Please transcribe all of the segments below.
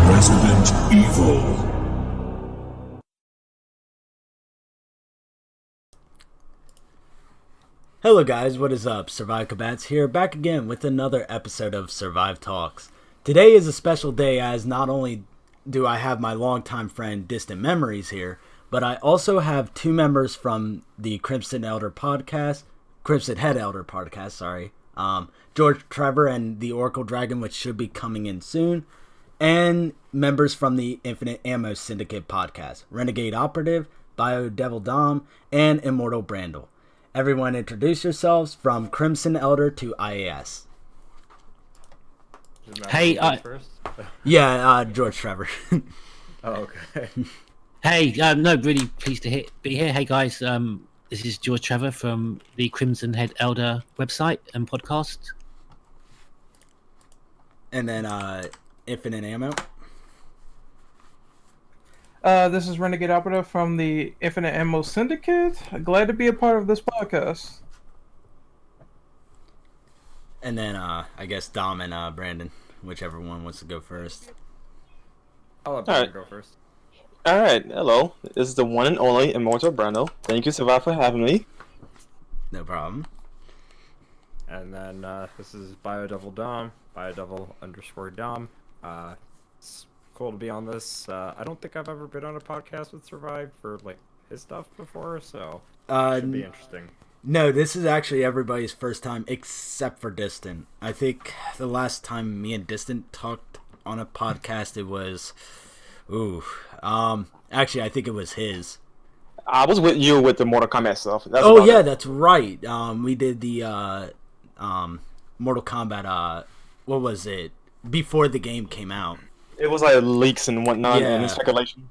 Resident Evil. Hello guys, what is up? Survive Kabats here, back again with another episode of Survive Talks. Today is a special day as not only do I have my longtime friend Distant Memories here, but I also have two members from the Crimson Head Elder podcast, George Trevor and the Oracle Dragon, which should be coming in soon, and members from the Infinite Ammo Syndicate podcast, Renegade Operative, Bio Devil Dom, and Immortal Brandel. Everyone introduce yourselves from Crimson Elder to IAS. Hey, first? George Trevor. Oh, okay. Hey, no, really pleased to be here. Hey guys, this is George Trevor from the Crimson Head Elder website and podcast. And then Infinite Ammo. This is Renegade Operative from the Infinite Ammo Syndicate. Glad to be a part of this podcast. And then I guess Dom and Brandon, whichever one wants to go first. I'll let Brandon go first. Alright, hello. This is the one and only Immortal Brandel. Thank you, Survive, for having me. No problem. And then this is Bio Devil Dom, BioDevil_Dom. It's cool to be on this. I don't think I've ever been on a podcast with Survive for like his stuff before, so it should be interesting. No, this is actually everybody's first time except for Distant. I think the last time me and Distant talked on a podcast, it was, actually I think it was his. I was with you with the Mortal Kombat stuff. That's right. We did the Mortal Kombat. What was it? Before the game came out. It was like leaks and whatnot and speculation.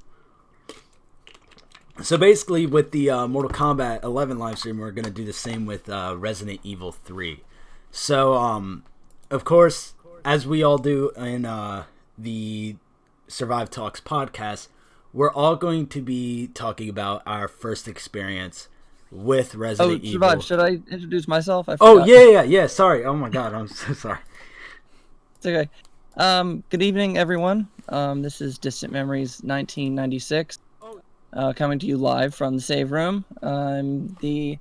So basically, with the Mortal Kombat 11 livestream, we're gonna do the same with Resident Evil 3. So, of course, as we all do in the Survive Talks podcast, we're all going to be talking about our first experience with Resident Evil. Survive, should I introduce myself? I forgot. Yeah. Sorry. Oh my God, I'm so sorry. It's okay. Good evening, everyone. This is DistantMemories1996, coming to you live from the save room. I'm the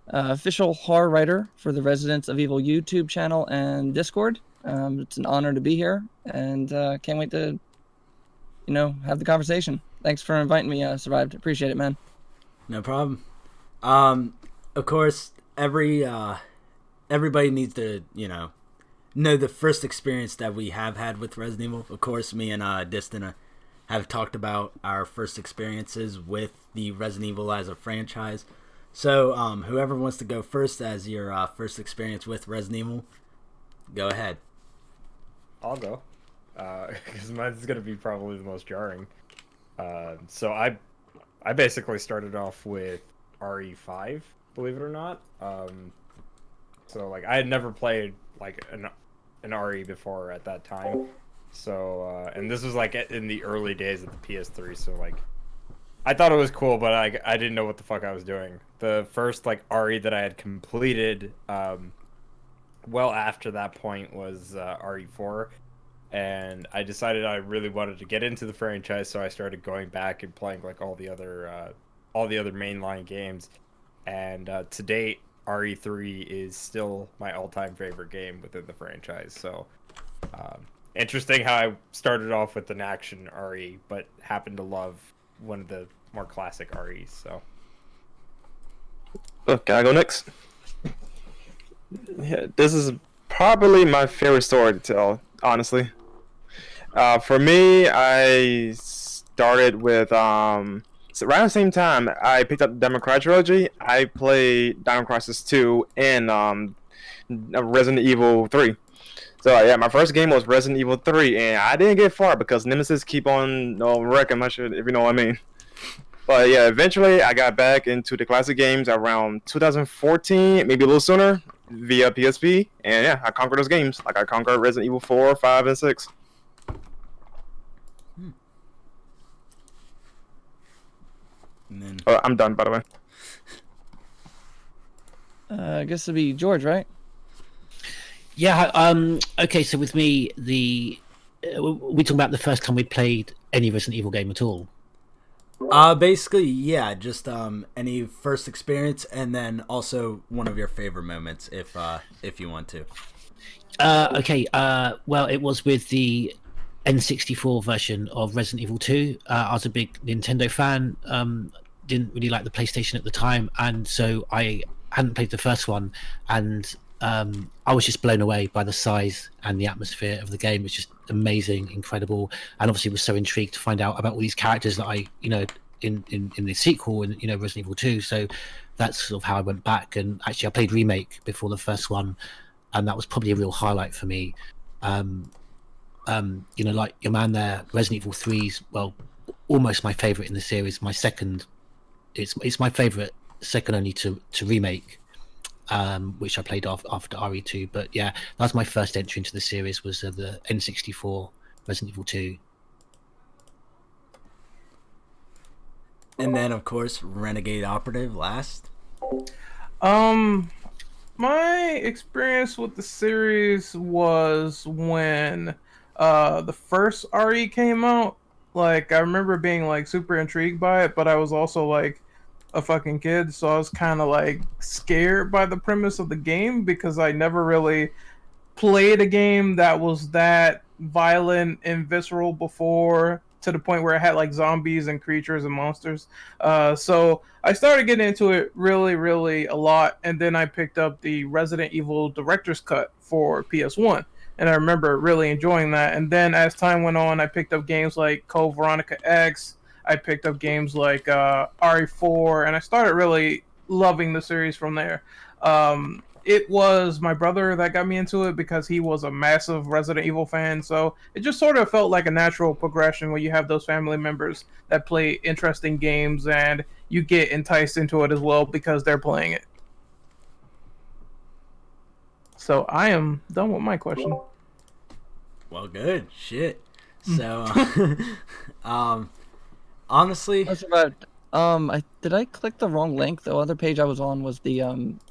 official horror writer for the Residents of Evil YouTube channel and Discord. It's an honor to be here, and can't wait to, have the conversation. Thanks for inviting me, Survived. Appreciate it, man. No problem. Of course, everybody needs to, know the first experience that we have had with Resident Evil. Of course, me and Distant have talked about our first experiences with the Resident Evil as a franchise. So, whoever wants to go first as your first experience with Resident Evil, go ahead. I'll go, because mine's gonna be probably the most jarring. So I basically started off with RE5, believe it or not. So like I had never played like an RE before at that time. So and this was like in the early days of the PS3. So like I thought it was cool, but I didn't know what the fuck I was doing. The first like RE that I had completed well after that point was RE4, and I decided I really wanted to get into the franchise, so I started going back and playing like all the other mainline games, and to date RE3 is still my all-time favorite game within the franchise. So interesting how I started off with an action RE but happened to love one of the more classic REs. So Can I go next? Yeah, this is probably my favorite story to tell, honestly. For me, I started with so around the same time I picked up Demon Cry trilogy. I played Dino Crisis 2 and Resident Evil 3. So yeah, my first game was Resident Evil 3, and I didn't get far because Nemesis keep on wrecking my shit, if you know what I mean. But yeah, eventually I got back into the classic games around 2014, maybe a little sooner, via PSP, and yeah, I conquered those games. Like I conquered Resident Evil 4, 5, and 6. And then Oh, I'm done, by the way. I guess it'd be George, right? Yeah. Okay. So with me, we talking about the first time we played any Resident Evil game at all. basically, yeah, just any first experience, and then also one of your favorite moments, if you want to. Okay. Well, it was with the N64 version of Resident Evil 2. I was a big Nintendo fan. Didn't really like the PlayStation at the time, and so I hadn't played the first one, and I was just blown away by the size and the atmosphere of the game. It's just amazing, incredible, and obviously was so intrigued to find out about all these characters that I, in the sequel and Resident Evil 2. So that's sort of how I went back, and actually I played Remake before the first one, and that was probably a real highlight for me. Like your man there, Resident Evil 3's, well, almost my favorite in the series. My second, it's my favorite, second only to Remake, which I played after RE2. But yeah, that was my first entry into the series, was the N64 Resident Evil 2. And then, of course, Renegade Operative last. My experience with the series was when the first RE came out. Like, I remember being like super intrigued by it, but I was also like a fucking kid, so I was kind of like scared by the premise of the game because I never really played a game that was that violent and visceral before, to the point where it had like zombies and creatures and monsters. So I started getting into it really a lot, and then I picked up the Resident Evil Director's Cut for PS1, and I remember really enjoying that. And then as time went on, I picked up games like Code Veronica X. I picked up games like RE4, and I started really loving the series from there. It was my brother that got me into it because he was a massive Resident Evil fan, so it just sort of felt like a natural progression when you have those family members that play interesting games and you get enticed into it as well because they're playing it. So I am done with my question. Well, good shit. So, honestly, That's about. Did I click the wrong link? The other page I was on was the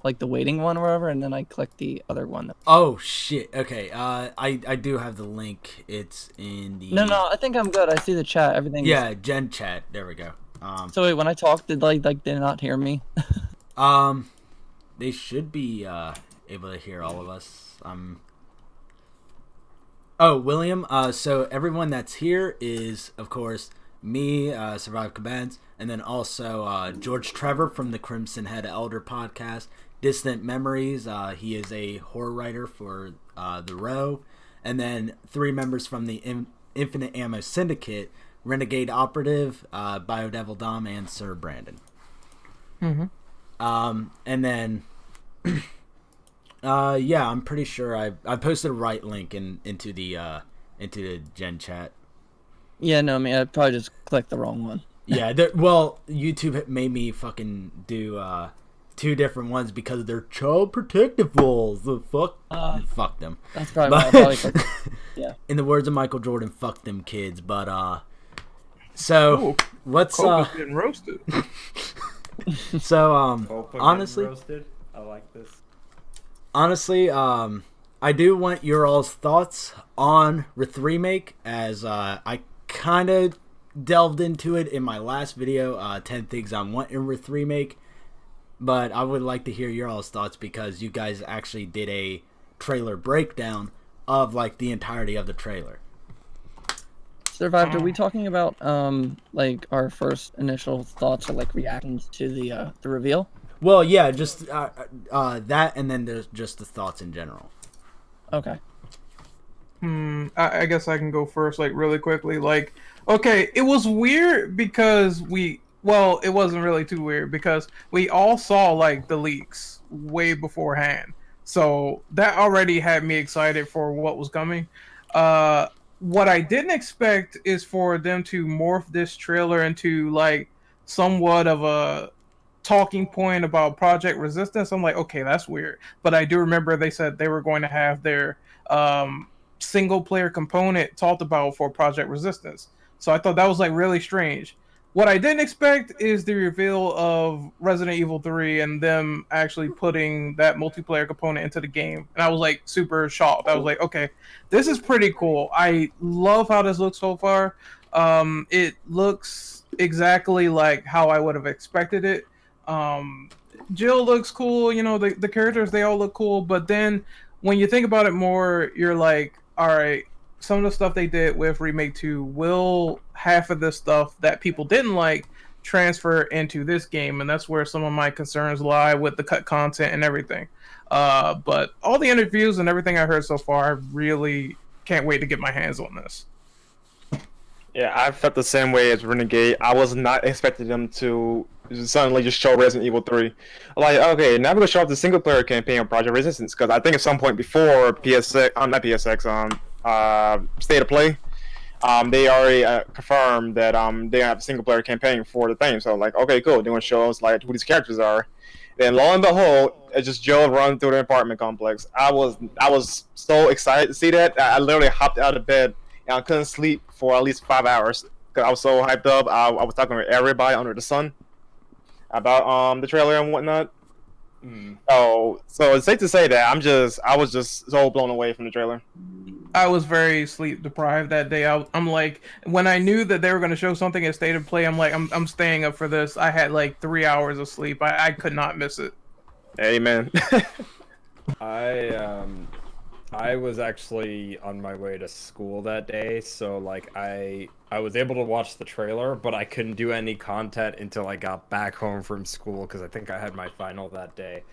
like the waiting one or whatever, and then I clicked the other one. oh shit. Okay, I do have the link. It's in the No, I think I'm good. I see the chat. Everything. yeah, Gen Chat. There we go. So wait, when I talked, did they not hear me? They should be able to hear all of us. Oh, William. So everyone that's here is, of course, me, Survive Cabans, and then also George Trevor from the Crimson Head Elder podcast, Distant Memories. He is a horror writer for The Row, and then 3 members from the Infinite Ammo Syndicate, Renegade Operative, Biodevil Dom, and Sir Brandon. And then yeah, I'm pretty sure I posted a right link into the Gen Chat. Yeah, no, I mean I probably just clicked the wrong one. Yeah, well, YouTube made me fucking do 2 different ones because they're child protective rules. The fuck them. That's probably why I probably clicked. Yeah. In the words of Michael Jordan, fuck them kids. But so what's Coco's getting roasted. so Coco honestly, getting roasted? I like this. honestly, I do want your all's thoughts on Remake, as I kind of delved into it in my last video, 10 things I want in Remake, but I would like to hear your all's thoughts because you guys actually did a trailer breakdown of like the entirety of the trailer. Survived. Are we talking about like our first initial thoughts or like reactions to the reveal? Well, yeah, just that, and then there's just the thoughts in general. Okay. I guess I can go first, like really quickly. Like, okay, it was weird because it wasn't really too weird because we all saw like the leaks way beforehand. So that already had me excited for what was coming. What I didn't expect is for them to morph this trailer into like somewhat of a talking point about Project Resistance. I'm like, okay, that's weird. But I do remember they said they were going to have their single player component talked about for Project Resistance. So I thought that was like really strange. What I didn't expect is the reveal of Resident Evil 3 and them actually putting that multiplayer component into the game. And I was like super shocked. I was like, okay, this is pretty cool. I love how this looks so far. It looks exactly like how I would have expected it. Jill looks cool, you know, the characters, they all look cool, but then when you think about it more, you're like, all right, some of the stuff they did with Remake 2, will half of the stuff that people didn't like transfer into this game? And that's where some of my concerns lie with the cut content and everything. But all the interviews and everything I heard so far, I really can't wait to get my hands on this. Yeah, I felt the same way as Renegade. I was not expecting them to suddenly just show Resident Evil 3. Like, okay, now we're gonna show off the single player campaign on Project Resistance, because I think at some point before PSX, not PSX, State of Play, they already confirmed that they have a single player campaign for the thing. So like, okay, cool, they're gonna show us like who these characters are. Then lo and behold, it's just Joe running through the apartment complex. I was so excited to see that. I literally hopped out of bed and I couldn't sleep for at least 5 hours because I was so hyped up. I was talking with everybody under the sun about the trailer and whatnot. Oh, so it's safe to say that I was just so blown away from the trailer. I was very sleep deprived that day. I'm like, when I knew that they were going to show something at State of Play, I'm like, I'm staying up for this. I had like 3 hours of sleep. I could not miss it. Amen. I was actually on my way to school that day, so like I was able to watch the trailer, but I couldn't do any content until I got back home from school because I think I had my final that day,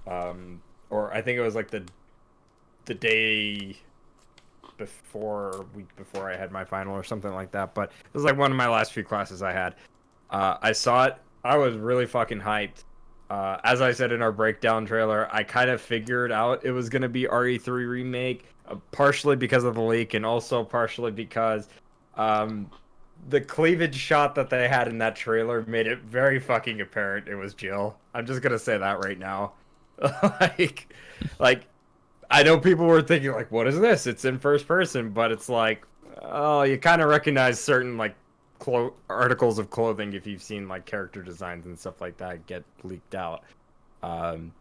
or I think it was like the day week before I had my final or something like that. But it was like one of my last few classes I had. I saw it. I was really fucking hyped. As I said in our breakdown trailer, I kind of figured out it was going to be RE3 Remake, partially because of the leak and also partially because the cleavage shot that they had in that trailer made it very fucking apparent it was Jill. I'm just going to say that right now. like, I know people were thinking, like, what is this? It's in first person, but it's like, oh, you kind of recognize certain, like, articles of clothing if you've seen like character designs and stuff like that get leaked out, and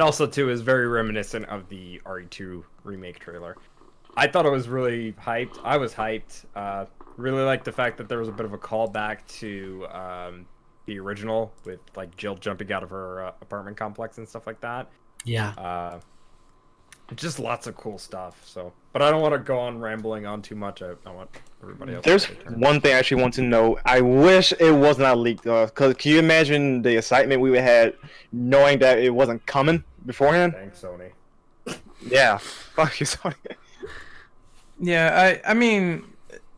also too is very reminiscent of the RE2 remake trailer. I thought it was really hyped. I was hyped. Really liked the fact that there was a bit of a callback to the original with like Jill jumping out of her apartment complex and stuff like that. Yeah. Just lots of cool stuff. So, but I don't want to go on rambling on too much. I want everybody else. There's one thing I actually want to know. I wish it was not leaked. Cause can you imagine the excitement we would have knowing that it wasn't coming beforehand? Thanks, Sony. Yeah. Fuck you, Sony. Yeah, I mean,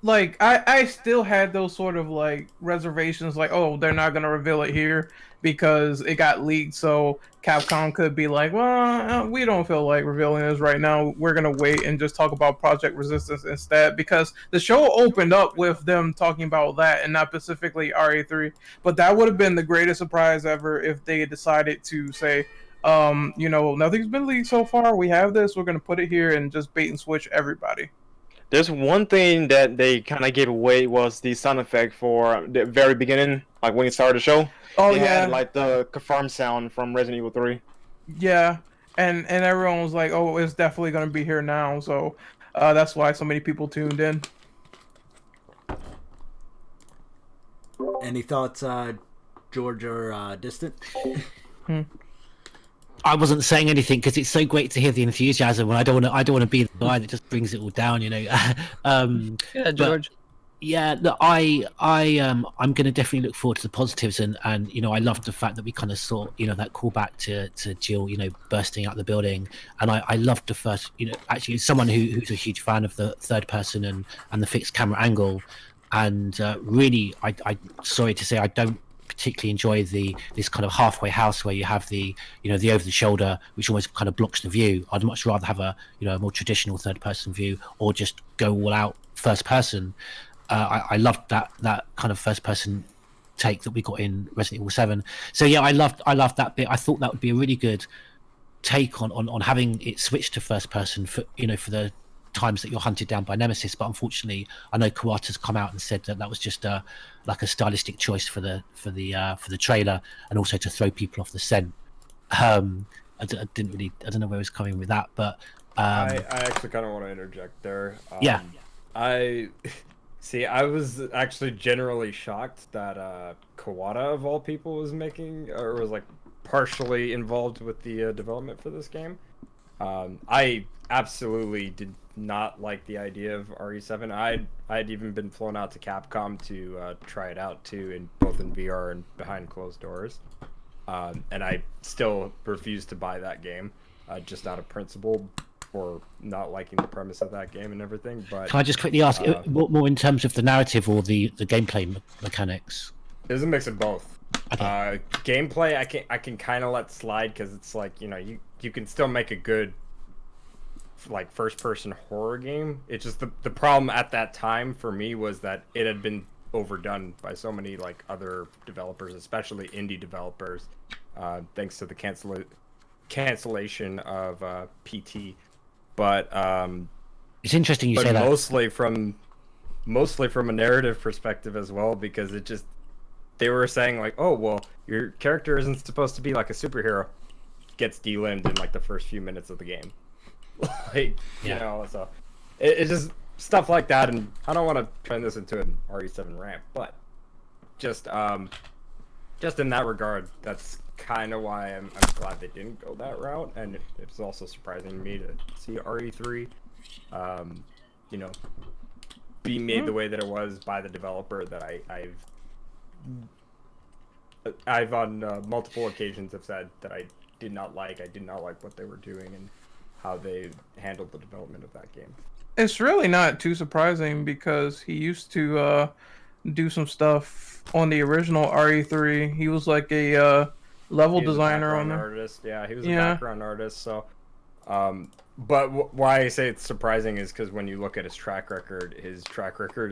like, I still had those sort of, like, reservations, like, oh, they're not going to reveal it here because it got leaked, so Capcom could be like, well, we don't feel like revealing this right now. We're going to wait and just talk about Project Resistance instead, because the show opened up with them talking about that and not specifically RE3, but that would have been the greatest surprise ever if they decided to say, you know, nothing's been leaked so far, we have this, we're going to put it here and just bait and switch everybody. There's one thing that they kind of gave away was the sound effect for the very beginning, like when you started the show. Oh, They yeah. had, like the confirmed sound from Resident Evil 3. Yeah, and everyone was like, oh, it's definitely going to be here now, so that's why so many people tuned in. Any thoughts, George or Distant? I wasn't saying anything because it's so great to hear the enthusiasm, and I don't want to be the guy that just brings it all down, you know. Yeah, George. Yeah, look, I'm going to definitely look forward to the positives, and you know, I love the fact that we kind of saw, you know, that callback to Jill, you know, bursting out the building, and I loved the first, you know, actually someone who's a huge fan of the third person and the fixed camera angle, and really, I sorry to say I don't particularly enjoy this kind of halfway house where you have the the over the shoulder, which almost kind of blocks the view. I'd much rather have a a more traditional third person view, or just go all out first person. I loved that kind of first person take that we got in Resident Evil 7. So yeah, I loved that bit. I thought that would be a really good take on having it switched to first person for for the times that you're hunted down by Nemesis. But unfortunately, I know Kawata's come out and said that was just like a stylistic choice for the trailer, and also to throw people off the scent. I don't know where I was coming with that, but I actually kind of want to interject there. Yeah. I was actually generally shocked that Kawata of all people was making, or was like partially involved with the development for this game. I absolutely did not like the idea of RE7. I'd even been flown out to Capcom to try it out too, both in VR and behind closed doors. And I still refused to buy that game, just out of principle, for not liking the premise of that game and everything. But can I just quickly ask, more in terms of the narrative or the gameplay mechanics? There's a mix of both. Okay. Gameplay, I can kind of let slide, because it's like, you can still make a good like first person horror game. It's just the problem at that time for me was that it had been overdone by so many like other developers, especially indie developers, thanks to the cancellation of PT. But it's interesting you say that. Mostly from a narrative perspective as well, because they were saying like, oh well, your character isn't supposed to be like a superhero, gets delimbed in like the first few minutes of the game. Like, so it's just stuff like that. And I don't want to turn this into an RE7 rant, but just in that regard, that's kind of why I'm glad they didn't go that route. And it's also surprising to me to see RE3 be made the way that it was by the developer that I've on multiple occasions have said that I did not like what they were doing and how they handled the development of that game. It's really not too surprising, because he used to do some stuff on the original RE3. He was like a level designer on there. Artist. Yeah, he was a background artist. So, but why I say it's surprising is because when you look at his track record is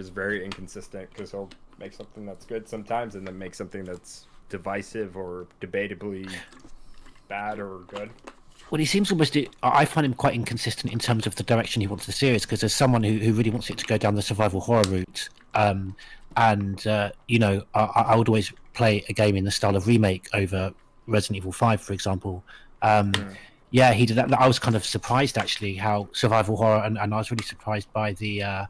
very inconsistent, because he'll make something that's good sometimes and then make something that's divisive or debatably bad or good. Well, he seems I find him quite inconsistent in terms of the direction he wants the series, because there's someone who really wants it to go down the survival horror route. I would always play a game in the style of Remake over Resident Evil 5, for example. Yeah, he did that. I was kind of surprised, actually, how survival horror, and I was really surprised by the...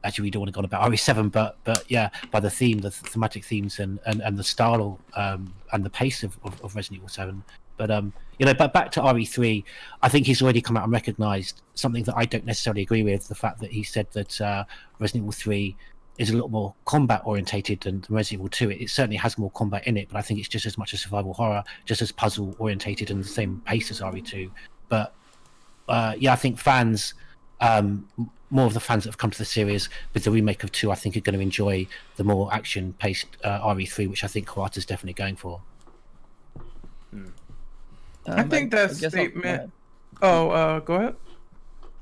actually, we don't want to go on about RE7, but yeah, by the thematic themes and the style and the pace of Resident Evil 7. But back to RE3, I think he's already come out and recognised something that I don't necessarily agree with, the fact that he said that Resident Evil 3 is a lot more combat orientated than Resident Evil 2. It certainly has more combat in it, but I think it's just as much a survival horror, just as puzzle orientated and the same pace as RE2. But I think fans, more of the fans that have come to the series with the remake of 2, I think are going to enjoy the more action paced RE3, which I think Kawata's definitely going for. I think that statement. Go ahead.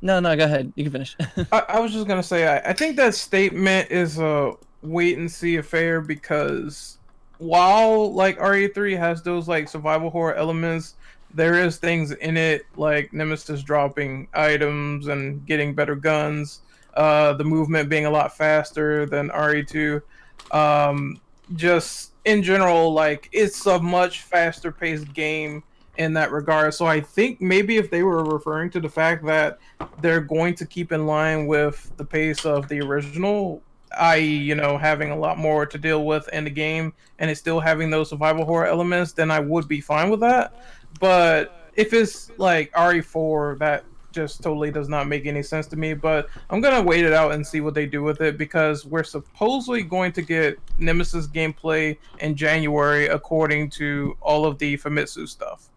No, go ahead. You can finish. I was just gonna say, I think that statement is a wait and see affair, because while like RE3 has those like survival horror elements, there is things in it like Nemesis dropping items and getting better guns, the movement being a lot faster than RE2. Just in general, like, it's a much faster paced game in that regard. So I think maybe if they were referring to the fact that they're going to keep in line with the pace of the original, i.e., having a lot more to deal with in the game and it's still having those survival horror elements, then I would be fine with that. But if it's like RE4, that just totally does not make any sense to me. But I'm gonna wait it out and see what they do with it, because we're supposedly going to get Nemesis gameplay in January, according to all of the Famitsu stuff.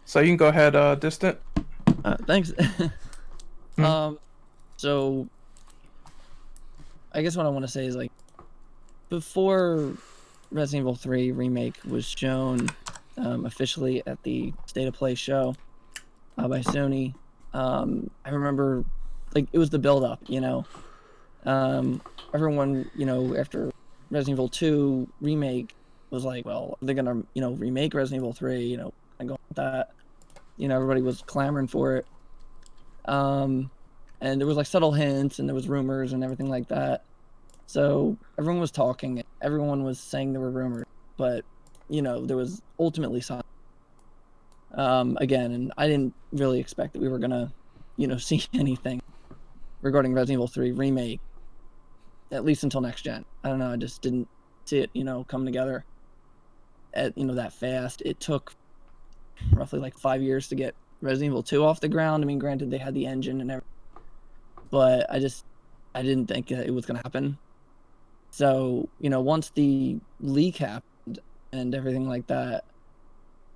So you can go ahead, Distant. Thanks. So I guess what I want to say is, like, before Resident Evil 3 Remake was shown officially at the State of Play show by Sony, I remember, like, it was the build-up, you know. Everyone, you know, after Resident Evil 2 Remake was like, well, they're gonna, you know, remake Resident Evil 3, you know, and go with that. You know, everybody was clamoring for it. And there was like subtle hints and there was rumors and everything like that. So everyone was talking, everyone was saying there were rumors, but you know, there was ultimately silence. Again, and I didn't really expect that we were gonna, you know, see anything regarding Resident Evil 3 Remake, at least until next gen. I don't know, I just didn't see it, you know, come together at, you know, that fast. It took roughly like 5 years to get Resident Evil 2 off the ground. I mean, granted, they had the engine and everything, but I didn't think it was gonna happen. So, you know, once the leak happened and everything like that,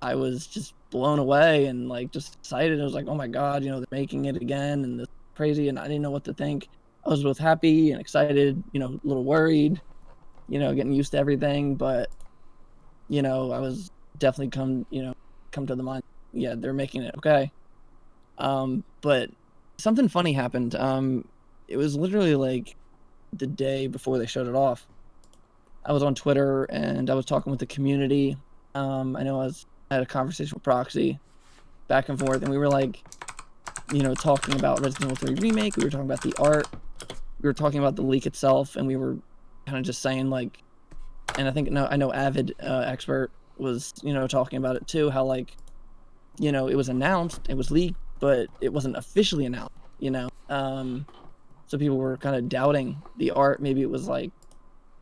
I was just blown away and like just excited. I was like, oh my god, you know, they're making it again and this crazy, and I didn't know what to think. I was both happy and excited, you know, a little worried, you know, getting used to everything, but you know, I was definitely come to the mind, yeah, they're making it, okay. But something funny happened. It was literally like the day before they showed it off. I was on Twitter and I was talking with the community. I know I had a conversation with Proxy, back and forth, and we were like, you know, talking about Resident Evil 3 Remake. We were talking about the art. We were talking about the leak itself, and we were kind of just saying like, and I know Avid Expert was, you know, talking about it too, how like, you know, it was announced, it was leaked, but it wasn't officially announced, you know. So people were kind of doubting the art. Maybe it was like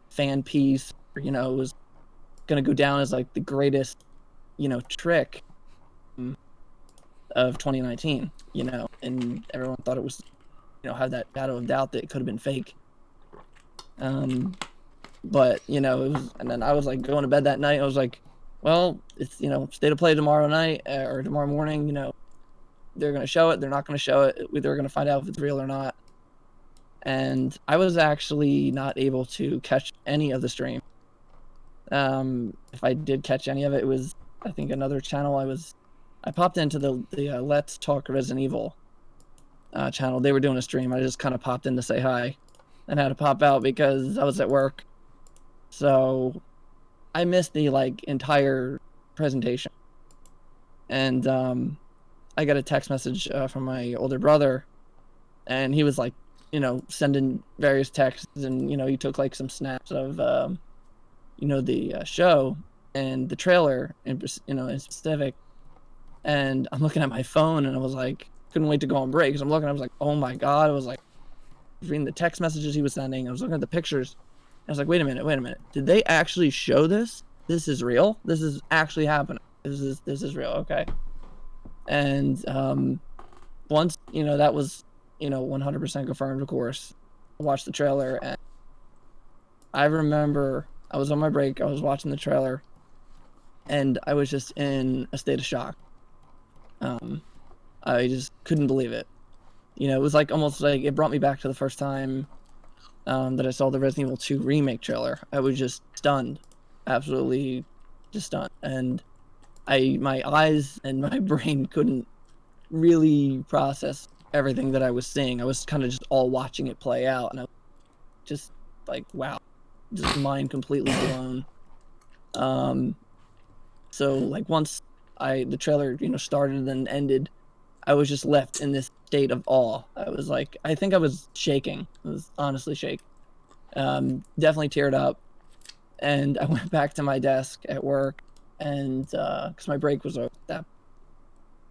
fan piece, or, you know, it was gonna go down as like the greatest, you know, trick of 2019, you know, and everyone thought it was, you know, had that shadow of doubt that it could have been fake. But you know, it was, and then I was like going to bed that night. I was like, well, it's, you know, State of Play tomorrow night or tomorrow morning. You know, they're gonna show it. They're not gonna show it. They're gonna find out if it's real or not. And I was actually not able to catch any of the stream. If I did catch any of it, it was, I think, another channel. I popped into the Let's Talk Resident Evil channel. They were doing a stream. I just kind of popped in to say hi and had to pop out because I was at work. So I missed the like entire presentation. And I got a text message from my older brother, and he was like, you know, sending various texts, and you know, he took like some snaps of you know, the show and the trailer in, you know, in specific. And I'm looking at my phone and I was like, couldn't wait to go on break because I'm looking, I was like, oh my god. I was like reading the text messages he was sending, I was looking at the pictures. I was like, wait a minute, did they actually show this? This is real? This is actually happening? This is real? Okay. And once, you know, that was, you know, 100% confirmed, of course, I watched the trailer, and I remember I was on my break, I was watching the trailer, and I was just in a state of shock. I just couldn't believe it. You know, it was like almost like it brought me back to the first time that I saw the Resident Evil 2 Remake trailer. I was just stunned, absolutely just stunned, and my eyes and my brain couldn't really process everything that I was seeing. I was kind of just all watching it play out, and I was just like, wow, just mind completely blown. So like once the trailer, you know, started and then ended, I was just left in this state of awe. I was like, I think I was shaking. I was honestly shaking. Definitely teared up. And I went back to my desk at work, and because my break was over that,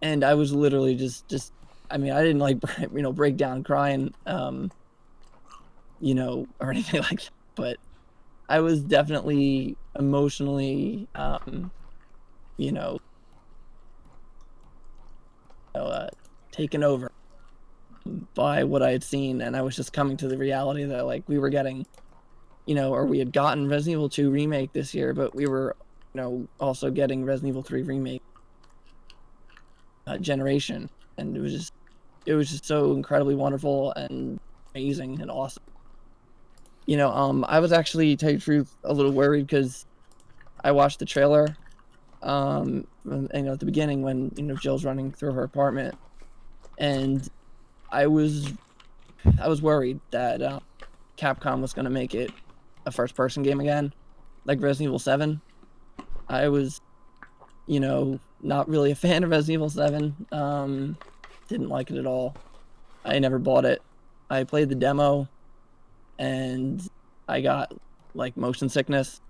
and I was literally just I mean, I didn't like, you know, break down crying, you know, or anything like that, but I was definitely emotionally, you know, taken over by what I had seen, and I was just coming to the reality that like we were getting, you know, or we had gotten Resident Evil 2 Remake this year, but we were, you know, also getting Resident Evil 3 Remake generation, and it was just so incredibly wonderful and amazing and awesome. I was actually, to tell you the truth, a little worried because I watched the trailer, at the beginning when Jill's running through her apartment, and I was worried that Capcom was going to make it a first-person game again, like Resident Evil 7. I was, not really a fan of Resident Evil 7. Didn't like it at all. I never bought it. I played the demo, and I got like motion sickness.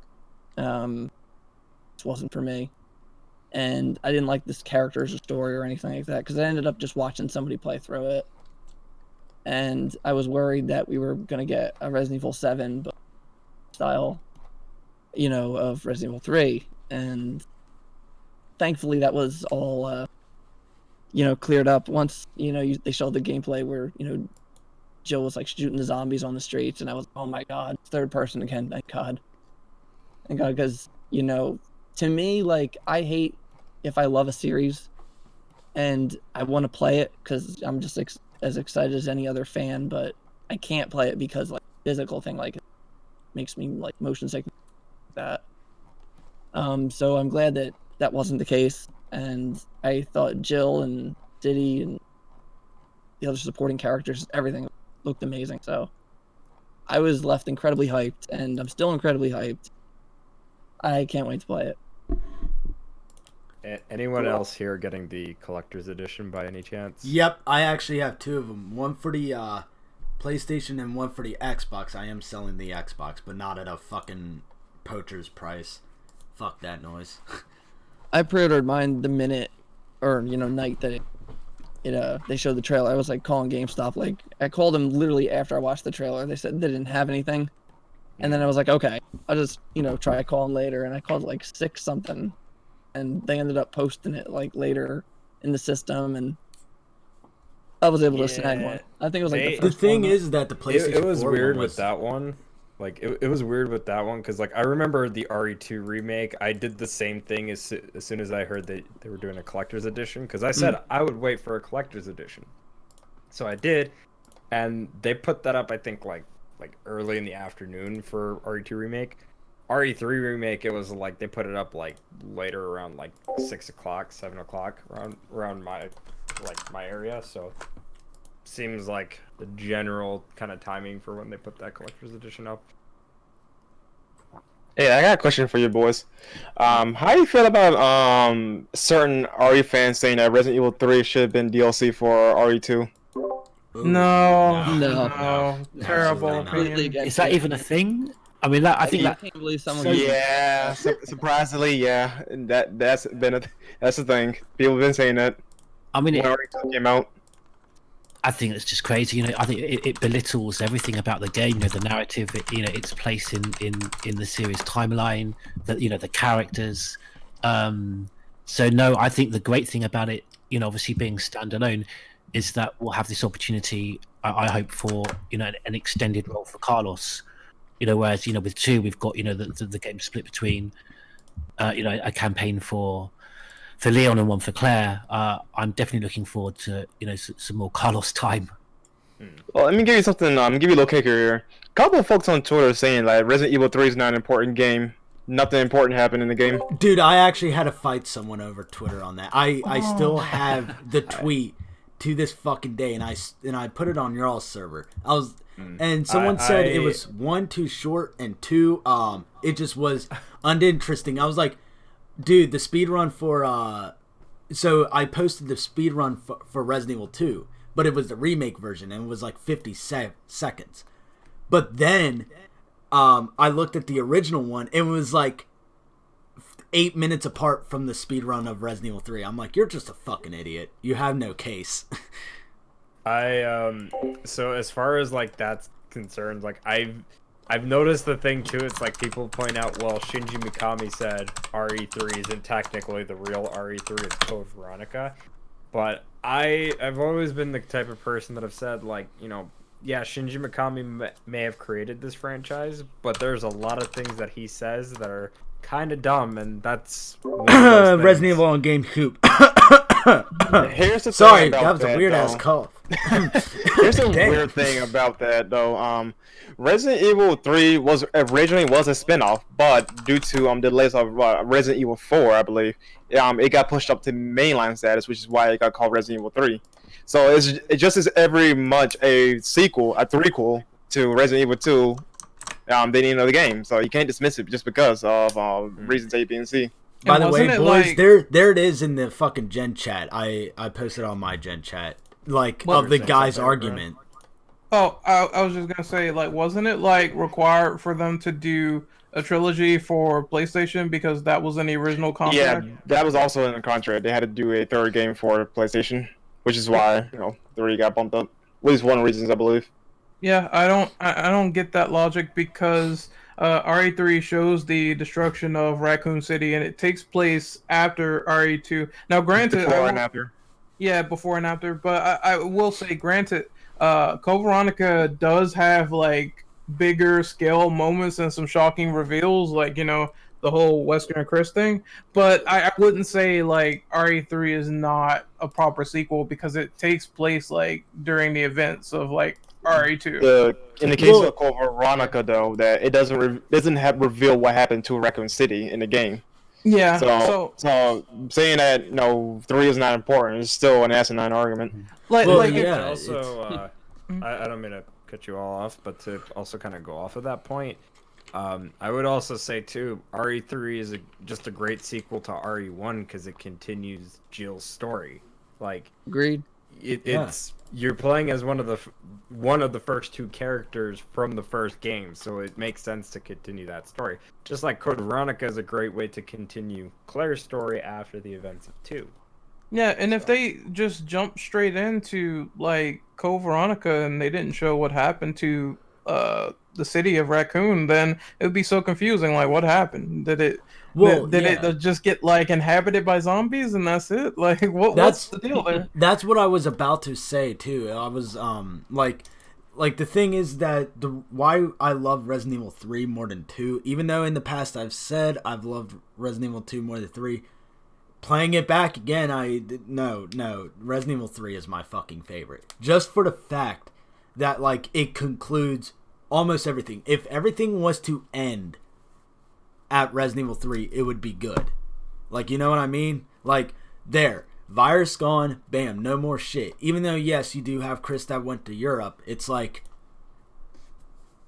This wasn't for me, and I didn't like this character's story or anything like that because I ended up just watching somebody play through it, and I was worried that we were gonna get a Resident Evil 7 style, of Resident Evil 3, and thankfully that was all, cleared up once they showed the gameplay where Jill was like shooting the zombies on the streets, and I was, oh my god, third person again, thank god, because to me, like, I hate if I love a series and I want to play it because I'm just as excited as any other fan, but I can't play it because like physical thing like it makes me like motion sick like that. So I'm glad that that wasn't the case, and I thought Jill and Diddy and the other supporting characters, everything looked amazing. So I was left incredibly hyped, and I'm still incredibly hyped. I can't wait to play it. Anyone else here getting the collector's edition by any chance? Yep, I actually have two of them. One for the PlayStation and one for the Xbox. I am selling the Xbox, but not at a fucking poacher's price. Fuck that noise. I pre-ordered mine the minute, or night that they showed the trailer. I was like calling GameStop. Like I called them literally after I watched the trailer. They said they didn't have anything, and then I was like, okay, I'll just try calling later. And I called like 6 something. And they ended up posting it like later in the system, and I was able to snag one. I think it was like the thing is that the PlayStation it was 4 weird was... with that one. Like it was weird with that one because like I remember the RE2 remake. I did the same thing as soon as I heard that they were doing a collector's edition because I said I would wait for a collector's edition. So I did, and they put that up I think like early in the afternoon for RE2 remake. RE3 remake, it was like they put it up like later around like 6 o'clock, 7 o'clock around my area. So seems like the general kind of timing for when they put that collector's edition up. Hey, I got a question for you boys. How do you feel about certain RE fans saying that Resident Evil 3 should have been DLC for RE2? No. Terrible opinion. Is that even a thing? I mean, I think that. Can't believe someone. Yeah, surprisingly, yeah. That's the thing. People have been saying that. I mean, when RE2 came out. I think it's just crazy. I think it belittles everything about the game. The narrative, its place in the series timeline. The characters. So no, I think the great thing about it, obviously being standalone, is that we'll have this opportunity. I hope for an extended role for Carlos. Whereas with 2 we've got the game split between a campaign for Leon and one for Claire. I'm definitely looking forward to some more Carlos time. Well, let me give you something. Give you a little kicker here. A couple of folks on Twitter saying like Resident Evil 3 is not an important game. Nothing important happened in the game. Dude, I actually had to fight someone over Twitter on that. I still have the tweet to this fucking day, and I put it on your all server. And someone said it was 1 too short, and 2 it just was uninteresting. I was like, dude, the speed run for so I posted the speed run for Resident Evil 2, but it was the remake version, and it was like 50 seconds. But then I looked at the original one, and it was like 8 minutes apart from the speed run of Resident Evil 3. I'm like, you're just a fucking idiot. You have no case. So as far as like that's concerned, like I've noticed the thing too. It's like people point out, well, Shinji Mikami said RE3 isn't technically the real RE3. It's Code Veronica. But I've always been the type of person that have said like, yeah, Shinji Mikami may have created this franchise, but there's a lot of things that he says that are kind of dumb, and that's one of those Resident Evil on GameCube. Here's the Sorry, thing about that was a weird ass though. cough. Here's a Damn. weird thing about that though. Resident Evil 3 was originally a spin-off, but due to delays of Resident Evil 4, I believe, it got pushed up to mainline status, which is why it got called Resident Evil 3. So it just is every much a sequel, a threequel to Resident Evil 2. They didn't know the game, so you can't dismiss it just because of reasons A, B, and C. By And the way, wasn't it boys, like- there it is in the fucking gen chat. I posted on my gen chat, like, What of the was it? guy's Something, argument. Oh, I was just gonna say, like, wasn't it like required for them to do a trilogy for PlayStation because that was in the original Yeah, contract? that was also in the contract. They had to do a third game for PlayStation, which is why 3 got bumped up. At least one of the reasons, I believe. Yeah, I don't get that logic because RE3 shows the destruction of Raccoon City and it takes place after RE2. Now, granted, Before and after. yeah, before and after, but I will say, granted, Code Veronica does have like bigger scale moments and some shocking reveals, like the whole Wesker and Chris thing. But I wouldn't say like RE3 is not a proper sequel because it takes place like during the events of like RE2. In the case of Code Veronica, though, that it doesn't have reveal what happened to Raccoon City in the game. Yeah. So saying that 3 is not important is still an asinine argument. like Well, like yeah. Also, I don't mean to cut you all off, but to also kind of go off of that point, I would also say too, RE3 is just a great sequel to RE1 because it continues Jill's story. Like, Agreed. it's you're playing as one of the first two characters from the first game, so it makes sense to continue that story. Just like Code Veronica is a great way to continue Claire's story after the events of 2. Yeah, and if they just jump straight into like Code Veronica and they didn't show what happened to the city of Raccoon, then it would be so confusing. Like, what happened? Did it just get like inhabited by zombies and that's it? Like, what's the deal there? That's what I was about to say too. I was like the thing is that why I love Resident Evil 3 more than 2, even though in the past I've said I've loved Resident Evil 2 more than 3. Playing it back again, no, Resident Evil 3 is my fucking favorite. Just for the fact that like it concludes almost everything. If everything was to end at Resident Evil 3, it would be good. Like, you know what I mean? Like, there, virus gone, bam, no more shit. Even though, yes, you do have Chris that went to Europe, it's like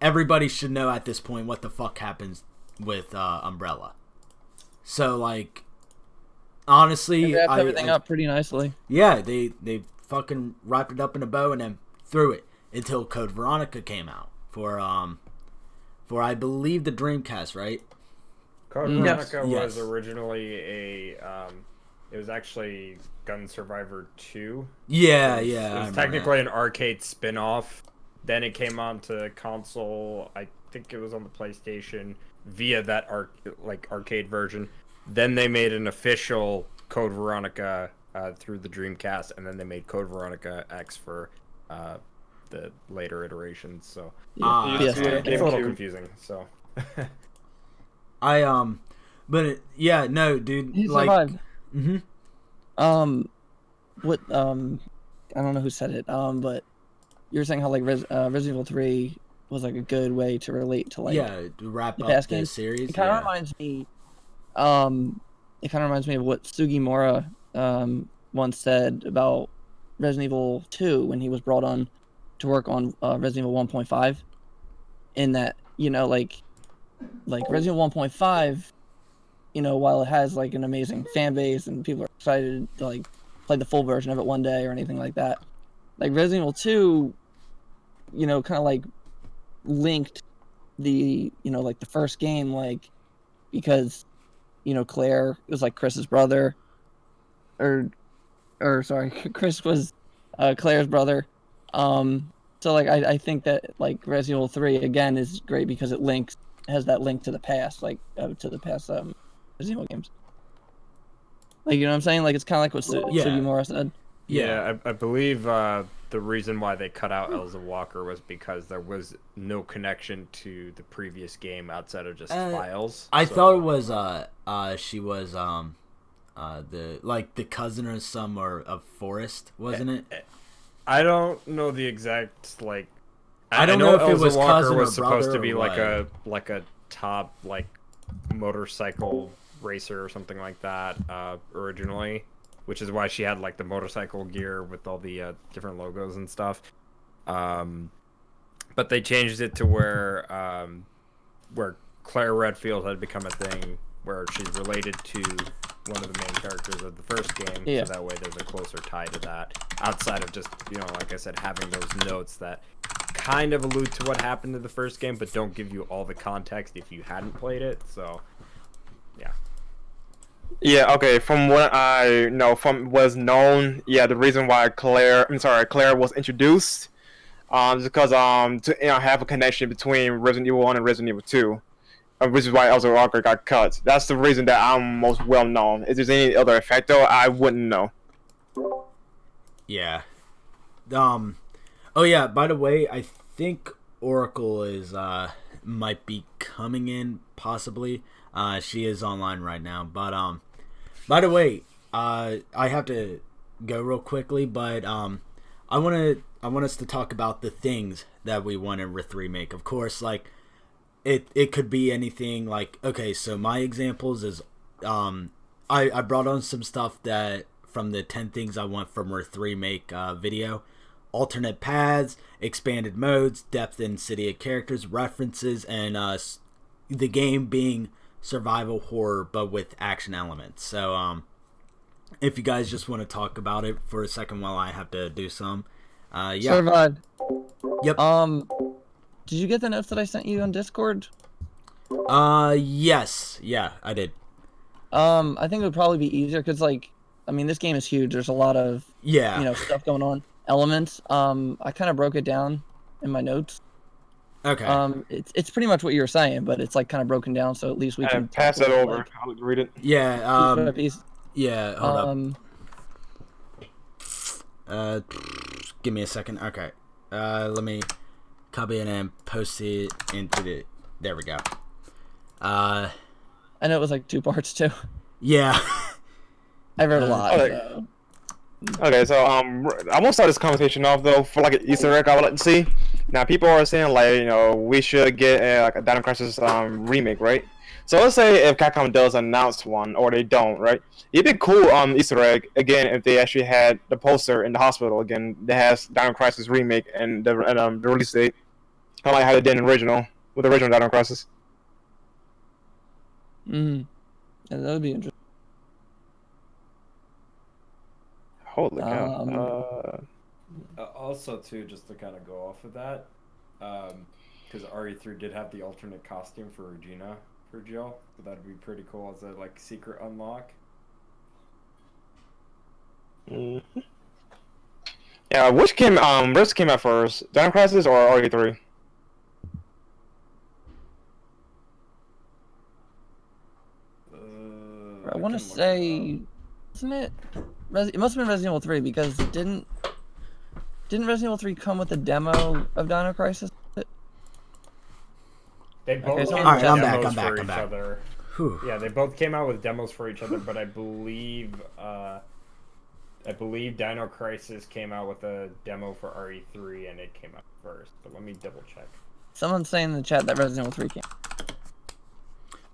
everybody should know at this point what the fuck happens with Umbrella. So, like, honestly, They wrapped everything up pretty nicely. Yeah, they fucking wrapped it up in a bow and then threw it until Code Veronica came out for I believe the Dreamcast, right? Code Veronica Yes. was originally it was actually Gun Survivor 2. Yeah, It I was remember technically that. an arcade spin-off. Then it came onto console. I think it was on the PlayStation via that arcade version. Then they made an official Code Veronica through the Dreamcast, and then they made Code Veronica X for the later iterations. So Yes. it's a little GameCube. confusing. So But yeah, no, dude, He like, survived. mm-hmm. What I don't know who said it. But you were saying how like Resident Evil 3 was like a good way to relate to like Yeah, to wrap the up past the games. series. It kind of Yeah. reminds me. It kind of reminds me of what Sugimura once said about Resident Evil 2 when he was brought on to work on Resident Evil 1.5. In that, like Resident Evil 1.5, while it has like an amazing fan base and people are excited to like play the full version of it one day or anything like that, like Resident Evil 2, kind of like linked the like the first game, like because Claire was like Chris's brother, or sorry, Chris was Claire's brother. So like I think that like Resident Evil 3 again is great because it has that link to the past, like to the past Resident Evil games. Like, you know what I'm saying? Like, it's kind of like what Sugimura said. yeah, I believe the reason why they cut out Elza Walker was because there was no connection to the previous game outside of just files. I thought it was she was the cousin or some or of Forrest, wasn't it? I don't know the exact like. I don't know if it was Elza Walker cousin or was supposed brother to be or like a top like motorcycle racer or something like that originally, which is why she had like the motorcycle gear with all the different logos and stuff. But they changed it to where Claire Redfield had become a thing, where she's related to one of the main characters of the first game. Yeah. So that way there's a closer tie to that, outside of just, like I said, having those notes that kind of allude to what happened in the first game, but don't give you all the context if you hadn't played it. So, yeah. Yeah, okay. From what I know, from was known, the reason why Claire was introduced, is because to have a connection between Resident Evil 1 and Resident Evil 2, which is why Elsa Walker got cut. That's the reason that I'm most well known. If there's any other effect though, I wouldn't know. Yeah. Oh yeah. By the way, I think Oracle is might be coming in possibly. She is online right now, but by the way, I have to go real quickly, but I want us to talk about the things that we want in Remake. Of course, like it could be anything. Like, okay, so my examples is I brought on some stuff that from the 10 things I want from Remake video. Alternate paths, expanded modes, depth in city of characters, references, and the game being survival horror but with action elements. So if you guys just want to talk about it for a second while I have to do some, yeah. Survived. Yep. Did you get the notes that I sent you on Discord? Yes. Yeah, I did. I think it would probably be easier because, like, I mean, this game is huge. There's a lot of stuff going on. Elements. I kind of broke it down in my notes. Okay. It's pretty much what you were saying, but it's like kind of broken down, so at least we can pass that over. like, I'll read it. Yeah. piece. Yeah. Hold up. Give me a second. Okay. Let me copy it and post it into the. There we go. I know it was like 2 parts too. Yeah. I read a lot. Okay. So. Okay, so I'm gonna start this conversation off though for like an Easter egg I would like to see. Now people are saying like we should get like a Dino Crisis remake, right? So let's say if Capcom does announce one or they don't, right? It'd be cool Easter egg again if they actually had the poster in the hospital again that has Dino Crisis remake and the release date, kind of like how they did in original with the original Dino Crisis. Yeah, that would be interesting. Holy cow. Also, too, just to kind of go off of that, because RE3 did have the alternate costume for Regina for Jill, so that'd be pretty cool as a like secret unlock. Mm-hmm. Yeah, which came out first, Dino Crisis or RE3? I want to say, isn't it? It must have been Resident Evil 3 because didn't Resident Evil 3 come with a demo of Dino Crisis? They both Okay, so came I'm with back, demos I'm back, for I'm each back. other. Whew. Yeah, they both came out with demos for each other, but I believe Dino Crisis came out with a demo for RE3 and it came out first. But let me double check. Someone's saying in the chat that Resident Evil 3 came.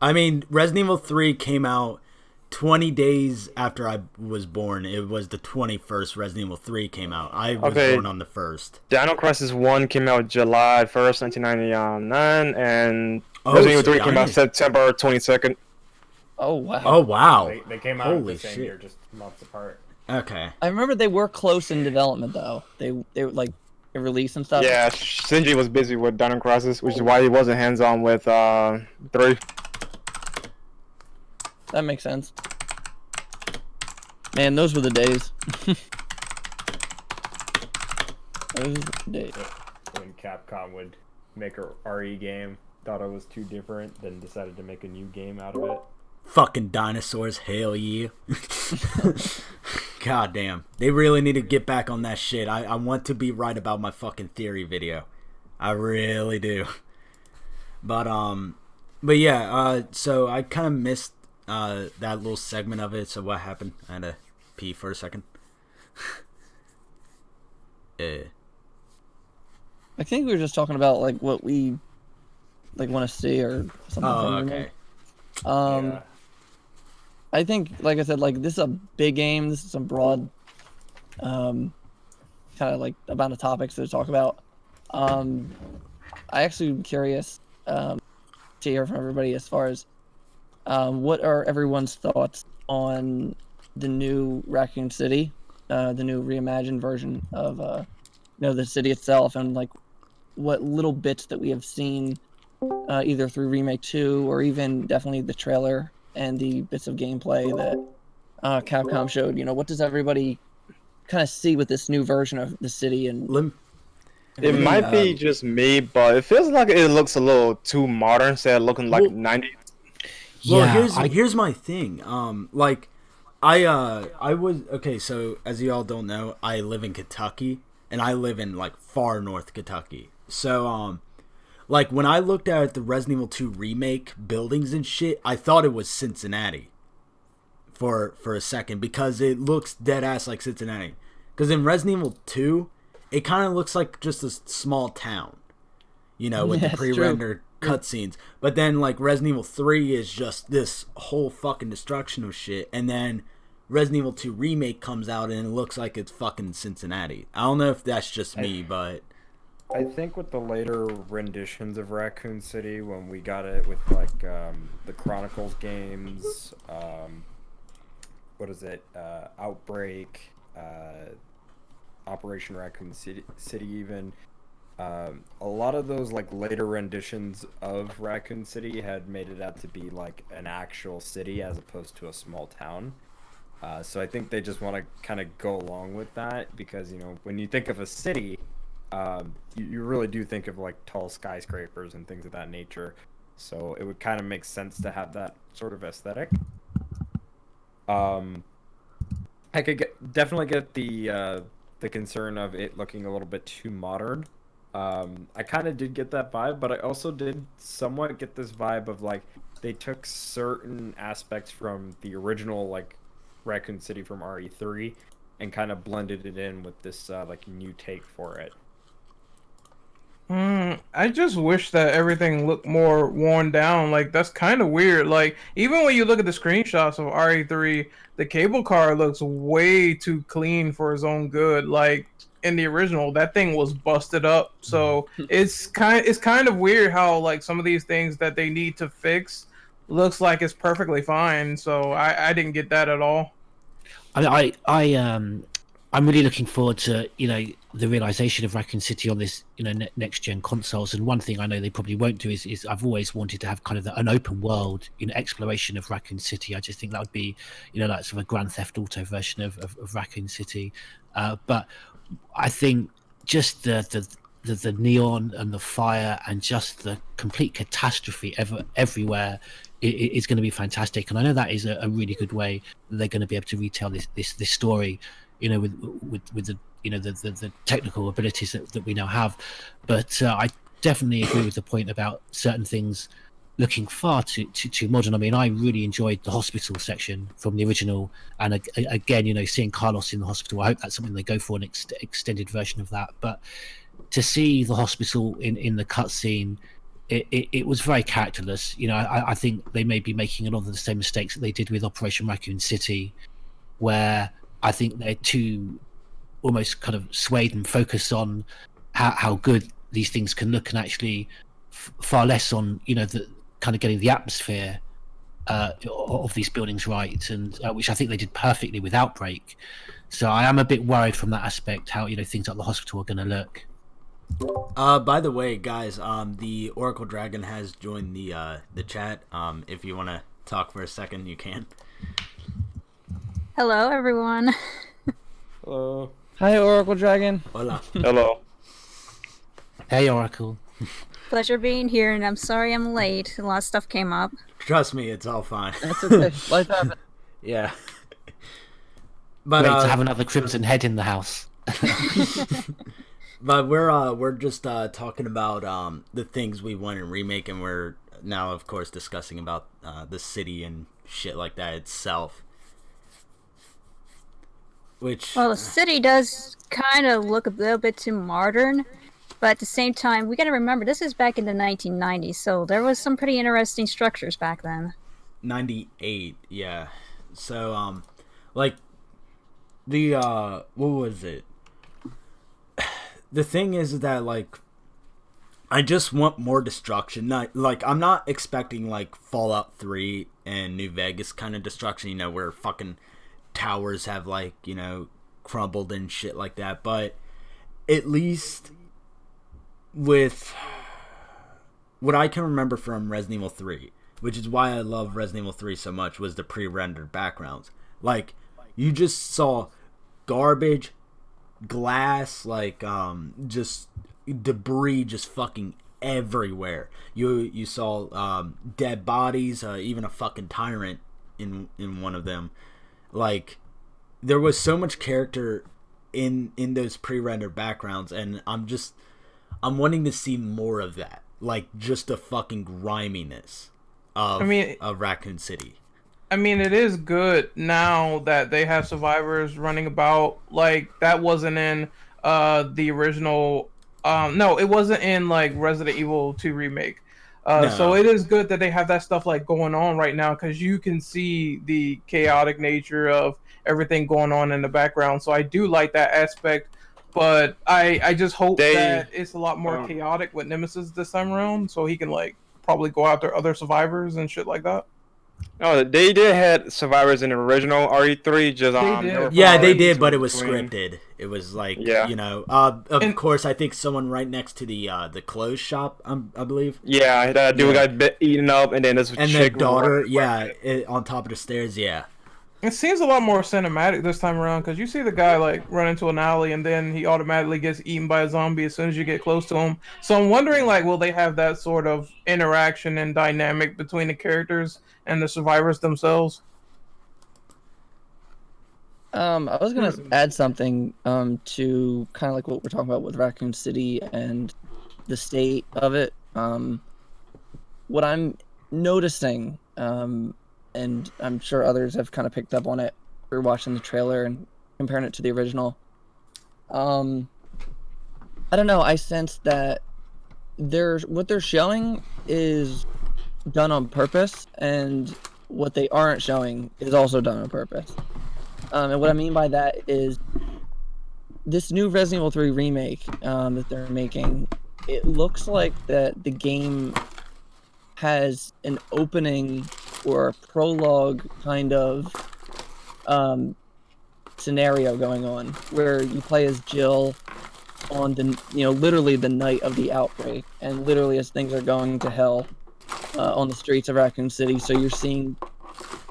I mean, Resident Evil 3 came out 20 days after I was born. It was the 21st Resident Evil 3 came out. I was born on the 1st. Dino Crisis 1 came out July 1st, 1999, and Resident Evil 3 came out September 22nd. Oh, wow. Oh, wow. They came out Holy the same shit. year, just months apart. Okay. I remember they were close in development, though. They were like release and stuff. Yeah, Shinji was busy with Dino Crisis, which is why he wasn't hands-on with 3. That makes sense. Man, those were the days. Those were the days. When Capcom would make a RE game, thought it was too different, then decided to make a new game out of it. Fucking dinosaurs, hell yeah. God damn. They really need to get back on that shit. I want to be right about my fucking theory video. I really do. But yeah, so I kind of missed that little segment of it. So what happened? I had to pee for a second. I think we were just talking about like what we like want to see or something. Oh, from okay. Remake. Yeah. I think, like I said, like this is a big game. This is some broad, kind of like amount of topics to talk about. I actually am curious to hear from everybody as far as what are everyone's thoughts on the new Raccoon City, the new reimagined version of the city itself, and like what little bits that we have seen either through Remake 2 or even definitely the trailer and the bits of gameplay that Capcom showed. What does everybody kind of see with this new version of the city? And It might be just me, but it feels like it looks a little too modern instead of looking like 90s. Well, Yeah, here's my thing. Like, I was okay. So as you all don't know, I live in Kentucky, and I live in like far north Kentucky. So like when I looked at the Resident Evil 2 remake buildings and shit, I thought it was Cincinnati for a second because it looks dead ass like Cincinnati. Because in Resident Evil 2, it kind of looks like just a small town, with the pre-rendered cutscenes. But then like Resident Evil 3 is just this whole fucking destruction of shit, and then Resident Evil 2 remake comes out and it looks like it's fucking Cincinnati. I don't know if that's just me, but I think with the later renditions of Raccoon City, when we got it with like the Chronicles games, what is it, Outbreak, Operation Raccoon City even, a lot of those like later renditions of Raccoon City had made it out to be like an actual city as opposed to a small town. So I think they just want to kind of go along with that because, when you think of a city, you really do think of like tall skyscrapers and things of that nature. So it would kind of make sense to have that sort of aesthetic. I could definitely get the concern of it looking a little bit too modern. I kind of did get that vibe, but I also did somewhat get this vibe of like they took certain aspects from the original like Raccoon City from RE3 and kind of blended it in with this like new take for it. I just wish that everything looked more worn down. Like, that's kind of weird. Like, even when you look at the screenshots of RE3, the cable car looks way too clean for its own good. Like, in the original, that thing was busted up. So it's kind of weird how like some of these things that they need to fix looks like it's perfectly fine. So I didn't get that at all. I'm really looking forward to the realization of Raccoon City on this next gen consoles. And one thing I know they probably won't do is I've always wanted to have kind of an open world exploration of Raccoon City. I just think that would be like sort of a Grand Theft Auto version of Raccoon City. But I think just the neon and the fire and just the complete catastrophe everywhere is going to be fantastic. And I know that is a really good way that they're going to be able to retell this story, with the technical abilities that we now have. But I definitely agree with the point about certain things looking far too modern. I mean, I really enjoyed the hospital section from the original, and again, seeing Carlos in the hospital, I hope that's something they go for, an extended version of that. But to see the hospital in the cutscene, it was very characterless. I think they may be making a lot of the same mistakes that they did with Operation Raccoon City, where I think they're too almost kind of swayed and focused on how good these things can look, and actually far less on the kind of getting the atmosphere of these buildings right, and which I think they did perfectly with Outbreak. So I am a bit worried from that aspect how things like the hospital are going to look. By the way, guys, the Oracle Dragon has joined the chat. If you want to talk for a second, you can. Hello, everyone. Hello. Hi, Oracle Dragon. Hola. Hello. Hey, Oracle. Pleasure being here, and I'm sorry I'm late. A lot of stuff came up. Trust me, it's all fine. That's okay. Life happens. Yeah. But Great to have another Crimson Head in the house. But we're just talking about the things we want in Remake, and we're now of course discussing about the city and shit like that itself. Which Well, the city does kind of look a little bit too modern, but at the same time, we got to remember this is back in the 1990s, so there was some pretty interesting structures back then. 98, yeah. So like the what was it? The thing is that like I just want more destruction. Not like I'm not expecting like Fallout 3 and New Vegas kind of destruction, you know, where fucking towers have like, you know, crumbled and shit like that, but at least with what I can remember from Resident Evil 3, which is why I love Resident Evil 3 so much, was the pre-rendered backgrounds. Like, you just saw garbage, glass, just debris just fucking everywhere. You saw dead bodies, even a fucking tyrant in one of them. Like, there was so much character in those pre-rendered backgrounds, and I'm wanting to see more of that. Like, just the fucking griminess of Raccoon City. I mean, it is good now that they have survivors running about. Like, that wasn't in the original. No, it wasn't in like Resident Evil 2 Remake. No. So it is good that they have that stuff like going on right now, because you can see the chaotic nature of everything going on in the background. So I do like that aspect, but I just hope that it's a lot more chaotic with Nemesis this time around, so he can like probably go after other survivors and shit like that. Oh, they did had survivors in the original RE3. Just they did, but it was scripted. It was like, yeah. You know, of course, I think someone right next to the clothes shop, I believe. Yeah, that dude got eaten up, and then this and chick the daughter, on top of the stairs, yeah. It seems a lot more cinematic this time around, because you see the guy like run into an alley and then he automatically gets eaten by a zombie as soon as you get close to him. So I'm wondering, like, will they have that sort of interaction and dynamic between the characters and the survivors themselves? I was gonna add something to kind of like what we're talking about with Raccoon City and the state of it. What I'm noticing, and I'm sure others have kind of picked up on it through watching the trailer and comparing it to the original. I don't know. I sense that what they're showing is done on purpose, and what they aren't showing is also done on purpose. And what I mean by that is this new Resident Evil 3 remake that they're making. It looks like that the game has an opening or a prologue kind of scenario going on where you play as Jill on literally the night of the outbreak, and literally as things are going to hell on the streets of Raccoon City. So you're seeing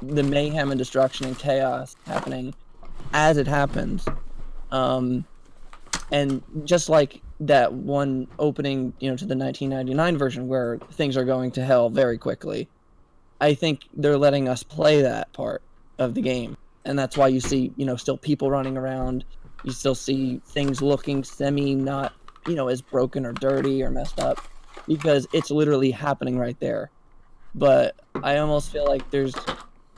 the mayhem and destruction and chaos happening as it happens. And just like that one opening, to the 1999 version where things are going to hell very quickly, I think they're letting us play that part of the game. And that's why you see, still people running around. You still see things looking not, as broken or dirty or messed up, because it's literally happening right there. But I almost feel like there's,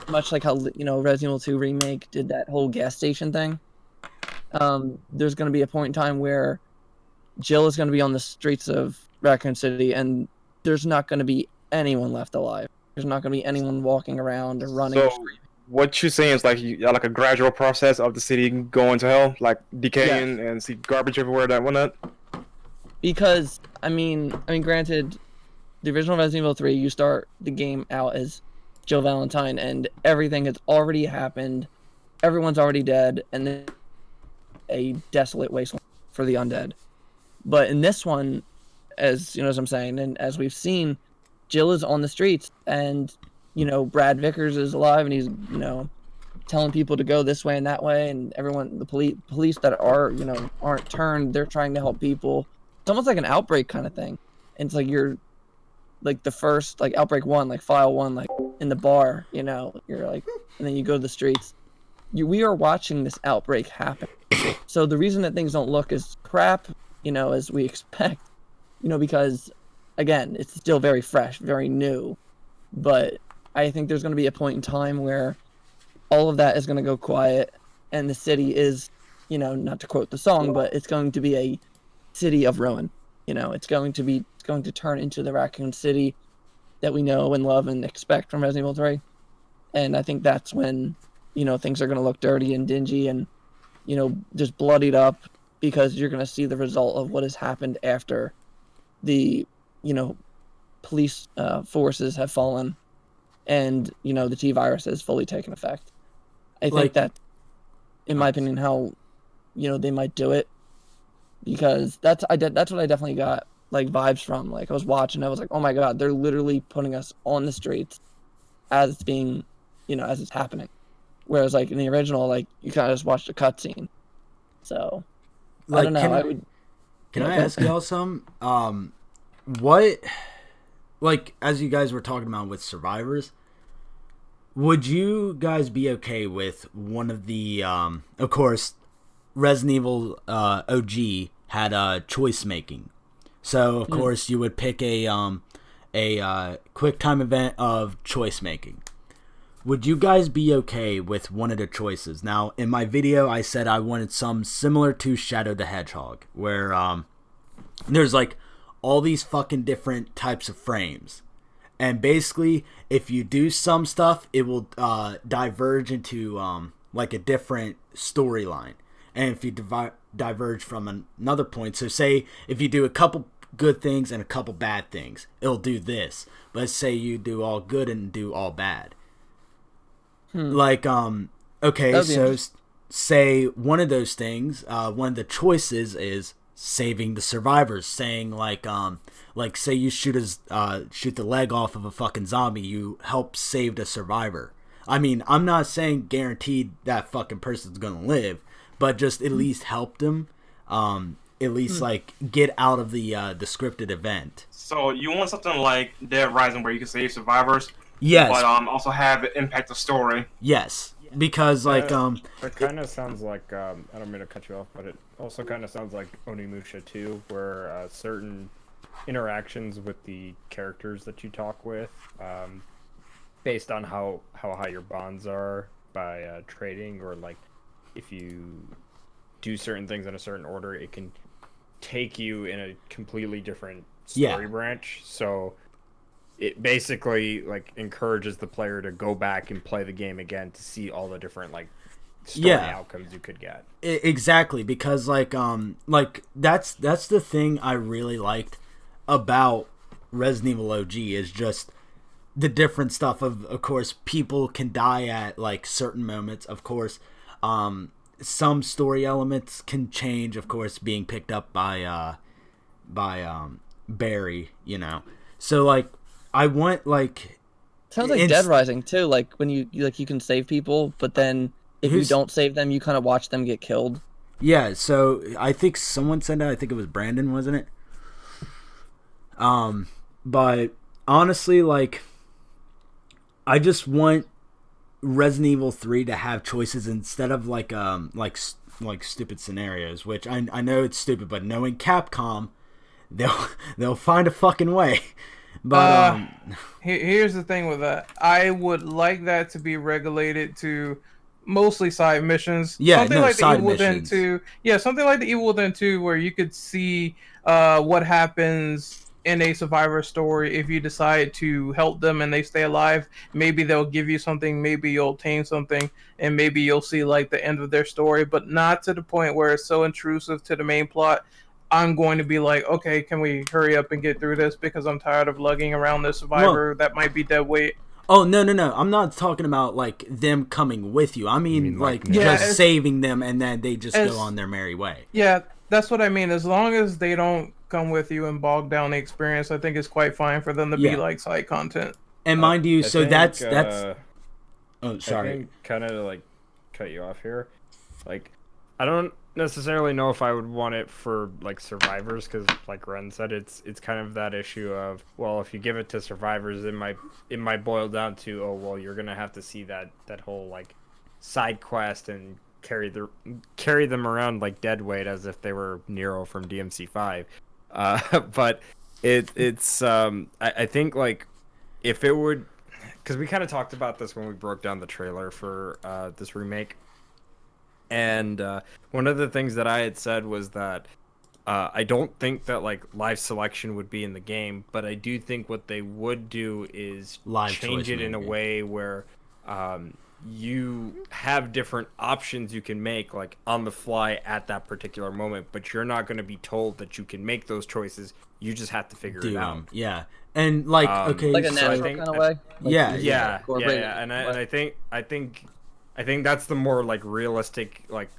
much like how, Resident Evil 2 Remake did that whole gas station thing. There's going to be a point in time where Jill is going to be on the streets of Raccoon City, and there's not going to be anyone left alive. There's not going to be anyone walking around or running. So what you're saying is like a gradual process of the city going to hell, like decaying and see garbage everywhere, that whatnot. Because I mean, granted, the original Resident Evil 3, you start the game out as Jill Valentine, and everything has already happened. Everyone's already dead, and then a desolate wasteland for the undead. But in this one, as I'm saying, and as we've seen, Jill is on the streets, and Brad Vickers is alive, and he's telling people to go this way and that way, and everyone, the police that are aren't turned, they're trying to help people. It's almost like an outbreak kind of thing, and it's like you're like the first like outbreak one, like file one, like in the bar, you're like, and then you go to the streets. We are watching this outbreak happen. So the reason that things don't look as crap, as we expect, because again, it's still very fresh, very new, but I think there's going to be a point in time where all of that is going to go quiet, and the city is, not to quote the song, but it's going to be a city of ruin. It's going to turn into the Raccoon City that we know and love and expect from Resident Evil 3. And I think that's when, things are going to look dirty and dingy and, just bloodied up, because you're going to see the result of what has happened after the, police forces have fallen and, the T-virus has fully taken effect. I think that, in my opinion, how, they might do it, because that's what I definitely got, vibes from. I was watching, I was like, oh my god, they're literally putting us on the streets as it's being, as it's happening. Whereas, in the original, you kind of just watched a cutscene. So, I don't know. Can I ask y'all some? What, as you guys were talking about with survivors, would you guys be okay with one of the, of course, Resident Evil OG had choice making. So, of course, you would pick a quick time event of choice making. Would you guys be okay with one of the choices? Now, in my video, I said I wanted some similar to Shadow the Hedgehog, where there's all these fucking different types of frames. And basically, if you do some stuff, it will diverge into a different storyline. And if you diverge from another point, so say if you do a couple good things and a couple bad things, it'll do this. But let's say you do all good and do all bad. Okay, so say one of those things, one of the choices is saving the survivors, saying say you shoot the leg off of a fucking zombie, you help save the survivor. I mean, I'm not saying guaranteed that fucking person's gonna live, but just at least help them, at least get out of the scripted event. So you want something like Dead Rising where you can save survivors, yes, but also have it impact the story. Yes, because it kind of sounds like I don't mean to cut you off, but it also kind of sounds like Onimusha 2, where certain interactions with the characters that you talk with, based on how high your bonds are by trading, or if you do certain things in a certain order, it can take you in a completely different story branch. So it basically encourages the player to go back and play the game again to see all the different story outcomes you could get. Exactly, because that's the thing I really liked about Resident Evil OG is just the different stuff of course people can die at certain moments, of course. Some story elements can change, of course, being picked up by Barry, So I want sounds like Dead Rising too, when you can save people, but then if you don't save them, you kind of watch them get killed. Yeah, so I think someone said that. I think it was Brandon, wasn't it? But honestly, I just want Resident Evil 3 to have choices instead of stupid scenarios, which I know it's stupid, but knowing Capcom, they'll find a fucking way. But here's the thing with that. I would like that to be regulated to mostly side missions. Something like the Evil Within 2. Yeah, something like the Evil Within 2, where you could see what happens in a survivor story if you decide to help them and they stay alive. Maybe they'll give you something, maybe you'll obtain something, and maybe you'll see the end of their story, but not to the point where it's so intrusive to the main plot. I'm going to be okay, can we hurry up and get through this, because I'm tired of lugging around this survivor that might be dead weight. Oh, no. I'm not talking about them coming with you. I mean just saving them and then they just go on their merry way. Yeah, that's what I mean. As long as they don't come with you and bog down the experience, I think it's quite fine for them to be side content. And mind you, so that's oh, sorry. Kind of cut you off here. I don't necessarily know if I would want it for survivors, because like Ren said, it's kind of that issue of, well, if you give it to survivors, it might boil down to, oh well, you're gonna have to see that whole side quest and carry them around like deadweight as if they were Nero from DMC5. But I think like if it would, because we kind of talked about this when we broke down the trailer for this remake, and one of the things that I had said was that I don't think that like live selection would be in the game, but I do think what they would do is Live change choice it in a making. way where you have different options you can make like on the fly at that particular moment, but you're not going to be told that you can make those choices. You just have to figure it out. Yeah, and like okay, Like a so natural kind of way. Like Yeah, you Yeah, incorporate it yeah, in and a way. I think that's the more like realistic like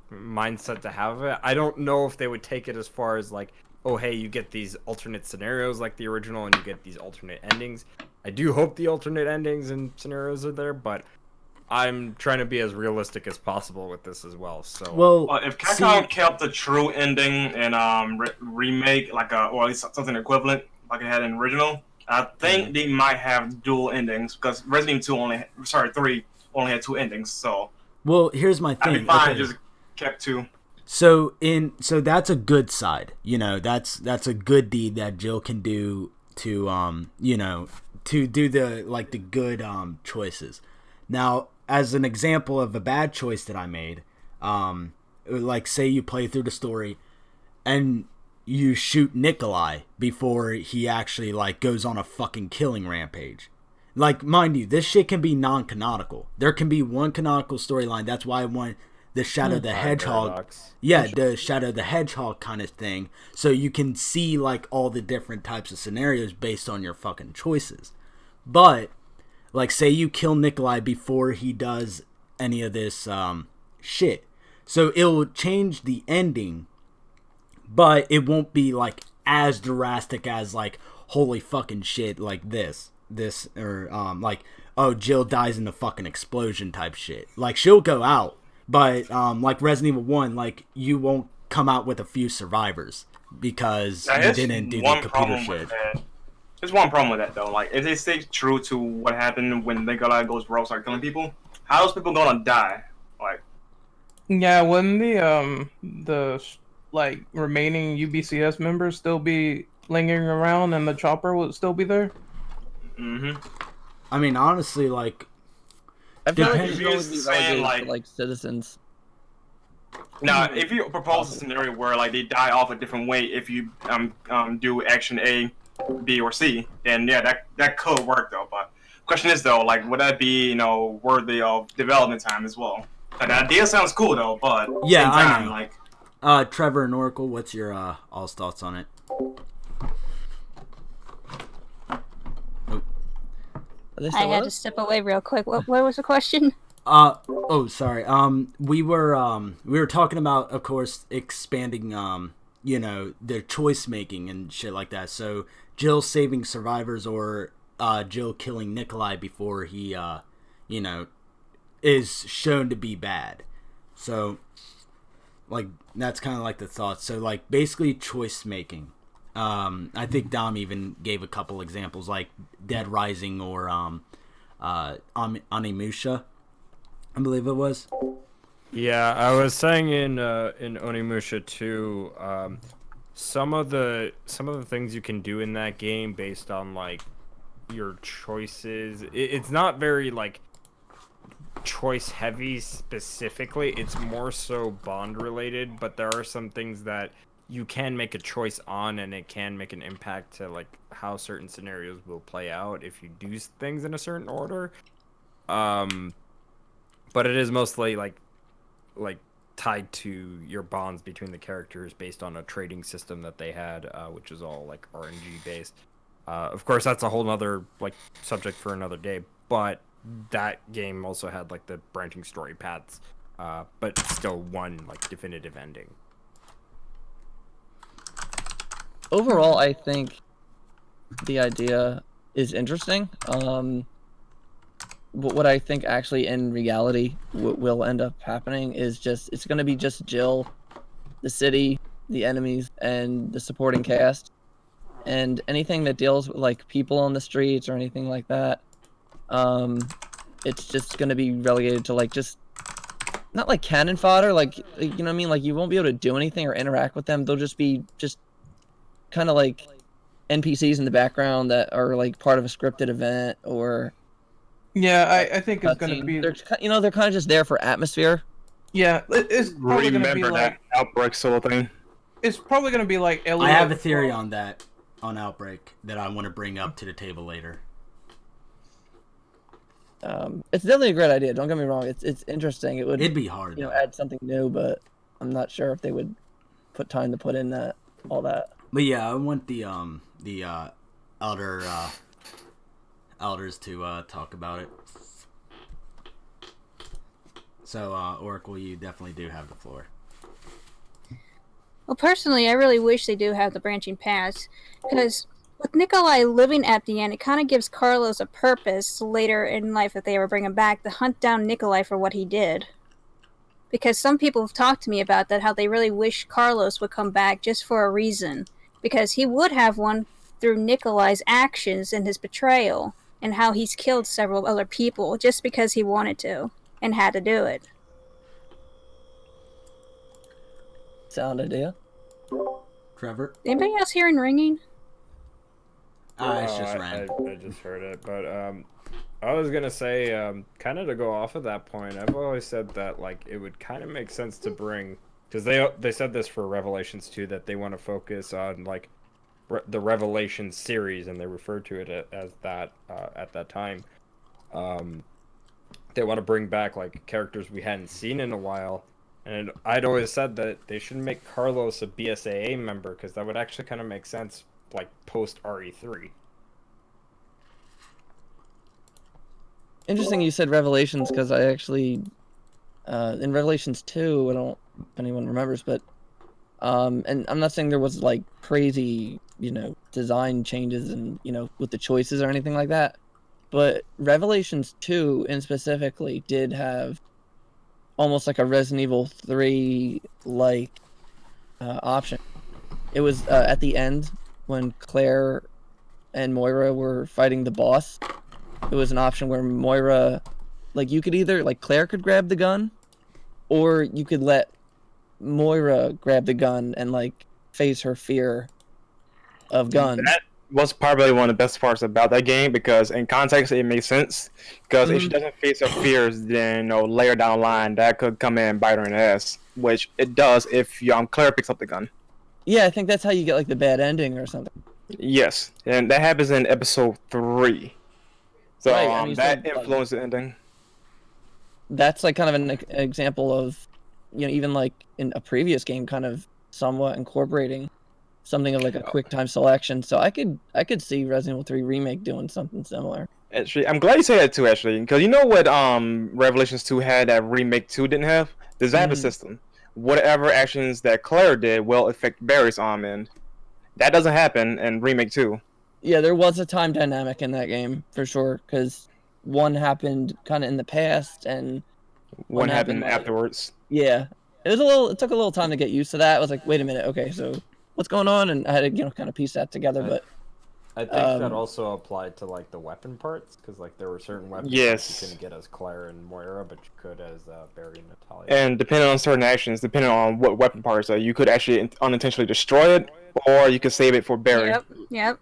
mindset to have it. I don't know if they would take it as far as like, oh hey, you get these alternate scenarios like the original, and you get these alternate endings. I do hope the alternate endings and scenarios are there, but I'm trying to be as realistic as possible with this as well. So well, If Capcom kept the true ending and remake like or at least something equivalent like it had in original, I think they might have dual endings because Resident Evil 3 only had two endings, so well, here's my I'd be thing. fine Okay. just kept two. So that's a good side, you know. That's a good deed that Jill can do to you know, to do the like the good choices. Now, as an example of a bad choice that I made, like say you play through the story and you shoot Nikolai before he actually like goes on a fucking killing rampage. Like, mind you, this shit can be non-canonical. There can be one canonical storyline. That's why I want the Shadow the Hedgehog. Paradox. Yeah, the Shadow the Hedgehog kind of thing. So you can see, like, all the different types of scenarios based on your fucking choices. But, like, say you kill Nikolai before he does any of this shit. So it'll change the ending, but it won't be, like, as drastic as, like, holy fucking shit, like this, or like, oh, Jill dies in the fucking explosion type shit. Like, she'll go out, but like Resident Evil 1, like, you won't come out with a few survivors because you didn't do the computer shit. There's one problem with that though. Like, if they stay true to what happened when Nikolai goes rogue, start killing people, how those people gonna die? Like, Yeah, wouldn't the like remaining UBCS members still be lingering around, and the chopper would still be there? I mean, honestly, like, I feel like Depends- it's If you're always be saying, relegated to like citizens. now, if you propose a scenario where like they die off a different way, if you do action A, B, or C, then yeah, that could work though. But question is though, like, would that be worthy of development time as well? Like, the idea sounds cool though, but Yeah, same I time, know. like, Trevor and Oracle, what's your all's thoughts on it? I had to step away real quick. What was the question? Sorry. We were talking about, of course, expanding, you know, their choice making and shit like that. So Jill saving survivors, or Jill killing Nikolai before he, you know, is shown to be bad. So, like, that's kind of like the thought. So, like, basically choice making. I think Dom even gave a couple examples, like Dead Rising or Onimusha, I believe it was. Yeah, I was saying in Onimusha too. Some of the things you can do in that game based on like your choices. It's not very like choice heavy specifically. It's more so Bond related, but there are some things that you can make a choice on, and it can make an impact to like how certain scenarios will play out if you do things in a certain order. But it is mostly like tied to your bonds between the characters based on a trading system that they had, which is all like RNG based. Of course, that's a whole nother like subject for another day. But that game also had like the branching story paths, but still one like definitive ending. Overall, I think the idea is interesting. But what I think actually in reality will end up happening is it's going to be just Jill, the city, the enemies, and the supporting cast, and anything that deals with like people on the streets or anything like that. It's just going to be relegated to like just not like cannon fodder, like, you know what I mean? Like, you won't be able to do anything or interact with them. They'll just be kind of like NPCs in the background that are like part of a scripted event or Yeah, I think it's gonna cutscene. be. They're kind of just there for atmosphere. Yeah, it's probably gonna be Remember that like. outbreak sort of thing. It's probably gonna be like Elliot. I have a theory on that, on Outbreak, that I want to bring up to the table later. It's definitely a great idea. Don't get me wrong. It's interesting. It'd be hard, you know, though. add something new, but I'm not sure if they would put time to put in all that. But yeah, I want the elders to talk about it. So Oracle, you definitely do have the floor. Well, personally, I really wish they do have the branching paths, because with Nikolai living at the end, it kind of gives Carlos a purpose later in life, if they ever bring him back, to hunt down Nikolai for what he did. Because some people have talked to me about that, how they really wish Carlos would come back just for a reason. Because he would have one through Nikolai's actions and his betrayal, and how he's killed several other people just because he wanted to, and had to do it. Sound idea. Trevor? Anybody else hearing ringing? It's just Ren. I just heard it, but I was gonna say, kind of to go off of that point. I've always said that like it would kind of make sense to bring, because they said this for Revelations 2, that they want to focus on like the Revelations series, and they referred to it as that at that time. They want to bring back like characters we hadn't seen in a while, and I'd always said that they should make Carlos a BSAA member, because that would actually kind of make sense, like post RE3. Interesting you said Revelations, because I actually in Revelations 2, I don't know if anyone remembers, but and I'm not saying there was like crazy, you know, design changes and, you know, with the choices or anything like that, but Revelations 2 in specifically did have almost like a Resident Evil 3 like option. It was at the end when Claire and Moira were fighting the boss. It was an option where Moira, like, you could either, like, Claire could grab the gun, or you could let Moira grab the gun and, like, face her fear of guns. That was probably one of the best parts about that game, because in context it makes sense. Because if she doesn't face her fears, then, you know, later down the line that could come in and bite her in the ass, which it does if Claire picks up the gun. Yeah, I think that's how you get, like, the bad ending or something. Yes, and that happens in episode 3. So Right, and you that said, like, influenced the ending. That's, like, kind of an example of, you know, even, like, in a previous game, kind of somewhat incorporating something of, like, a quick time selection. So I could see Resident Evil 3 Remake doing something similar. Actually, I'm glad you say that too, actually, because you know what Revelations 2 had that Remake 2 didn't have? The Zappa system. Whatever actions that Claire did will affect Barry's arm end. That doesn't happen in Remake 2. Yeah, there was a time dynamic in that game, for sure, because one happened kind of in the past, and One happened like, afterwards. Yeah. It took a little time to get used to that. I was like, wait a minute, okay, so what's going on? And I had to, you know, kind of piece that together, but I think that also applied to like the weapon parts, because like there were certain weapons that you couldn't get as Claire and Moira, but you could as Barry and Natalia. And depending on certain actions, depending on what weapon parts, you could actually unintentionally destroy it, or you could save it for Barry. Yep.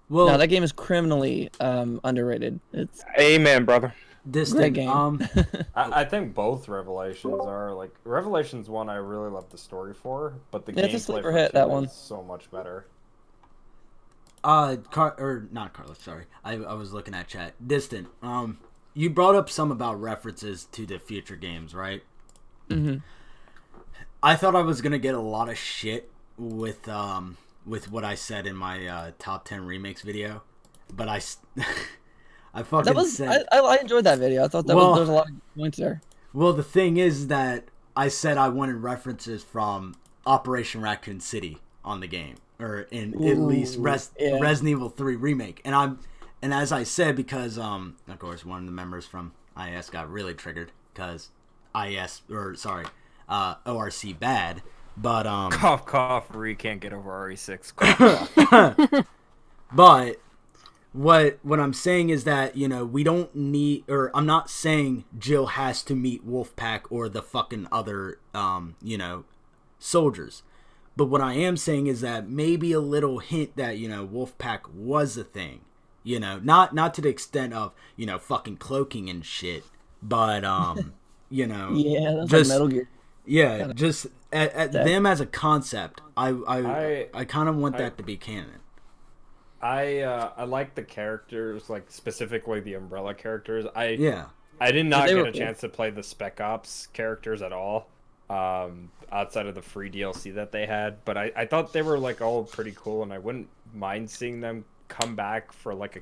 Well, no, that game is criminally underrated. It's Amen, brother. Great game. I think both Revelations are like Revelations 1. I really love the story for, but the it's a gameplay sleeper for hit, 2 that one. is so much better. not Carlos, sorry. I was looking at chat. Distant. You brought up some about references to the future games, right? Mm-hmm. I thought I was gonna get a lot of shit with what I said in my top 10 remakes video, but I fucking said I enjoyed that video. I thought there was a lot of points there. Well, the thing is that I said I wanted references from Operation Raccoon City on the game, or in at least Resident Evil 3 Remake, and as I said, because of course one of the members from IAS got really triggered because ORC bad, but Cough cough, Re can't get over RE6. Cough, cough. But what I'm saying is that, you know, we don't need, or I'm not saying Jill has to meet Wolfpack or the fucking other you know, soldiers, But what I am saying is that maybe a little hint that, you know, Wolfpack was a thing. You know, not to the extent of, you know, fucking cloaking and shit, but you know, Yeah, that's just like Metal Gear. yeah, just at them as a concept. I kind of want that to be canon. I like the characters, like specifically the Umbrella characters. I did not They get were a cool. chance to play the Spec Ops characters at all, outside of the free DLC that they had. But I thought they were like all pretty cool, and I wouldn't mind seeing them come back for like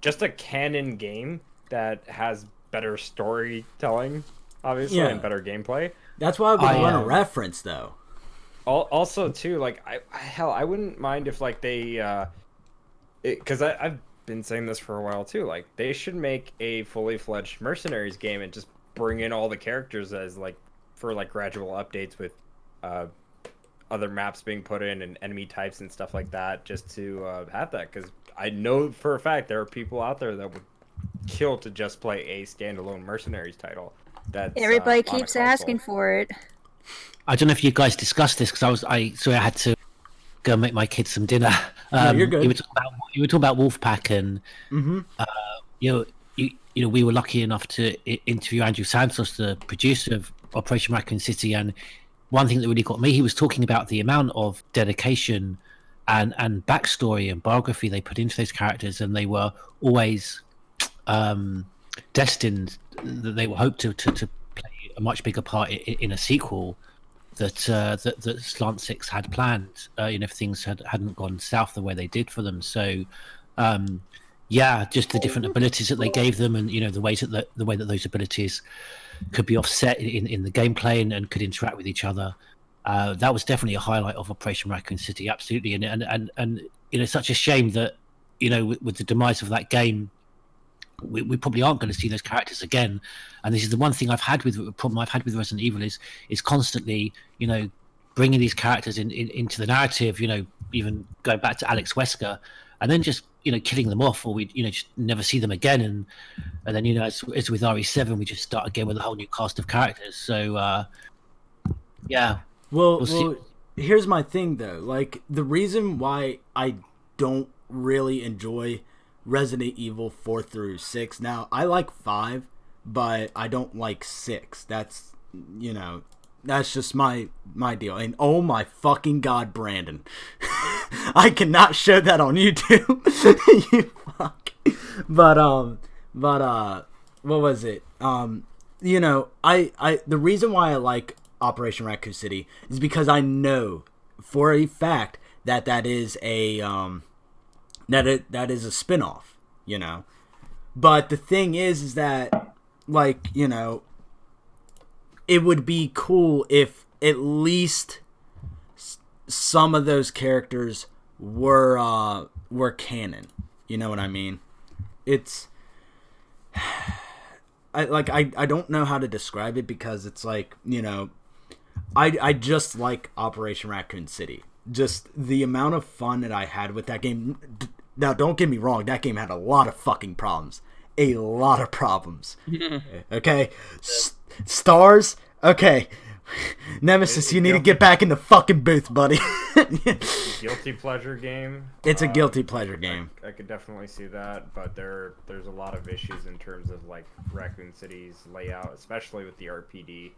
just a canon game that has better storytelling, obviously, Yeah. and better gameplay. That's why I would want a reference though. Also, too, like I wouldn't mind if like they, because I've been saying this for a while too. Like they should make a fully fledged Mercenaries game and just bring in all the characters as like for like gradual updates with other maps being put in and enemy types and stuff like that, just to have that. Because I know for a fact there are people out there that would kill to just play a standalone Mercenaries title. That's Everybody on a keeps console. asking for it. I don't know if you guys discussed this because I had to go make my kids some dinner. You're good. You were talking about Wolfpack, and you know, we were lucky enough to interview Andrew Santos, the producer of Operation Raccoon City, and one thing that really got me, he was talking about the amount of dedication and backstory and biography they put into those characters, and they were always destined, that they were hoped to play a much bigger part in a sequel that Slant 6 had planned, you know, if things hadn't gone south the way they did for them. So yeah, just the different abilities that they gave them, and you know, the way that those abilities could be offset in the gameplay and could interact with each other. That was definitely a highlight of Operation Raccoon City, absolutely. And you know, such a shame that, you know, with the demise of that game, we probably aren't going to see those characters again. And this is the one thing problem I've had with Resident Evil is constantly, you know, bringing these characters into the narrative, you know, even going back to Alex Wesker, and then just, you know, killing them off, or we, you know, just never see them again. And then, you know, as with RE7, we just start again with a whole new cast of characters. So yeah. Well, here's my thing though. Like, the reason why I don't really enjoy Resident Evil 4 through 6. Now, I like 5, but I don't like 6. That's, you know, that's just my deal. And oh my fucking god, Brandon. I cannot show that on YouTube. You fuck. But what was it? You know, I the reason why I like Operation Raccoon City is because I know for a fact that is a that is a spin-off, you know. But the thing is that, like, you know, it would be cool if at least some of those characters were canon. You know what I mean? It's I don't know how to describe it, because it's like, you know, I just like Operation Raccoon City. Just the amount of fun that I had with that game. Now, don't get me wrong, that game had a lot of fucking problems. A lot of problems. Okay? Stars? Okay. Nemesis, you need to get back in the fucking booth, buddy. Guilty pleasure game. It's a guilty pleasure game. I could definitely see that, but there's a lot of issues in terms of like Raccoon City's layout, especially with the RPD.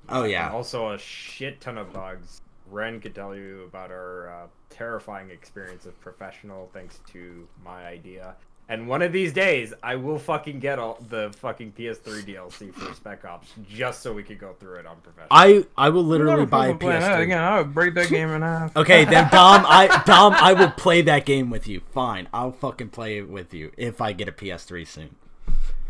Oh, yeah. And also a shit ton of bugs. Ren could tell you about our terrifying experience of Professional thanks to my idea. And one of these days, I will fucking get all the fucking PS3 DLC for Spec Ops just so we could go through it on Professional. I will literally buy a That PS3. again, I would break that game in half. Okay, then Dom, I will play that game with you. Fine, I'll fucking play it with you if I get a PS3 soon.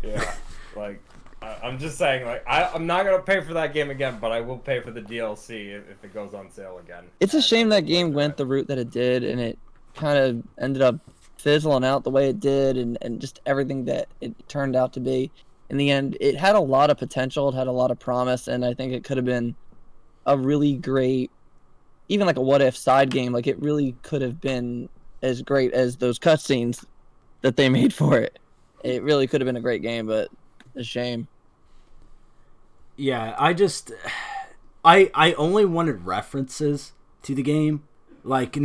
Yeah, like, I'm just saying, like, I'm not gonna pay for that game again, but I will pay for the DLC if it goes on sale again. It's a shame that game went the route that it did, and it kind of ended up fizzling out the way it did, and just everything that it turned out to be. In the end, it had a lot of potential, it had a lot of promise, and I think it could have been a really great, even like a what-if side game. Like, it really could have been as great as those cutscenes that they made for it. It really could have been a great game, but a shame. Yeah, I only wanted references to the game. Like, I'm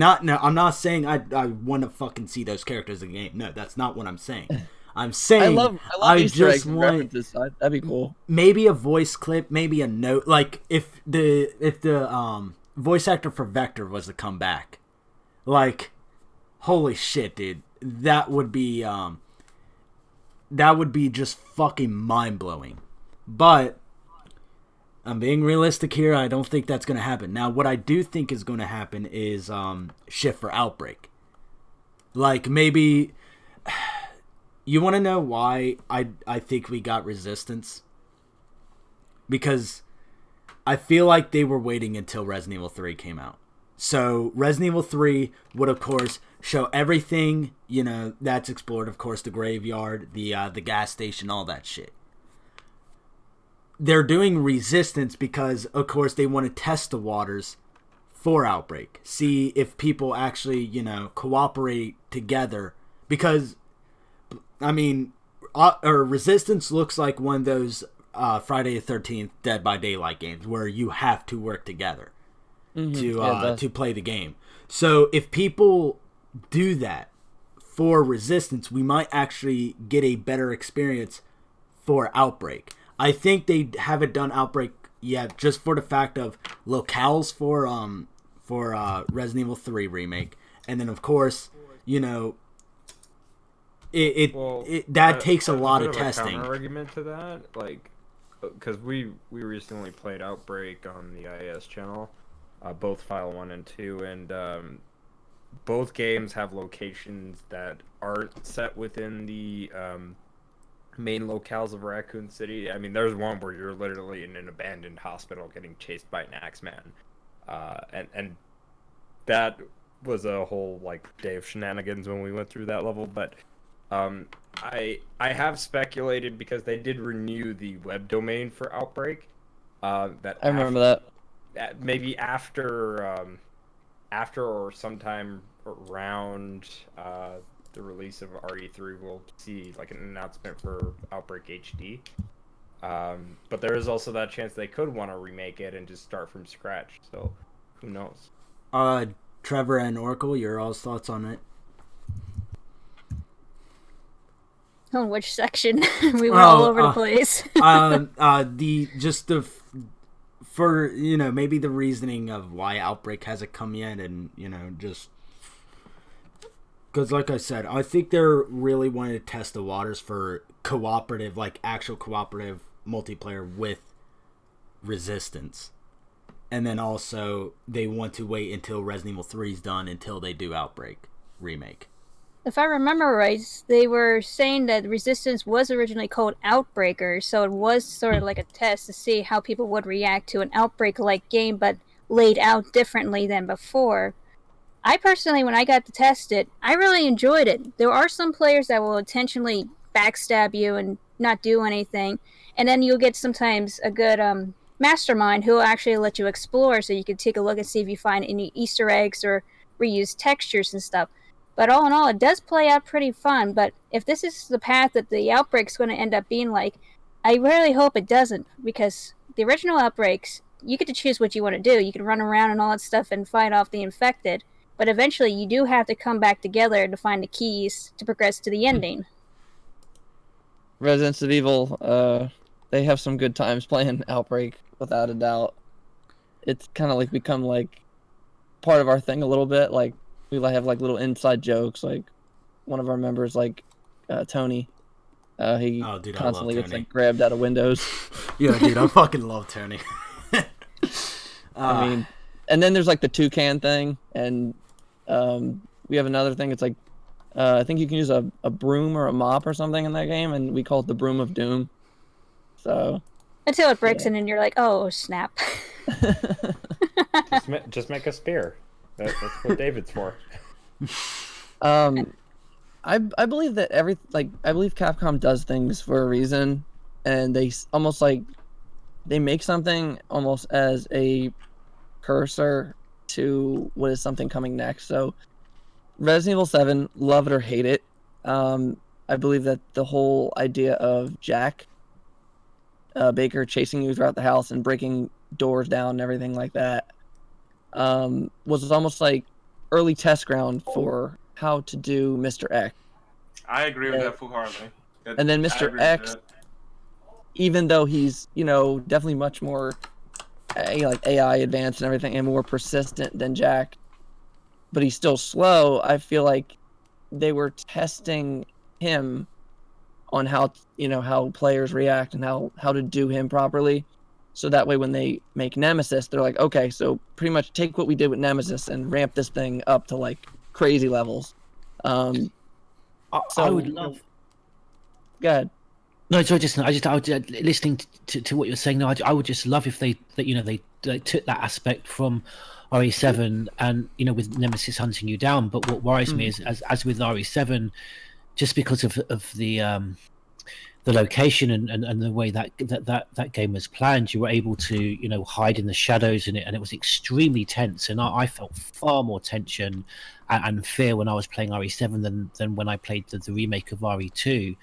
not saying I want to fucking see those characters in the game. No, that's not what I'm saying. I'm saying I love Easter just eggs and want references. So that'd be cool. maybe a voice clip, maybe a note. Like if the voice actor for Vector was to come back, like, holy shit, dude, that would be just fucking mind blowing. But I'm being realistic here. I don't think that's gonna happen. Now, what I do think is gonna happen is shift for Outbreak. Like maybe. You want to know why I think we got Resistance? Because I feel like they were waiting until Resident Evil 3 came out. So Resident Evil 3 would, of course, show everything, you know, that's explored. Of course, the graveyard, the gas station, all that shit. They're doing Resistance because, of course, they want to test the waters for Outbreak. See if people actually, you know, cooperate together. Because... I mean, Resistance looks like one of those Friday the 13th Dead by Daylight games where you have to work together to play the game. So if people do that for Resistance, we might actually get a better experience for Outbreak. I think they haven't done Outbreak yet, just for the fact of locales for Resident Evil 3 Remake, and then of course, you know. That takes a lot of testing. Counter argument to that, like, because we recently played Outbreak on the IAS channel, both File 1 and 2, and both games have locations that aren't set within the main locales of Raccoon City. I mean, there's one where you're literally in an abandoned hospital getting chased by an Axeman, and that was a whole like day of shenanigans when we went through that level, but. I have speculated because they did renew the web domain for Outbreak. That I remember that. Maybe after or sometime around the release of RE3, we'll see like an announcement for Outbreak HD. But there is also that chance they could want to remake it and just start from scratch. So who knows? Trevor and Oracle, your all's thoughts on it? On which section? We were all over the place. For, you know, maybe the reasoning of why Outbreak hasn't come yet, and, you know, just because, like I said, I think they're really wanting to test the waters for cooperative, like actual cooperative multiplayer with Resistance, and then also they want to wait until Resident Evil 3 is done until they do Outbreak Remake. If I remember right, they were saying that Resistance was originally called Outbreaker, so it was sort of like a test to see how people would react to an Outbreak-like game, but laid out differently than before. I personally, when I got to test it, I really enjoyed it. There are some players that will intentionally backstab you and not do anything, and then you'll get sometimes a good mastermind who will actually let you explore, so you can take a look and see if you find any Easter eggs or reuse textures and stuff. But all in all, it does play out pretty fun. But if this is the path that the Outbreak's going to end up being like, I really hope it doesn't. Because the original Outbreaks, you get to choose what you want to do. You can run around and all that stuff and fight off the infected. But eventually, you do have to come back together to find the keys to progress to the ending. Residents of Evil, they have some good times playing Outbreak, without a doubt. It's kind of like become like part of our thing a little bit. Like, we have like little inside jokes. Like one of our members, like Tony, he constantly gets like grabbed out of windows. Yeah, dude, I fucking love Tony. I mean, and then there's like the toucan thing, and we have another thing. It's like I think you can use a broom or a mop or something in that game, and we call it the Broom of Doom. So until it breaks in, and you're like, oh snap! just make a spear. That's what David's for. I believe that I believe Capcom does things for a reason, and they almost like they make something almost as a cursor to what is something coming next. So Resident Evil 7, love it or hate it. I believe that the whole idea of Jack Baker chasing you throughout the house and breaking doors down and everything like that was almost like early test ground for how to do Mr. X. I agree with that full-heartedly. And then Mr. X, even though he's, definitely much more like AI advanced and everything and more persistent than Jack, but he's still slow, I feel like they were testing him on how, how players react and how to do him properly. So that way when they make Nemesis, they're like, okay, so pretty much take what we did with Nemesis and ramp this thing up to like crazy levels. I would love. Go ahead. No, sorry, I was listening to what you're saying. No, I would just love if they took that aspect from RE7 and with Nemesis hunting you down. But what worries me is as with RE7, just because of the location and the way that game was planned, you were able to hide in the shadows in it, and it was extremely tense. And I felt far more tension and fear when I was playing RE7 than when I played the remake of RE2.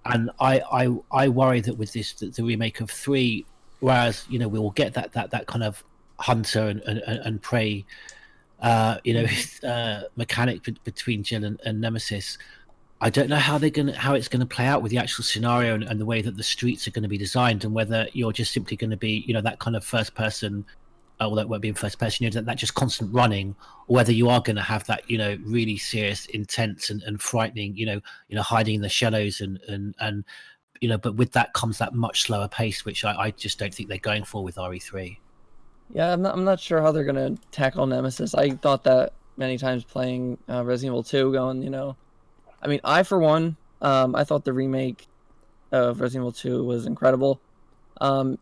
And I worry that with the remake of 3, whereas we will get that kind of hunter and prey mechanic between Jill and Nemesis. I don't know how it's gonna play out with the actual scenario and the way that the streets are going to be designed, and whether you're just simply going to be that kind of first person. Well, that won't be in first person, that just constant running, or whether you are going to have that, really serious, intense and frightening, hiding in the shadows and but with that comes that much slower pace, which I just don't think they're going for with RE3. Yeah, I'm not sure how they're going to tackle Nemesis. I thought that many times playing Resident Evil 2 going, I mean, for one, I thought the remake of Resident Evil 2 was incredible.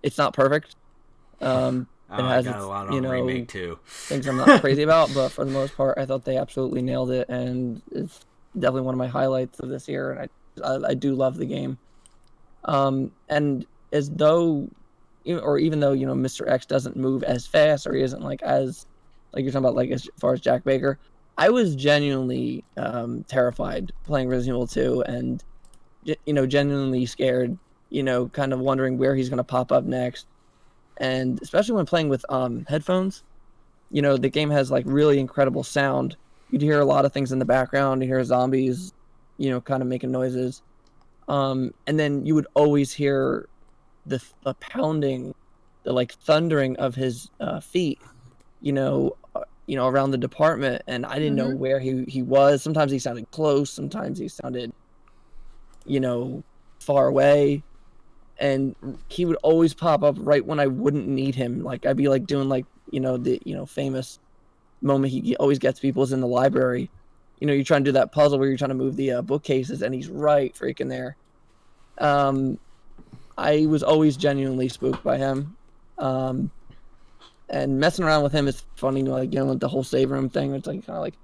It's not perfect. It has its, remake too. Things I'm not crazy about, but for the most part, I thought they absolutely nailed it, and it's definitely one of my highlights of this year. And I do love the game. And as though, even though Mr. X doesn't move as fast, or he isn't like as like you're talking about, like as far as Jack Baker, I was genuinely terrified playing Resident Evil 2, and genuinely scared. Kind of wondering where he's going to pop up next. And especially when playing with headphones, the game has like really incredible sound. You'd hear a lot of things in the background. You hear zombies, kind of making noises. And then you would always hear the pounding, the like thundering of his feet, around the department. And I didn't know where he was. Sometimes he sounded close. Sometimes he sounded, far away. And he would always pop up right when I wouldn't need him. Like I'd be like doing like, the, famous moment he always gets people is in the library. You're trying to do that puzzle where you're trying to move the bookcases, and he's right freaking there. I was always genuinely spooked by him. And messing around with him is funny, like, with the whole save room thing. It's like kind of like,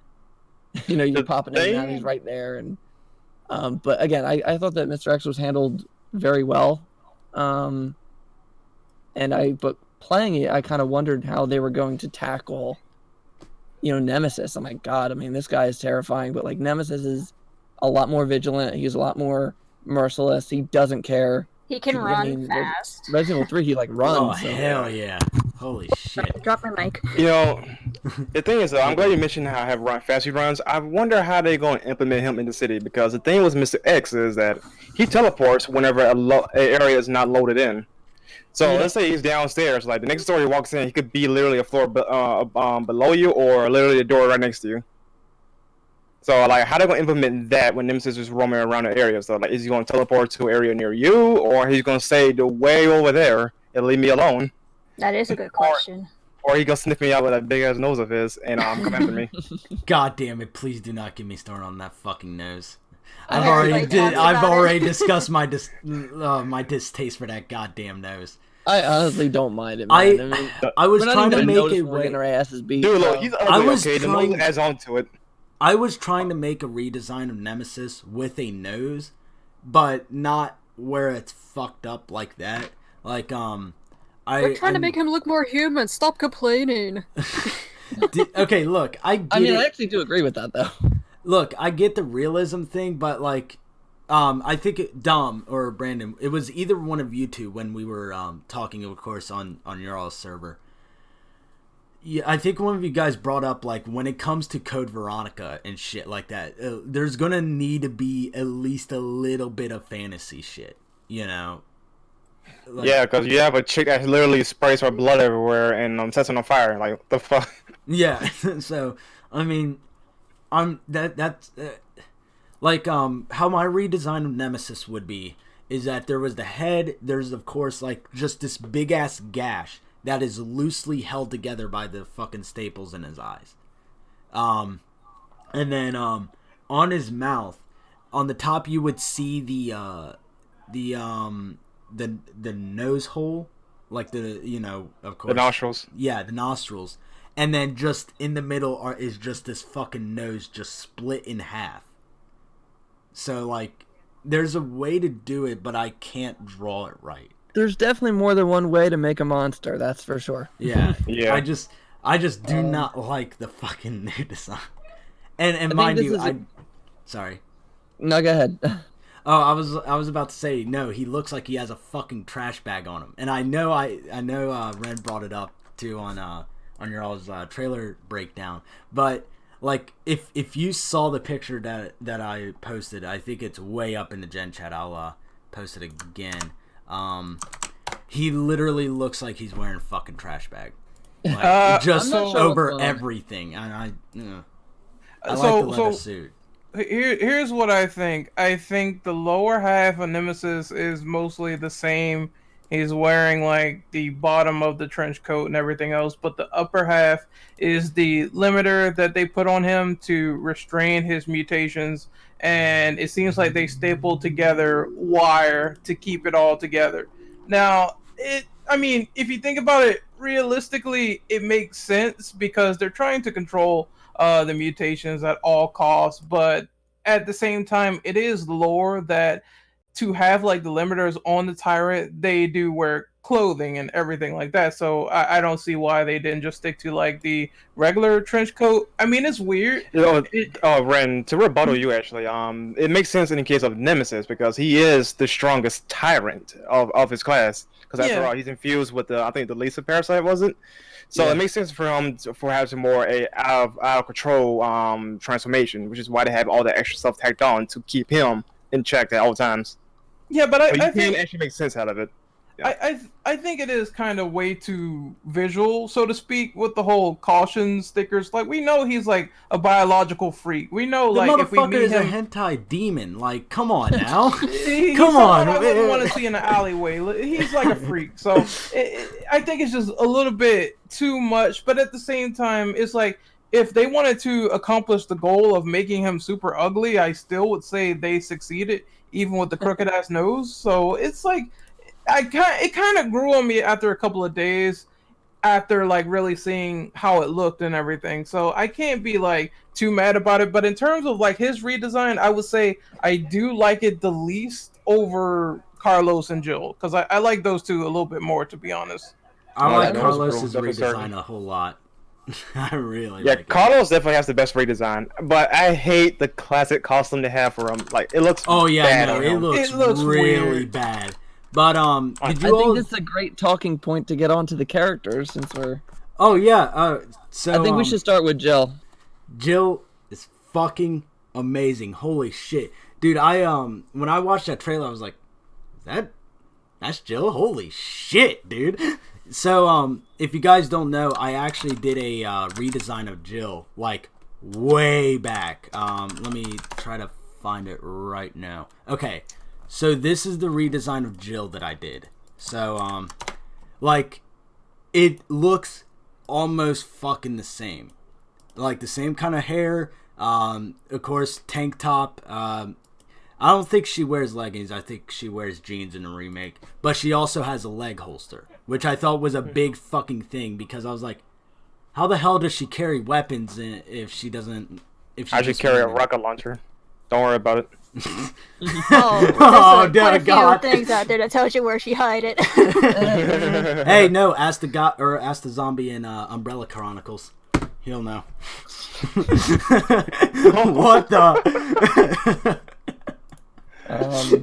you're popping in and out, he's right there. And but again, I thought that Mr. X was handled very well. But playing it, I kind of wondered how they were going to tackle, Nemesis. I'm like, God, I mean, this guy is terrifying, but like Nemesis is a lot more vigilant. He's a lot more merciless. He doesn't care. He can run fast. Resident Evil 3, he like runs. Oh, hell yeah. Holy shit. Drop my mic. The thing is, though, I'm glad you mentioned how I have fast he runs. I wonder how they're going to implement him in the city, because the thing with Mr. X is that he teleports whenever an area is not loaded in. So let's say he's downstairs, like the next door he walks in, he could be literally a floor below you, or literally a door right next to you. So like, how they going to implement that when Nemesis is roaming around the area? So like, is he going to teleport to an area near you, or he's going to stay the way over there and leave me alone? That is a good question. Or he gonna sniff me out with that big ass nose of his and come after me. God damn it! Please do not get me started on that fucking nose. I've already discussed my distaste for that goddamn nose. I honestly don't mind it, man. I was trying to make it getting our asses beat. Dude, look, he's ugly, okay? The nose adds on to it. I was trying to make a redesign of Nemesis with a nose, but not where it's fucked up like that. Like, we're trying to make him look more human. Stop complaining. Okay, look, I actually do agree with that, though. Look, I get the realism thing, but like, I think Dom or Brandon, it was either one of you two when we were talking, of course, on your all's server. Yeah, I think one of you guys brought up, like, when it comes to Code Veronica and shit like that, there's gonna need to be at least a little bit of fantasy shit, you know? Like, Yeah, because you have a chick that literally sprays her blood everywhere and sets it on fire. Like, what the fuck? Yeah, so, I mean, that's like, how my redesign of Nemesis would be is that there was the head, there's, of course, like, just this big-ass gash that is loosely held together by the fucking staples in his eyes. And then on his mouth, on the top you would see the nose hole, like the, you know, of course. The nostrils. Yeah, the nostrils. And then just in the middle is just this fucking nose just split in half. So, like, there's a way to do it, but I can't draw it right. There's definitely more than one way to make a monster, that's for sure. Yeah. Yeah. I just do not like the fucking new design. And mind you, sorry. No, go ahead. Oh, I was about to say, no, he looks like he has a fucking trash bag on him. And I know Ren brought it up too on your all's trailer breakdown. But like if you saw the picture that I posted, I think it's way up in the Gen Chat. I'll post it again. He literally looks like he's wearing a fucking trash bag, like, just over everything. And I like the leather suit. Here's what I think. I think the lower half of Nemesis is mostly the same. He's wearing like the bottom of the trench coat and everything else, but the upper half is the limiter that they put on him to restrain his mutations, and it seems like they stapled together wire to keep it all together. Now, I mean, if you think about it realistically, it makes sense because they're trying to control the mutations at all costs, but at the same time, it is lore that to have like the limiters on the tyrant, they do wear clothing and everything like that. So I don't see why they didn't just stick to like the regular trench coat. I mean, it's weird. Ren, to rebuttal you actually, it makes sense in the case of Nemesis because he is the strongest tyrant of his class. Because after all, he's infused with I think the Lisa parasite, was it? So it makes sense for him for having more out of control transformation, which is why they have all the extra stuff tacked on to keep him in check at all times. Yeah, but I think actually make sense out of it. Yeah. I think it is kind of way too visual, so to speak, with the whole caution stickers. Like, we know he's like a biological freak. We know, like, if we meet is him, a hentai demon. Like, come on now. Come on. I wouldn't want to see in the alleyway. He's like a freak. So I think it's just a little bit too much. But at the same time, it's like, if they wanted to accomplish the goal of making him super ugly, I still would say they succeeded, even with the crooked ass nose. So it's like, it kind of grew on me after a couple of days, after like really seeing how it looked and everything. So I can't be like too mad about it. But in terms of like his redesign, I would say I do like it the least over Carlos and Jill, because I like those two a little bit more, to be honest. I like Carlos's redesign a whole lot. I really like Carlos definitely has the best redesign, but I hate the classic costume they have for him. Like, it looks bad on him. It looks really weird. Bad. But I think this is a great talking point to get onto the characters, since we're. Oh yeah. So I think we should start with Jill. Jill is fucking amazing. Holy shit, dude! When I watched that trailer, I was like, that's Jill. Holy shit, dude. So if you guys don't know, I actually did a redesign of Jill like way back. Let me try to find it right now. Okay. So this is the redesign of Jill that I did. So, like, it looks almost fucking the same. Like, the same kind of hair. Of course, tank top. I don't think she wears leggings. I think she wears jeans in the remake. But she also has a leg holster, which I thought was a big fucking thing, because I was like, how the hell does she carry weapons if she doesn't... I should carry a rocket launcher. Don't worry about it. There's quite a few things out there that tells you where she hide it. Hey, no, ask the zombie in Umbrella Chronicles. He'll know. What the?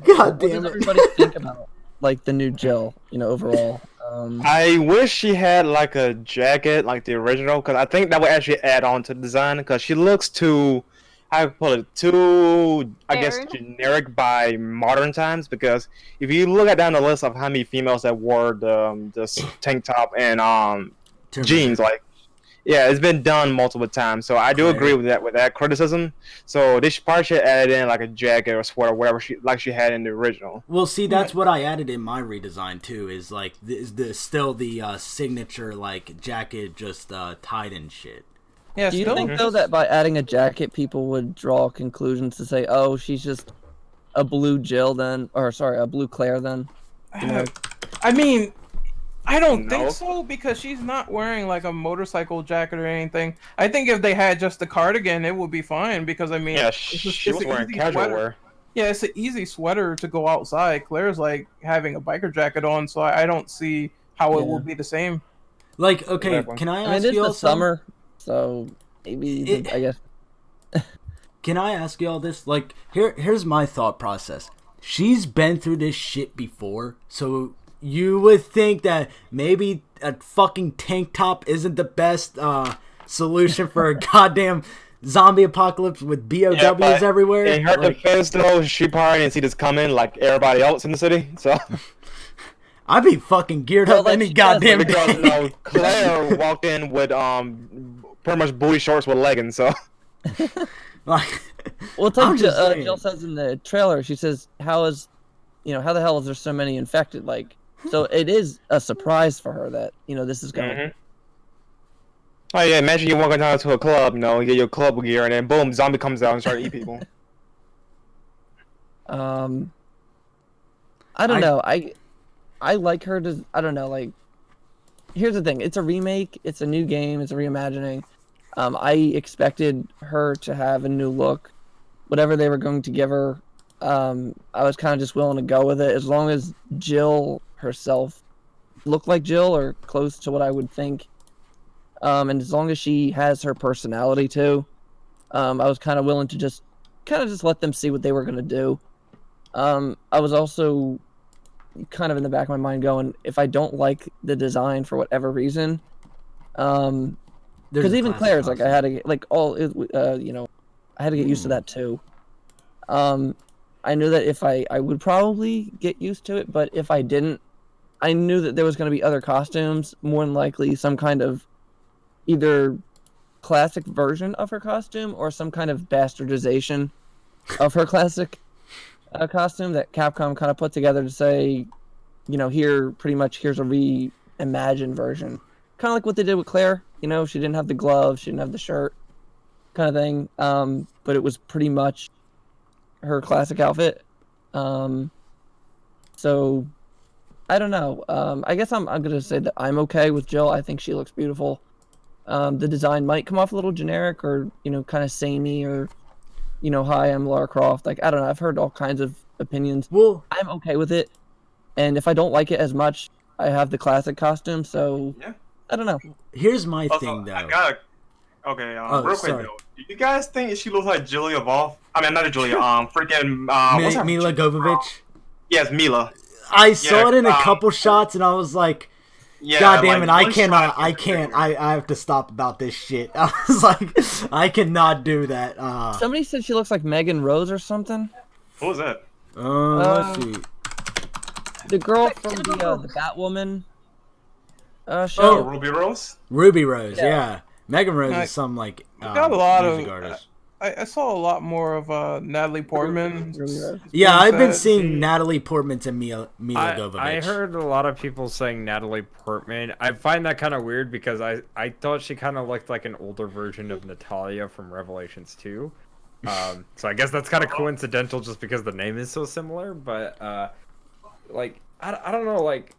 God damn it! What does everybody think about like the new Jill? You know, overall. I wish she had like a jacket like the original, because I think that would actually add on to the design. Because she looks too, how to put it, too, I guess, Aired. generic by modern times. Because if you look at down the list of how many females that wore this tank top and jeans, like, yeah, it's been done multiple times. So I do agree with that criticism. So this part should add in like a jacket or sweater, whatever she had in the original. Well, see, that's what I added in my redesign too. Is like still the signature like jacket just tied in shit. Yeah, Do you still, think though that by adding a jacket, people would draw conclusions to say, "Oh, she's just a blue Jill then," or sorry, a blue Claire then? You know? I mean, I don't No. think so, because she's not wearing like a motorcycle jacket or anything. I think if they had just the cardigan, it would be fine, because I mean, Yeah, it's she it's was an wearing easy casual sweater. wear. Yeah, it's an easy sweater to go outside. Claire's like having a biker jacket on, so I don't see how it Yeah. will be the same. Like, okay, Exactly. can I I mean, ask it's you all the summer, so maybe I guess. Can I ask you all this? Like, here's my thought process. She's been through this shit before, so you would think that maybe a fucking tank top isn't the best solution for a goddamn zombie apocalypse with BOWs but everywhere. In her Like, defense, though, she probably didn't see this coming like everybody else in the city. So I'd be fucking geared Well, up like, any she does, goddamn because day. Claire walked in with pretty much booty shorts with leggings. So Like, Well, it's I'm like just saying. Jill says in the trailer. She says, "How the hell is there so many infected?" Like, so it is a surprise for her that this is going. oh yeah, imagine you walking down to a club, you get your club gear, and then boom, zombie comes out and starts to eat people. I don't know. I like her to. I don't know. Like, here's the thing. It's a remake. It's a new game. It's a reimagining. I expected her to have a new look. Whatever they were going to give her, I was kind of just willing to go with it, as long as Jill herself looked like Jill or close to what I would think. And as long as she has her personality too, I was kind of willing to just let them see what they were going to do. I was also kind of in the back of my mind going, if I don't like the design for whatever reason, because even Claire's like, I had to get, like, I had to get used to that too. I knew that if I would probably get used to it, but if I didn't, I knew that there was going to be other costumes, more than likely some kind of either classic version of her costume or some kind of bastardization of her classic costume that Capcom kind of put together to say, here's a reimagined version. Kind of like what they did with Claire. She didn't have the gloves, she didn't have the shirt, kind of thing. But it was pretty much her classic outfit. So I don't know. I guess I'm gonna say that I'm okay with Jill. I think she looks beautiful. The design might come off a little generic or kind of samey or hi, I'm Lara Croft. Like, I don't know. I've heard all kinds of opinions. Well, I'm okay with it. And if I don't like it as much, I have the classic costume. So Yeah. I don't know. here's my Also, thing though. Real quick sorry. though, do you guys think she looks like Julia Voff? I mean, not Julia. Freaking what's her Mila Jovovich. Yes, Mila. I saw it in a um, couple shots, and I was like, Yeah, God damn like, it, one shot I is can't, ridiculous. I have to stop about this shit. I was like, I cannot do that. Somebody said she looks like Megan Rose or something. Who was that? Let's see. The girl from the Batwoman show. Oh, Ruby Rose. Ruby Rose, Yeah. yeah. Megan Rose Like, is some, like, got a lot music of. artist. I saw a lot more of Natalie Portman. Yeah, I've been said. seeing Natalie Portman and Mila Jovovich. I heard a lot of people saying Natalie Portman. I find that kind of weird because I thought she kind of looked like an older version of Natalia from Revelations 2. So I guess that's kind of coincidental just because the name is so similar. But like I don't know, like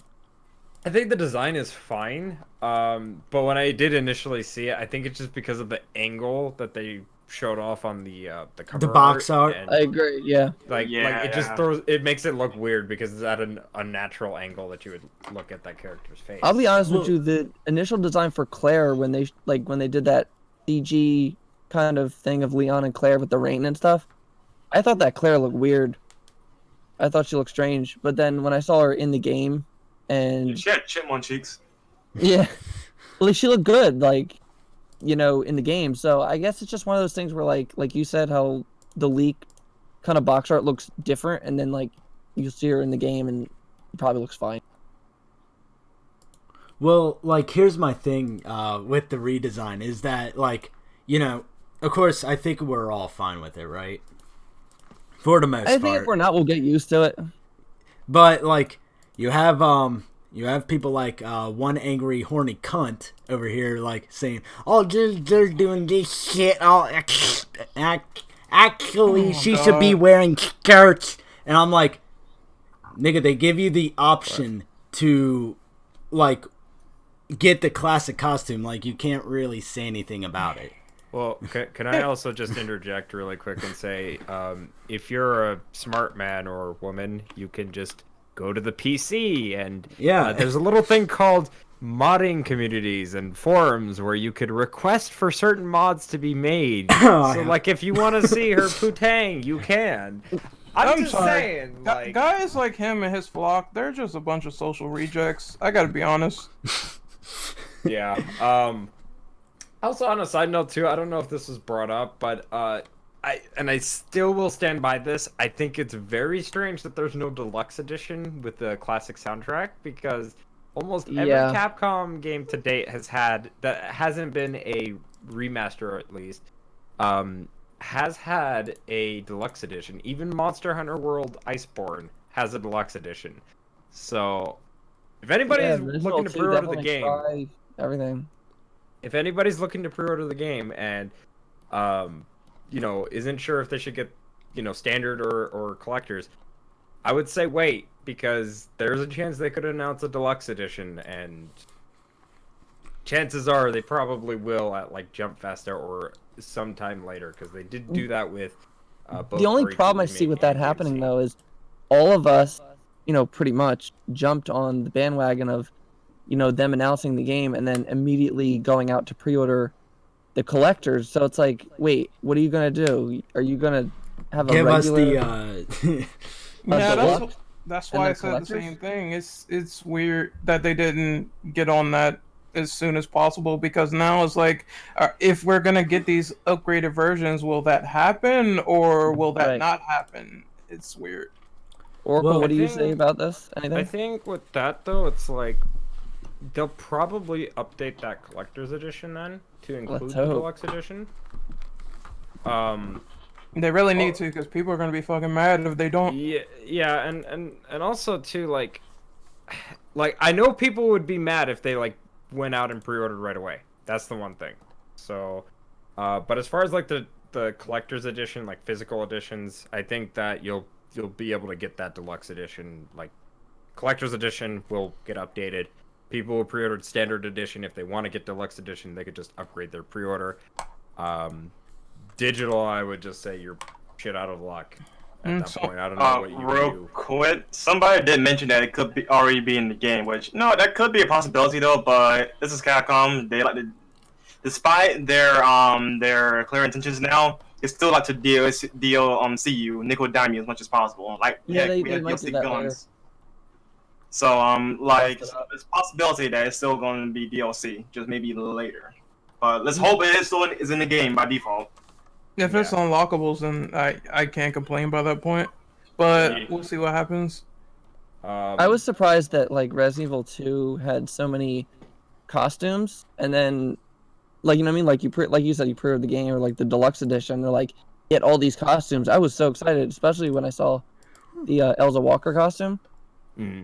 I think the design is fine. But when I did initially see it, I think it's just because of the angle that they showed off on the cover The box art. and, I agree. Yeah. like it just makes it look weird because it's at an unnatural angle that you would look at that character's face. I'll be honest with you. The initial design for Claire, when they did that CG kind of thing of Leon and Claire with the rain and stuff, I thought that Claire looked weird. I thought she looked strange. But then when I saw her in the game and She had chipmunk cheeks. yeah, well, she looked good, like, you know, in the game. So I guess it's just one of those things where, like you said, how the leak kind of box art looks different, and then like you see her in the game, and it probably looks fine. Well, like, here's my thing with the redesign is that, like, you know, of course, I think we're all fine with it, right? For the most part. I think if we're not, we'll get used to it. But, like, you have people like one angry horny cunt over here, like, saying, "Oh, they're doing this shit. Oh, actually, she should be wearing skirts." And I'm like, nigga, they give you the option to, like, get the classic costume. Like, you can't really say anything about it. Well, can I also just interject really quick and say, if you're a smart man or woman, you can just go to the PC and there's a little thing called modding communities and forums where you could request for certain mods to be made. So, like, if you want to see her putang, you can. I'm just saying, like, guys like him and his flock, they're just a bunch of social rejects. I gotta be honest. Yeah. Also, on a side note too, I don't know if this was brought up, but I still will stand by this. I think it's very strange that there's no deluxe edition with the classic soundtrack, because almost every Capcom game to date has had that hasn't been a remaster, at least, has had a deluxe edition. Even Monster Hunter World Iceborne has a deluxe edition. So, if anybody's looking to pre-order the game, everything. If anybody's looking to pre-order the game and, you know, isn't sure if they should get, you know, standard or collectors, I would say wait, because there's a chance they could announce a deluxe edition, and chances are they probably will at, like, Jump Festa or sometime later, because they did do that with both. The only problem I see with that happening, though, is all of us, you know, pretty much jumped on the bandwagon of, you know, them announcing the game and then immediately going out to pre-order the collectors. So it's like, wait, what are you gonna do? Are you gonna have a regular? Yeah, that's why I said the same thing. It's weird that they didn't get on that as soon as possible, because now it's like, if we're gonna get these upgraded versions, will that happen or will that not happen? It's weird. Oracle, what do you say about this? Anything? I think with that, though, it's like they'll probably update that collector's edition then to include the deluxe edition. They really need to, because people are gonna be fucking mad if they don't. Yeah, and also too, like I know people would be mad if they, like, went out and pre-ordered right away. That's the one thing. So, but as far as, like, the collector's edition, like physical editions, I think that you'll be able to get that deluxe edition. Like, collector's edition will get updated. People who pre-ordered standard edition, if they want to get deluxe edition, they could just upgrade their pre-order. Digital, I would just say you're shit out of luck at that point. I don't know what you real do. Quick, somebody did mention that it could already be in the game, which, no, that could be a possibility though. But this is Capcom. They like to, despite their clear intentions now, they still like to see you nickel and dime you as much as possible. Like, we have DLC guns. So, like, it's a possibility that it's still going to be DLC, just maybe later. But let's hope it still is in the game by default. If it's unlockables, then I can't complain by that point. But we'll see what happens. I was surprised that, like, Resident Evil 2 had so many costumes, and then, like, you know what I mean? Like, like you said, you pre-ordered the game, or, like, the deluxe edition, they're like, get all these costumes. I was so excited, especially when I saw the Elza Walker costume.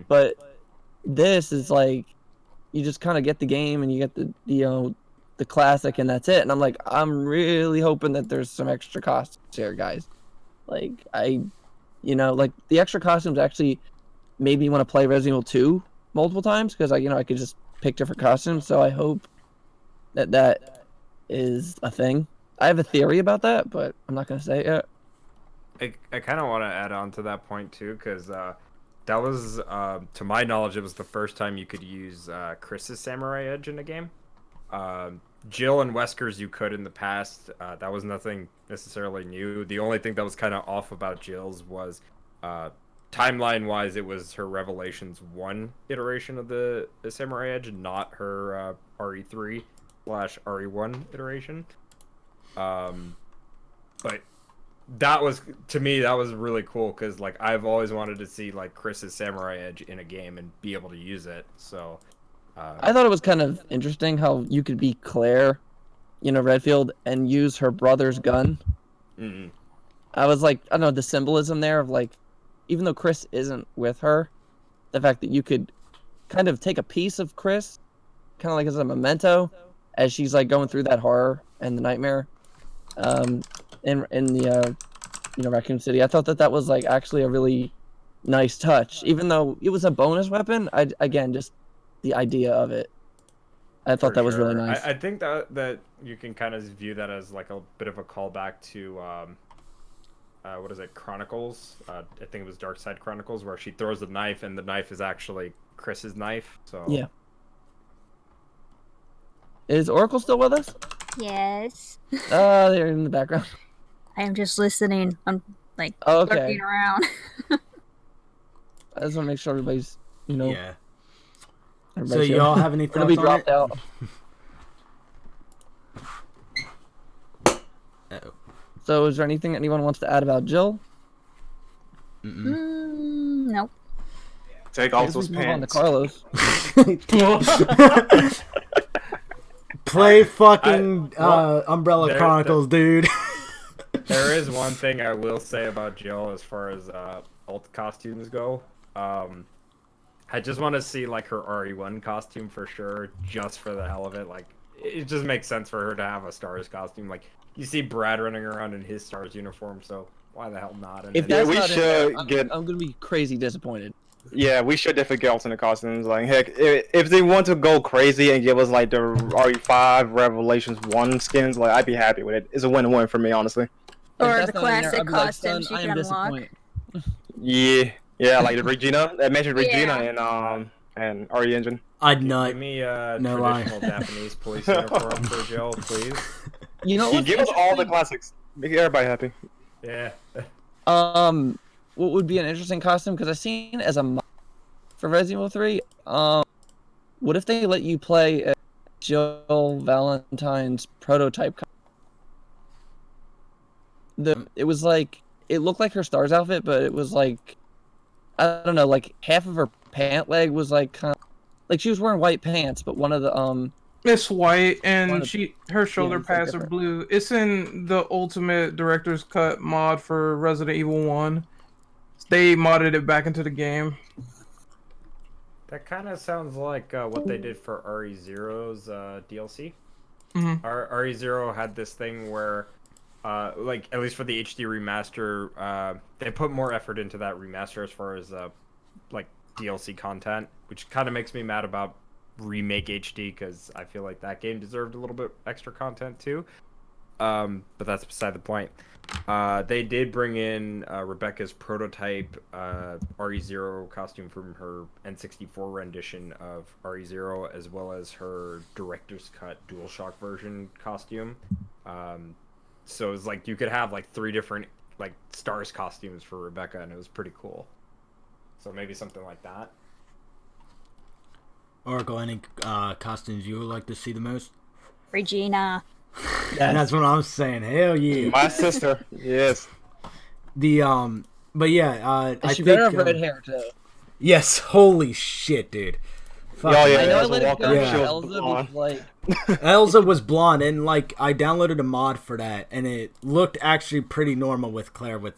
But this is like, you just kind of get the game and you get the classic, and that's it. And I'm like, I'm really hoping that there's some extra costumes here, guys. Like, like, the extra costumes actually made me want to play Resident Evil 2 multiple times, because I could just pick different costumes. So I hope that is a thing. I have a theory about that, but I'm not gonna say it yet. I kind of want to add on to that point too, because that was, to my knowledge, it was the first time you could use Chris's Samurai Edge in a game. Jill and Wesker's you could in the past. That was nothing necessarily new. The only thing that was kind of off about Jill's was timeline-wise, it was her Revelations 1 iteration of the Samurai Edge, not her RE3 / RE1 iteration. But that was, to me, that was really cool because like I've always wanted to see like Chris's Samurai Edge in a game and be able to use it. So I thought it was kind of interesting how you could be Claire, Redfield, and use her brother's gun. mm-hmm. I was like, I don't know, the symbolism there of like, even though Chris isn't with her, the fact that you could kind of take a piece of Chris, kind of like as a memento, as she's like going through that horror and the nightmare, in the Raccoon City. I thought that was like actually a really nice touch, even though it was a bonus weapon. Again, just the idea of it, I thought that was really nice. I think that you can kind of view that as like a bit of a callback to what is it, Chronicles? I think it was Dark Side Chronicles, where she throws the knife and the knife is actually Chris's knife. So yeah. Is Oracle still with us? Yes. They're in the background. I am just listening. I'm like okay. lurking around. I just want to make sure everybody's, Yeah. So y'all have any thoughts on dropped it? out. Uh-oh. So is there anything anyone wants to add about Jill? Nope. Take off those pants. On to Carlos. Play fucking Umbrella Chronicles, dude. There is one thing I will say about Jill as far as alt costumes go. I just want to see like her RE1 costume for sure, just for the hell of it. Like, it just makes sense for her to have a Stars costume. Like, you see Brad running around in his Stars uniform, so why the hell not? If that's not in there, I'm gonna be crazy disappointed. Yeah, we should definitely get alternate costumes. Like, heck, if they want to go crazy and give us like the RE5 Revelations 1 skins, like I'd be happy with it. It's a win-win for me, honestly. Or the classic costumes you can unlock. Yeah, like the Regina. I mentioned Regina and RE Engine. I'd not. Give me a traditional Japanese police uniform for Jill, please. Give us all the classics. Make everybody happy. Yeah. What would be an interesting costume? Because I've seen as a mod for Resident Evil 3. What if they let you play a Jill Valentine's prototype? It was like, it looked like her Stars outfit, but it was like, I don't know, like half of her pant leg was like kind of like she was wearing white pants, but one of the it's white and her shoulder pads are blue. It's in the Ultimate Director's Cut mod for Resident Evil 1. They modded it back into the game. That kind of sounds like what they did for RE0's DLC. Mm-hmm. RE0 had this thing where, like, at least for the HD remaster, they put more effort into that remaster as far as, like, DLC content, which kind of makes me mad about Remake HD, because I feel like that game deserved a little bit extra content, too. But that's beside the point. They did bring in Rebecca's prototype RE0 costume from her N64 rendition of RE0, as well as her director's cut DualShock version costume. So it's like you could have like 3 different like Stars costumes for Rebecca, and it was pretty cool. So maybe something like that. Oracle, any costumes you would like to see the most? Regina. And that's what I'm saying. Hell yeah. My sister. Yes. But yeah, I she think better have red hair too. Yes. Holy shit, dude. Oh yeah. I know I let it go. Yeah. Elsa was like. Elsa was blonde, and like I downloaded a mod for that, and it looked actually pretty normal with Claire with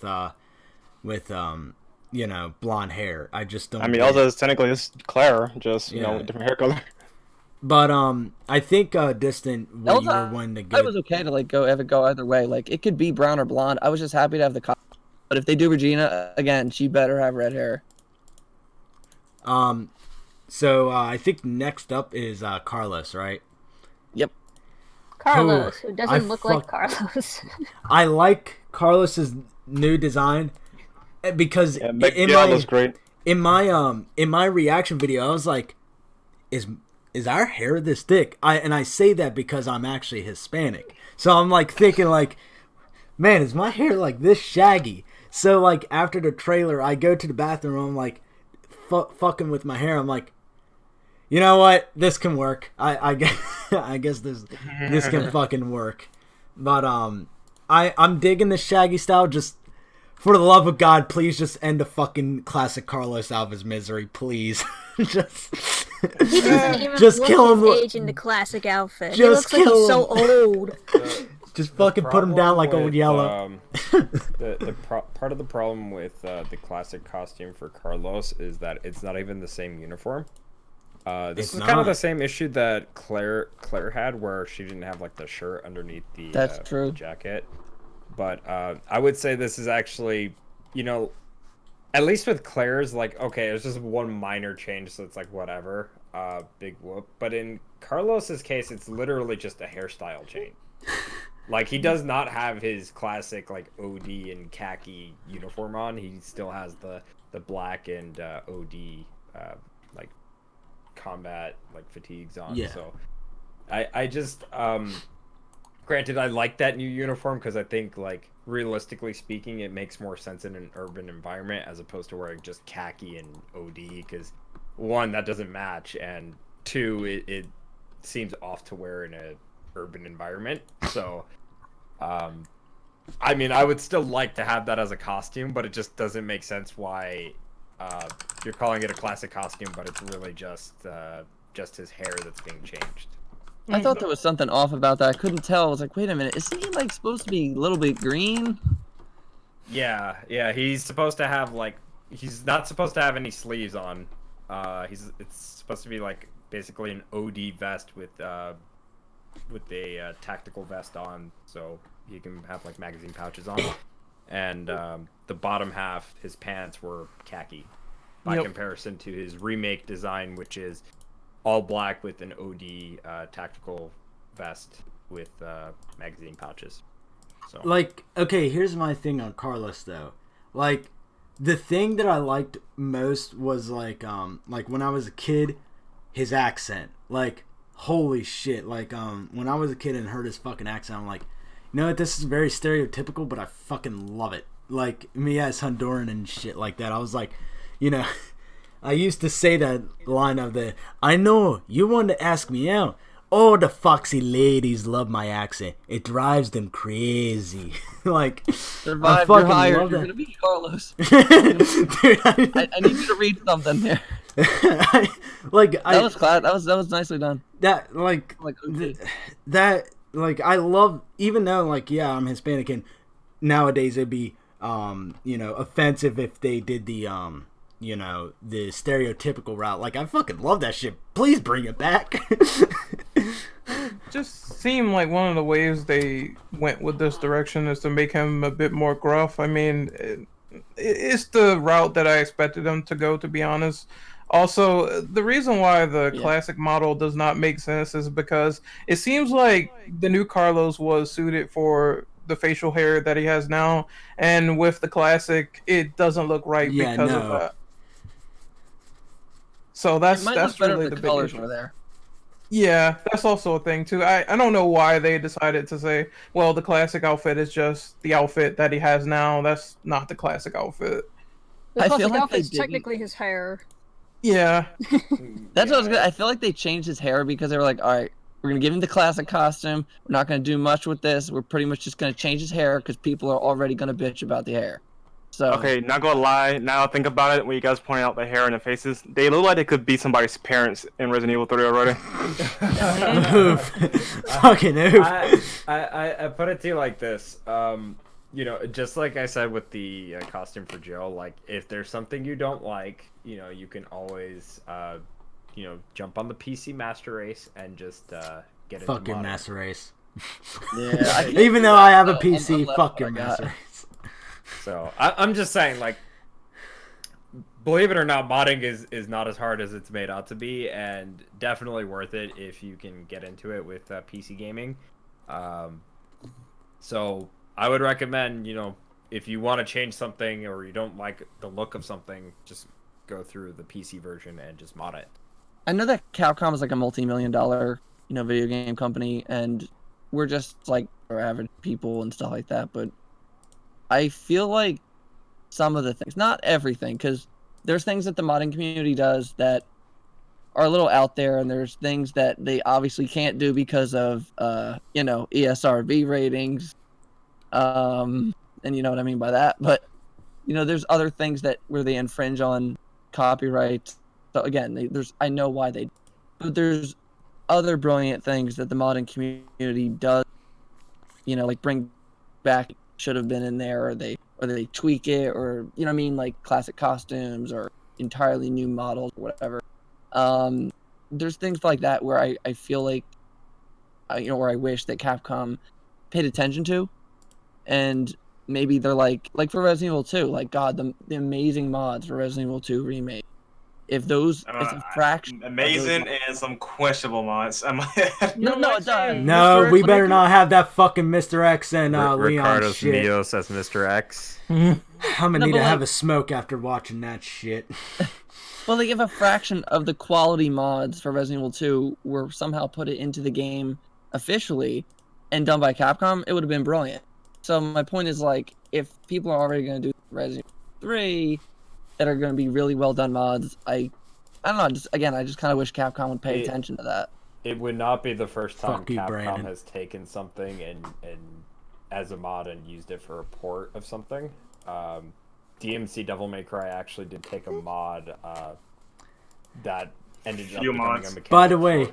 blonde hair. I just don't. I mean, Elsa is technically just Claire, just you know, different hair color. But I think Distant what you were wanting to get. I was okay to like have it go either way. Like it could be brown or blonde. I was just happy to have the costume. But if they do Regina again, she better have red hair. So I think next up is Carlos, right? Yep. Carlos, who doesn't look like Carlos. I like Carlos's new design because great. in my reaction video, I was like, is our hair this thick? I say that because I'm actually Hispanic. So I'm like thinking like, man, is my hair like this shaggy? So like after the trailer, I go to the bathroom. I'm like, fucking with my hair. I'm like, you know what? This can work. I guess I guess this can fucking work. But I'm digging the Shaggy style. Just for the love of God, please just end the fucking classic Carlos Alva's misery, please. just He doesn't even just look kill his him. age in the classic outfit. He Just looks like he's kill so old. Just fucking put him down like Old Yellow. Part of the problem with the classic costume for Carlos is that it's not even the same uniform. This is kind of the same issue that Claire had, where she didn't have like the shirt underneath the jacket. But I would say this is actually, you know, at least with Claire's, like, okay, it's just one minor change, so it's like whatever, big whoop. But in Carlos's case, it's literally just a hairstyle change. Like, he does not have his classic like OD and khaki uniform on. He still has the black and OD like combat like fatigues on. Yeah. So I just granted, I like that new uniform because I think, like, realistically speaking, it makes more sense in an urban environment as opposed to wearing just khaki and OD, because one, that doesn't match, and two, it seems off to wear in a urban environment. So I mean, I would still like to have that as a costume, but it just doesn't make sense why you're calling it a classic costume, but it's really just his hair that's being changed. I thought there was something off about that. I couldn't tell. I was like, wait a minute, isn't he like supposed to be a little bit green? Yeah, he's supposed to have like, he's not supposed to have any sleeves on. It's supposed to be like basically an OD vest with a tactical vest on, so he can have like magazine pouches on. And the bottom half, his pants were khaki by comparison to his remake design, which is all black with an OD tactical vest with magazine pouches. So, like, okay, here's my thing on Carlos though. Like, the thing that I liked most was like when I was a kid, his accent. Like, holy shit! Like, when I was a kid and heard his fucking accent, I'm like, you know what? This is very stereotypical, but I fucking love it. Like, me as Honduran and shit like that. I was like, you know. I used to say that line of the, I know, you want to ask me out. Oh, the foxy ladies love my accent. It drives them crazy. Like, Survive, I fucking you're hired. love You're that. gonna be Carlos. Dude, I need you to read something there. That was class. That was nicely done. That, like, okay. that, like, I love, even though, like, yeah, I'm Hispanic, and nowadays it'd be, you know, offensive if they did the, you know, the stereotypical route. Like, I fucking love that shit. Please bring it back. Just seemed like one of the ways they went with this direction is to make him a bit more gruff. I mean, it's the route that I expected him to go, to be honest. Also, the reason why the classic model does not make sense is because it seems like the new Carlos was suited for the facial hair that he has now, and with the classic, it doesn't look right because of that. So that's really the big colors issue. were there. Yeah, that's also a thing too. I don't know why they decided to say, well, the classic outfit is just the outfit that he has now. That's not the classic outfit. The I classic feel like outfit's they didn't- technically his hair. Yeah. That's what I was gonna. I feel like they changed his hair because they were like, all right, we're gonna give him the classic costume. We're not gonna do much with this. We're pretty much just gonna change his hair because people are already gonna bitch about the hair. So Okay, not gonna lie. Now I think about it, when you guys point out the hair and the faces, they look like they could be somebody's parents in Resident Evil 3 already. Fucking oof. I put it to you like this. You know, just like I said with the costume for Jill, like, if there's something you don't like, you know, you can always, you know, jump on the PC Master Race and just get into Fuck your modding. Master Race. yeah, Even though I have a I'm PC, glad fuck your I got- Master Race. So I'm just saying, like, believe it or not, modding is not as hard as it's made out to be, and definitely worth it if you can get into it with PC gaming. So I would recommend, you know, if you want to change something or you don't like the look of something, just go through the PC version and just mod it. I know that Capcom is like a multi-million-dollar, you know, video game company, and we're just like we're average people and stuff like that. But I feel like some of the things, not everything, because there's things that the modding community does that are a little out there, and there's things that they obviously can't do because of ESRB ratings, and you know what I mean by that. But there's other things that where they infringe on copyright. So again, I know why they, but there's other brilliant things that the modding community does. Like bring back, should have been in there, or they tweak it, or like classic costumes or entirely new models or whatever. There's things like that where I feel like where I wish that Capcom paid attention to, and maybe they're like for Resident Evil 2, like God, the amazing mods for Resident Evil 2 remake. If those, it's a fraction. Amazing and some questionable mods. No, it does. No, we better not have that fucking Mr. X and Leon Ricardo's shit. Neo says Mr. X. I'm gonna need to have like, a smoke after watching that shit. Well, like if a fraction of the quality mods for Resident Evil 2 were somehow put it into the game officially and done by Capcom, it would have been brilliant. So my point is, like, if people are already going to do Resident Evil 3 that are going to be really well done mods, I don't know. I just kind of wish Capcom would pay attention to that. It would not be the first time you, Capcom Brandon. has taken something and as a mod and used it for a port of something. DMC Devil May Cry actually did take a mod that ended up becoming a mechanic. By the way,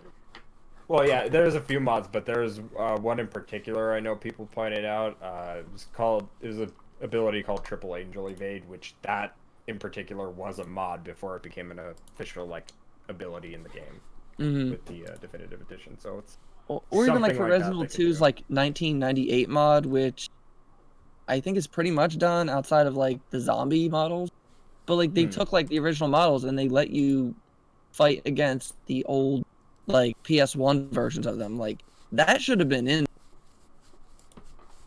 well, yeah, there's a few mods, but there's one in particular I know people pointed out. It was an ability called Triple Angel Evade, which that in particular was a mod before it became an official ability in the game with the definitive edition. So it's or even like for Resident Evil 2's like 1998 mod, which I think is pretty much done outside of like the zombie models. But like they took like the original models and they let you fight against the old like PS1 versions of them. Like that should have been in,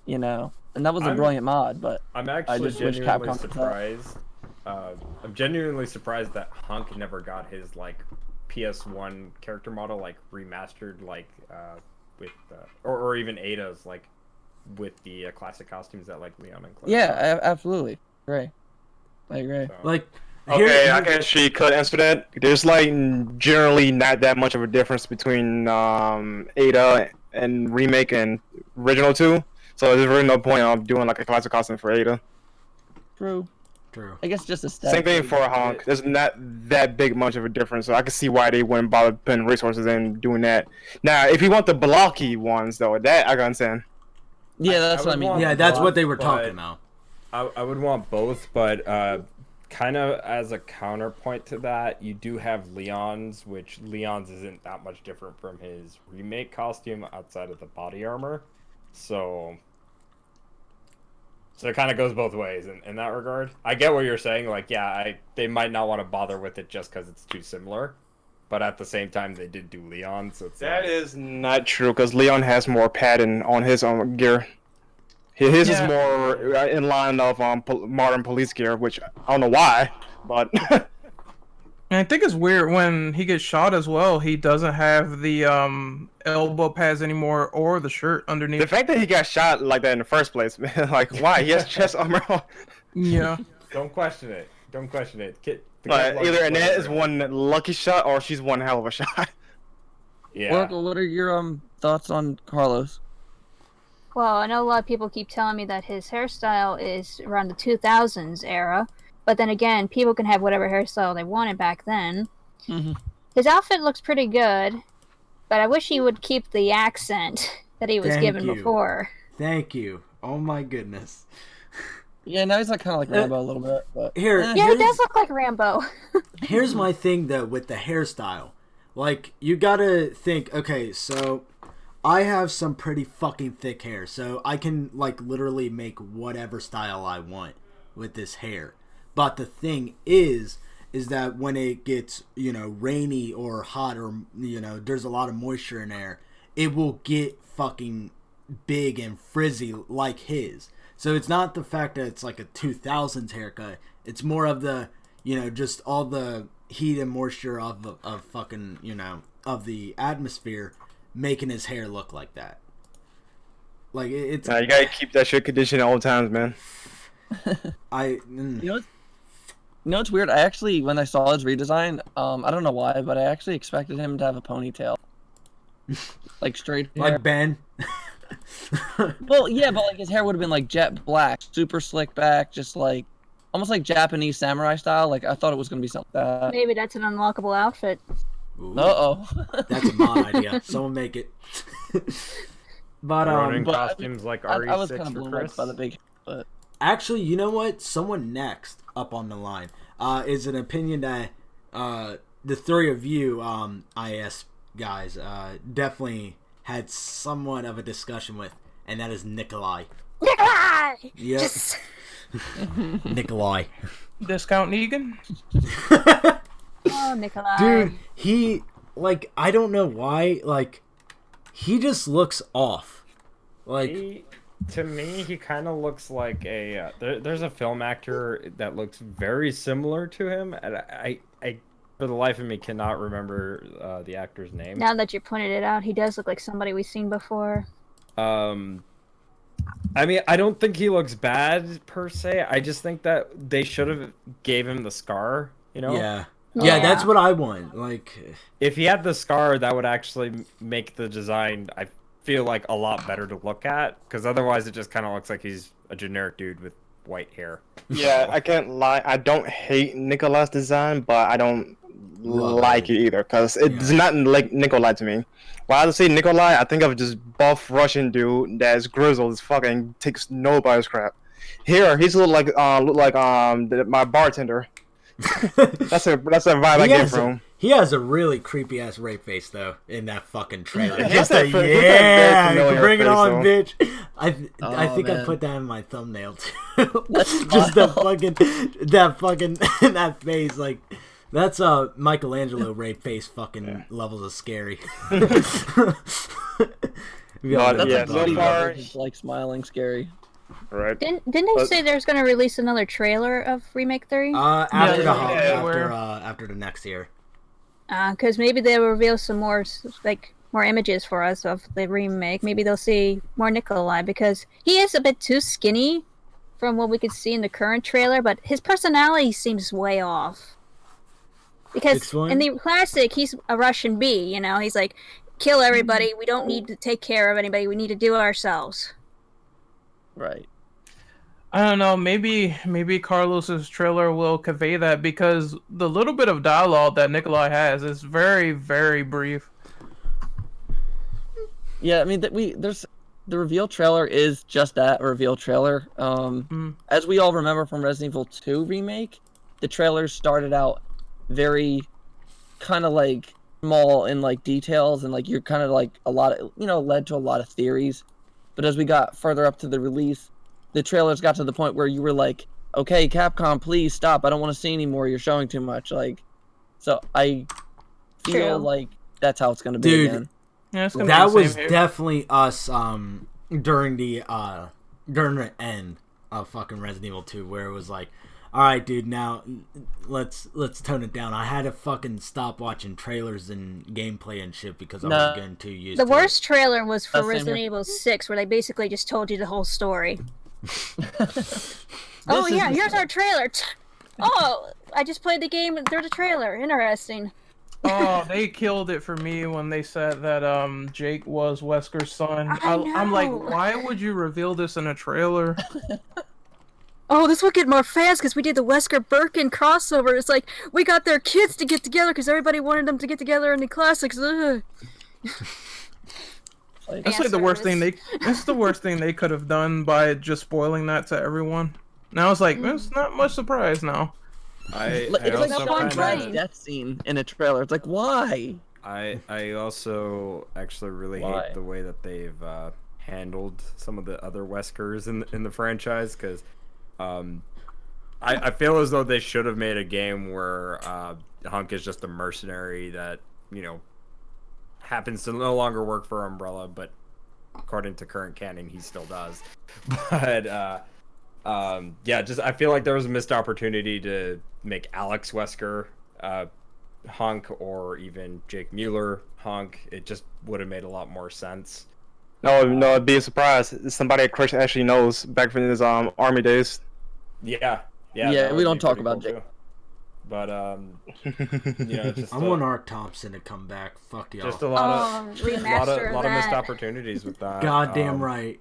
and that was a brilliant mod. But I'm actually wish genuinely Capcom surprised. I'm genuinely surprised that Hunk never got his PS1 character model remastered with or even Ada's with the classic costumes that Leon and Claire. Yeah, absolutely. Right. I agree. So. Okay, I can actually could answer that. There's generally not that much of a difference between Ada and Remake and Original 2. So there's really no point of doing a classic costume for Ada. True. True. I guess just a step. Same thing for Honk. There's not that big much of a difference, so I can see why they wouldn't bother putting resources in doing that. Now, if you want the blocky ones, though, that I can understand. Yeah, that's what I mean. Yeah, that's what they were talking about. I would want both, but kind of as a counterpoint to that, you do have Leon's, which Leon's isn't that much different from his remake costume outside of the body armor. So it kind of goes both ways in that regard. I get what you're saying. They might not want to bother with it just because it's too similar. But at the same time, they did do Leon, so it's that is not true, because Leon has more padding on his own gear. His is more in line of modern police gear, which I don't know why, but... And I think it's weird when he gets shot as well. He doesn't have the elbow pads anymore or the shirt underneath. The fact that he got shot like that in the first place, man, why? He has chest armor on. Yeah. Don't question it. Either Annette is one lucky shot or she's one hell of a shot. Yeah. Oracle, what are your thoughts on Carlos? Well, I know a lot of people keep telling me that his hairstyle is around the 2000s era. But then again, people can have whatever hairstyle they wanted back then. Mm-hmm. His outfit looks pretty good, but I wish he would keep the accent that he was given before. Thank you. Oh my goodness. Yeah, now he's kind of like Rambo a little bit. But yeah, he does look like Rambo. Here's my thing though with the hairstyle. You gotta think. Okay, so I have some pretty fucking thick hair, so I can literally make whatever style I want with this hair. But the thing is that when it gets, rainy or hot or, there's a lot of moisture in there, it will get fucking big and frizzy like his. So it's not the fact that it's a 2000s haircut. It's more of the, just all the heat and moisture of fucking, of the atmosphere making his hair look like that. It's... you gotta keep that shit conditioned at all times, man. You know what's weird? I actually, when I saw his redesign, I don't know why, but I actually expected him to have a ponytail, like straight hair. Like Ben. Well, yeah, but like his hair would have been like jet black, super slick back, just like almost like Japanese samurai style. Like I thought it was gonna be something like that. Maybe that's an unlockable outfit. Uh-oh. That's a mod idea. Someone make it. But Running but, costumes like RE6 I was kind of for blown away Chris. by the big, but actually, you know what? Someone next up on the line is an opinion that the three of you, IAS guys, definitely had somewhat of a discussion with, and that is Nikolai. Nikolai! Yep. Just... Nikolai. Discount Negan? Oh, Nikolai. Dude, he, like, I don't know why, like, he just looks off. Like, To me, he kind of looks like a. There's a film actor that looks very similar to him, and I for the life of me, cannot remember the actor's name. Now that you pointed it out, he does look like somebody we've seen before. I mean, I don't think he looks bad per se. I just think that they should have gave him the scar. You know? Yeah, that's what I want. Like, if he had the scar, that would actually make the design, I feel like, a lot better to look at. Because otherwise, it just kind of looks like he's a generic dude with white hair. Yeah, I can't lie. I don't hate Nikolai's design, but I don't like it either. Because it's not like Nikolai to me. When I say Nikolai, I think of just buff Russian dude that's grizzled as fucking takes nobody's crap. Here, he's look like my bartender. that's a vibe I get from him. He has a really creepy ass rape face though in that fucking trailer. Just bring it on, bitch. I think I put that in my thumbnail too. Just that face, like that's Michelangelo rape face fucking levels of scary. So far, like smiling scary. Right. Didn't they say there's going to release another trailer of Remake 3? After the next year. Because maybe they'll reveal some more images for us of the remake. Maybe they'll see more Nikolai, because he is a bit too skinny from what we could see in the current trailer, but his personality seems way off. Because in the classic, he's a Russian bee, you know? He's like, kill everybody, we don't need to take care of anybody, we need to do it ourselves. Right. I don't know. Maybe Carlos's trailer will convey that, because the little bit of dialogue that Nikolai has is very, very brief. Yeah, I mean there's the reveal trailer is just that, a reveal trailer. As we all remember from Resident Evil 2 remake, the trailers started out very kind of like small in like details, and like you're kind of like a lot of, led to a lot of theories. But as we got further up to the release, the trailers got to the point where you were like, okay, Capcom, please stop. I don't want to see anymore. You're showing too much. Like, so I feel like that's how it's going to be again. Yeah, that was definitely us during the end of fucking Resident Evil 2, where it was like, all right, dude, now let's tone it down. I had to fucking stop watching trailers and gameplay and shit because I was getting too used to it. The worst trailer was for Resident Evil 6, where they basically just told you the whole story. Here's our trailer. Oh, I just played the game. There's a trailer. Interesting. Oh, they killed it for me when they said that Jake was Wesker's son. I'm like, why would you reveal this in a trailer? Oh, this will get more fans because we did the Wesker Birkin crossover. It's like we got their kids to get together because everybody wanted them to get together in the classics. Ugh. That's like the worst thing that's the worst thing they could have done by just spoiling that to everyone. Now it's like there's not much surprise now. It's like a fun death scene in a trailer. It's like, why? I also actually really hate the way that they've handled some of the other Weskers in the franchise, because I feel as though they should have made a game where Hunk is just a mercenary that, happens to no longer work for Umbrella, but according to current canon, he still does. But I feel like there was a missed opportunity to make Alex Wesker Hunk, or even Jake Mueller Hunk. It just would have made a lot more sense. No, it'd be a surprise. It's somebody Chris actually knows back from his army days. Yeah. Yeah, that we would don't be talk pretty about cool, Jake. too. But just I want Ark Thompson to come back. Fuck y'all. just a lot Oh, of remaster lot of missed that. opportunities with that. Goddamn right.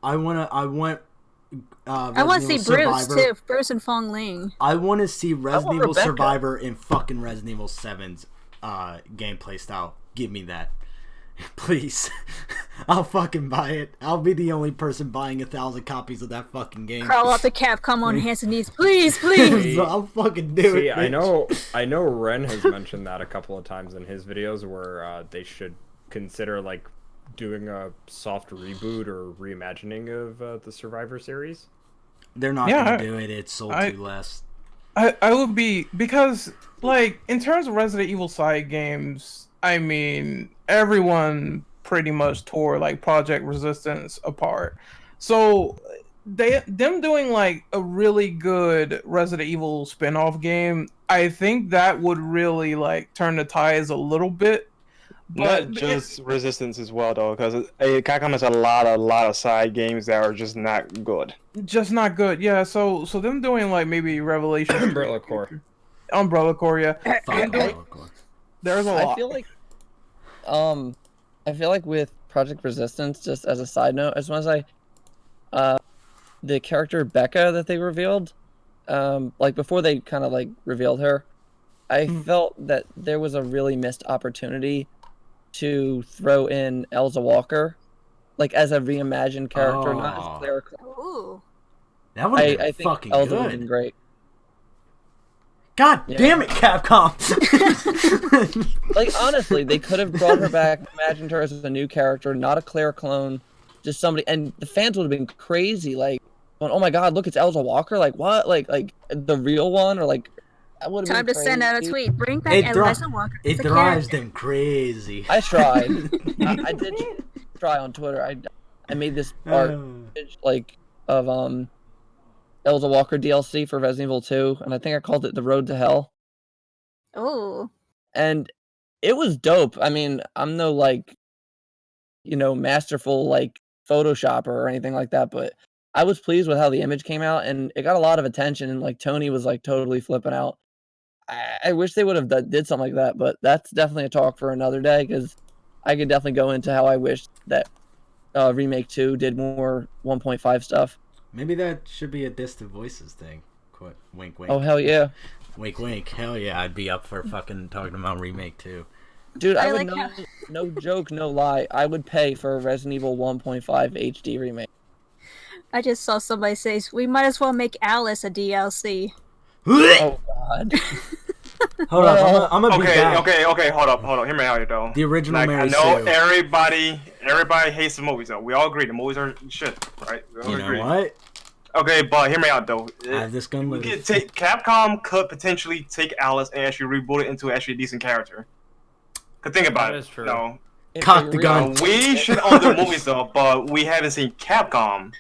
I want I want Resident to see Evil Bruce Survivor. too. Bruce and Fong Ling. I want to see Resident Evil Rebecca. Survivor in fucking Resident Evil 7's gameplay style. Give me that. Please. I'll fucking buy it. I'll be the only person buying 1,000 copies of that fucking game. Crawl out the Capcom on hands and knees, please, please. I'll fucking do it. See, I bitch. know Ren has mentioned that a couple of times in his videos where they should consider like doing a soft reboot or reimagining of the Survivor series. They're not Yeah, gonna do it. It's sold too less. I would be, because like in terms of Resident Evil side games, I mean everyone pretty much tore like Project Resistance apart. So them doing like a really good Resident Evil spin-off game, I think that would really like turn the tides a little bit. Not just Resistance as well, though, because Capcom has a lot of side games that are just not good. Just not good, yeah. So them doing like maybe Revelation, Umbrella Corps, yeah. Fuck Them doing- Hardcore. There's a lot. I feel like with Project Resistance, just as a side note, I just want to say, the character Becca that they revealed, like before they kind of like revealed her, I felt that there was a really missed opportunity to throw in Elsa Walker, like as a reimagined character, not as Claire. Ooh. That would have been I think fucking Elsa would have been good. great. God damn it, Capcom! Like honestly, they could have brought her back, imagined her as a new character, not a Claire clone, just somebody, and the fans would have been crazy, like, going, "Oh my God, look, it's Elsa Walker!" Like what? Like the real one, or like that would have Time been to send out a crazy. tweet. Bring back It Elsa Walker. It as a drives character. them crazy. I tried. I did try on Twitter. I made this art like of Elsa Walker DLC for Resident Evil 2, and I think I called it The Road to Hell. Oh. And it was dope. I mean, I'm no like, masterful like Photoshopper or anything like that, but I was pleased with how the image came out, and it got a lot of attention, and like Tony was like totally flipping out. I wish they would have did something like that, but that's definitely a talk for another day, because I could definitely go into how I wish that Remake 2 did more 1.5 stuff. Maybe that should be a Distant Voices thing. Wink, wink. Oh, hell yeah. Wink, wink. Hell yeah, I'd be up for fucking talking about Remake 2. Dude, I would like no joke, no lie, I would pay for a Resident Evil 1.5 HD remake. I just saw somebody say we might as well make Alice a DLC. Oh God. Hold up, I'm gonna be back. Okay, hold up. Hear me out here, though. The original Like, Mary I know Sue. everybody hates the movies, though. We all agree the movies are shit, right? We all You know agree. what? Okay, but hear me out, though. I have this gun loaded. Capcom could potentially take Alice and actually reboot it into actually a decent character. Cause think about That it. is true. Cock the gun. We should own the movies though, but we haven't seen Capcom,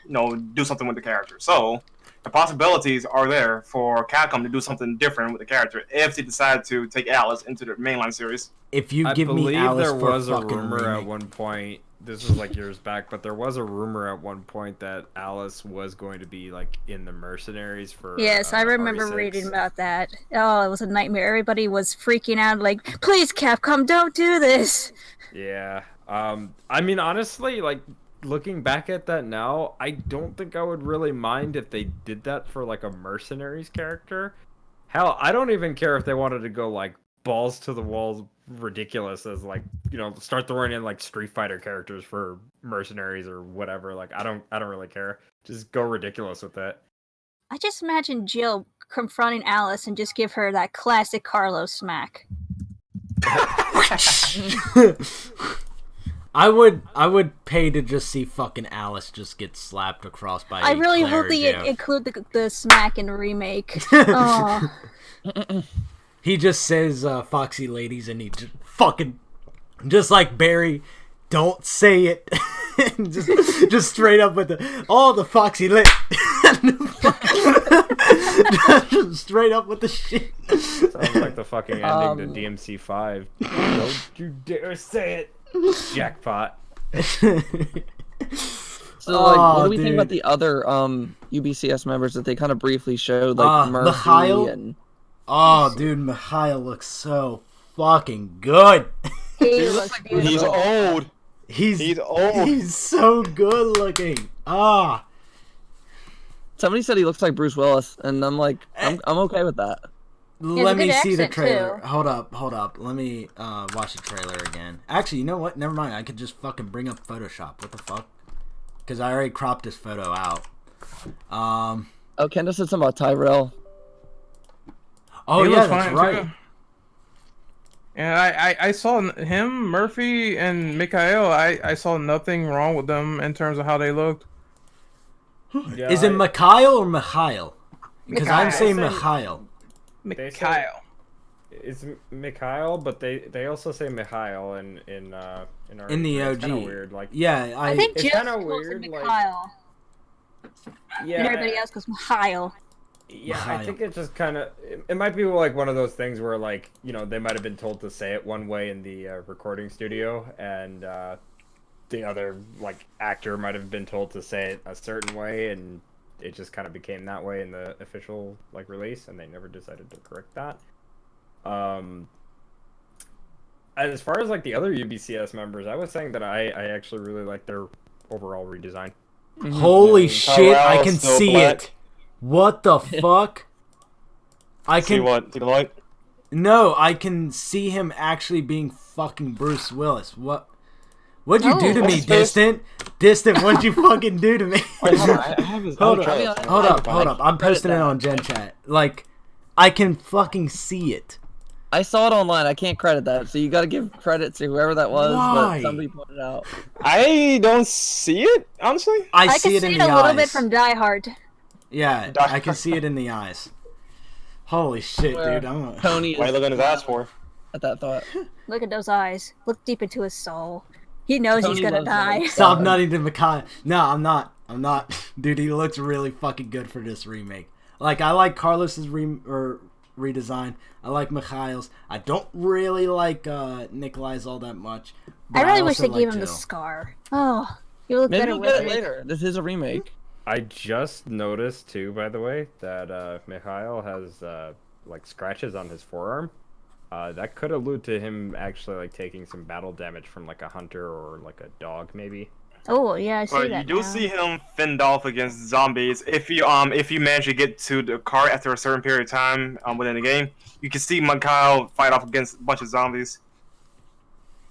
do something with the character. So the possibilities are there for Capcom to do something different with the character if they decide to take Alice into the mainline series. If you I give me believe Alice there for was a fucking rumor remake. at one point. This was like years back, but there was a rumor at one point that Alice was going to be like in the mercenaries for. Yes, I remember RE6. reading about that. Oh, it was a nightmare. Everybody was freaking out, like, "Please, Capcom, don't do this." Yeah. I mean, honestly, like looking back at that now, I don't think I would really mind if they did that for like a mercenaries character. Hell, I don't even care if they wanted to go like balls to the walls ridiculous as like, start throwing in like Street Fighter characters for mercenaries or whatever. Like I don't really care. Just go ridiculous with that. I just imagine Jill confronting Alice and just give her that classic Carlos smack. I would pay to just see fucking Alice just get slapped across by. I really Claire hope they Jeff. include the smack in the remake. Oh. He just says "foxy ladies" and he just fucking just like Barry, don't say it. just straight up with the foxy ladies. Straight up with the shit. Sounds like the fucking ending to DMC5. Don't you dare say it. Jackpot. So, like, what Oh, do we think about dude. the other UBCS members that they kind of briefly showed, like Murphy Mikhail? and? Oh, dude, Mikhail looks so fucking good. He looks He's beautiful. old. He's old. He's so good looking. Ah. Somebody said he looks like Bruce Willis, and I'm like, I'm okay with that. Let a me good see the accent, trailer. too. Hold up. Let me watch the trailer again. Actually, you know what? Never mind. I could just fucking bring up Photoshop. What the fuck? Because I already cropped this photo out. Oh, Kendall said something about Tyrell. Oh He yeah, looks that's fine, right. too. Yeah, I saw him, Murphy, and Mikhail. I saw nothing wrong with them in terms of how they looked. Yeah, Is it Mikhail or Mikhail? Because I'm Mikhail. saying They say- Mikhail. They say- Mikhail. It's Mikhail, but they also say Mikhail in our In the It's kind of OG. weird. Like, Yeah, I think It's Jill kinda calls him weird, like- Mikhail, yeah, and everybody else goes Mikhail. Yeah, I Mikhail. think it just kind of it might be like one of those things where, like, you know, they might have been told to say it one way in the recording studio, and the other like actor might have been told to say it a certain way, and it just kind of became that way in the official like release, and they never decided to correct that. As far as like the other UBCS members, I was saying that I actually really like their overall redesign. Holy shit! I can still see black. it. What the fuck? I See can. what? See the light? No, I can see him actually being fucking Bruce Willis. What? What'd you do to me, What's this? Distant? Distant, what'd you fucking do to me? Wait, hold on. I have his. Hold I'm up, trying- hold up. I'm posting it on Gen Chat. Like, I can fucking see it. I saw it online. I can't credit that, so you got to give credit to whoever that was. Why? But somebody pointed out. I don't see it, honestly. I I see can it see in it the a little eyes. bit from Die Hard. Yeah, I can see it in the eyes. Holy shit, Where dude! I'm Tony Why are you is looking at his ass for? at that thought. Look at those eyes. Look deep into his soul. He knows Tony he's gonna loves die. them. Stop nutting to Makai. No, I'm not. Dude, he looks really fucking good for this remake. Like, I like Carlos's redesign. I like Mikhail's. I don't really like Nikolai's all that much. But I really wish also they gave like him the Jill. scar. Oh, you look Maybe better we'll with get it it. later. This is a remake. I just noticed too, by the way, that Mikhail has like scratches on his forearm. That could allude to him actually like taking some battle damage from like a hunter or like a dog, maybe. Oh yeah, I see But you that do now. see him fend off against zombies. If you manage to get to the car after a certain period of time within the game, you can see Mikhail fight off against a bunch of zombies.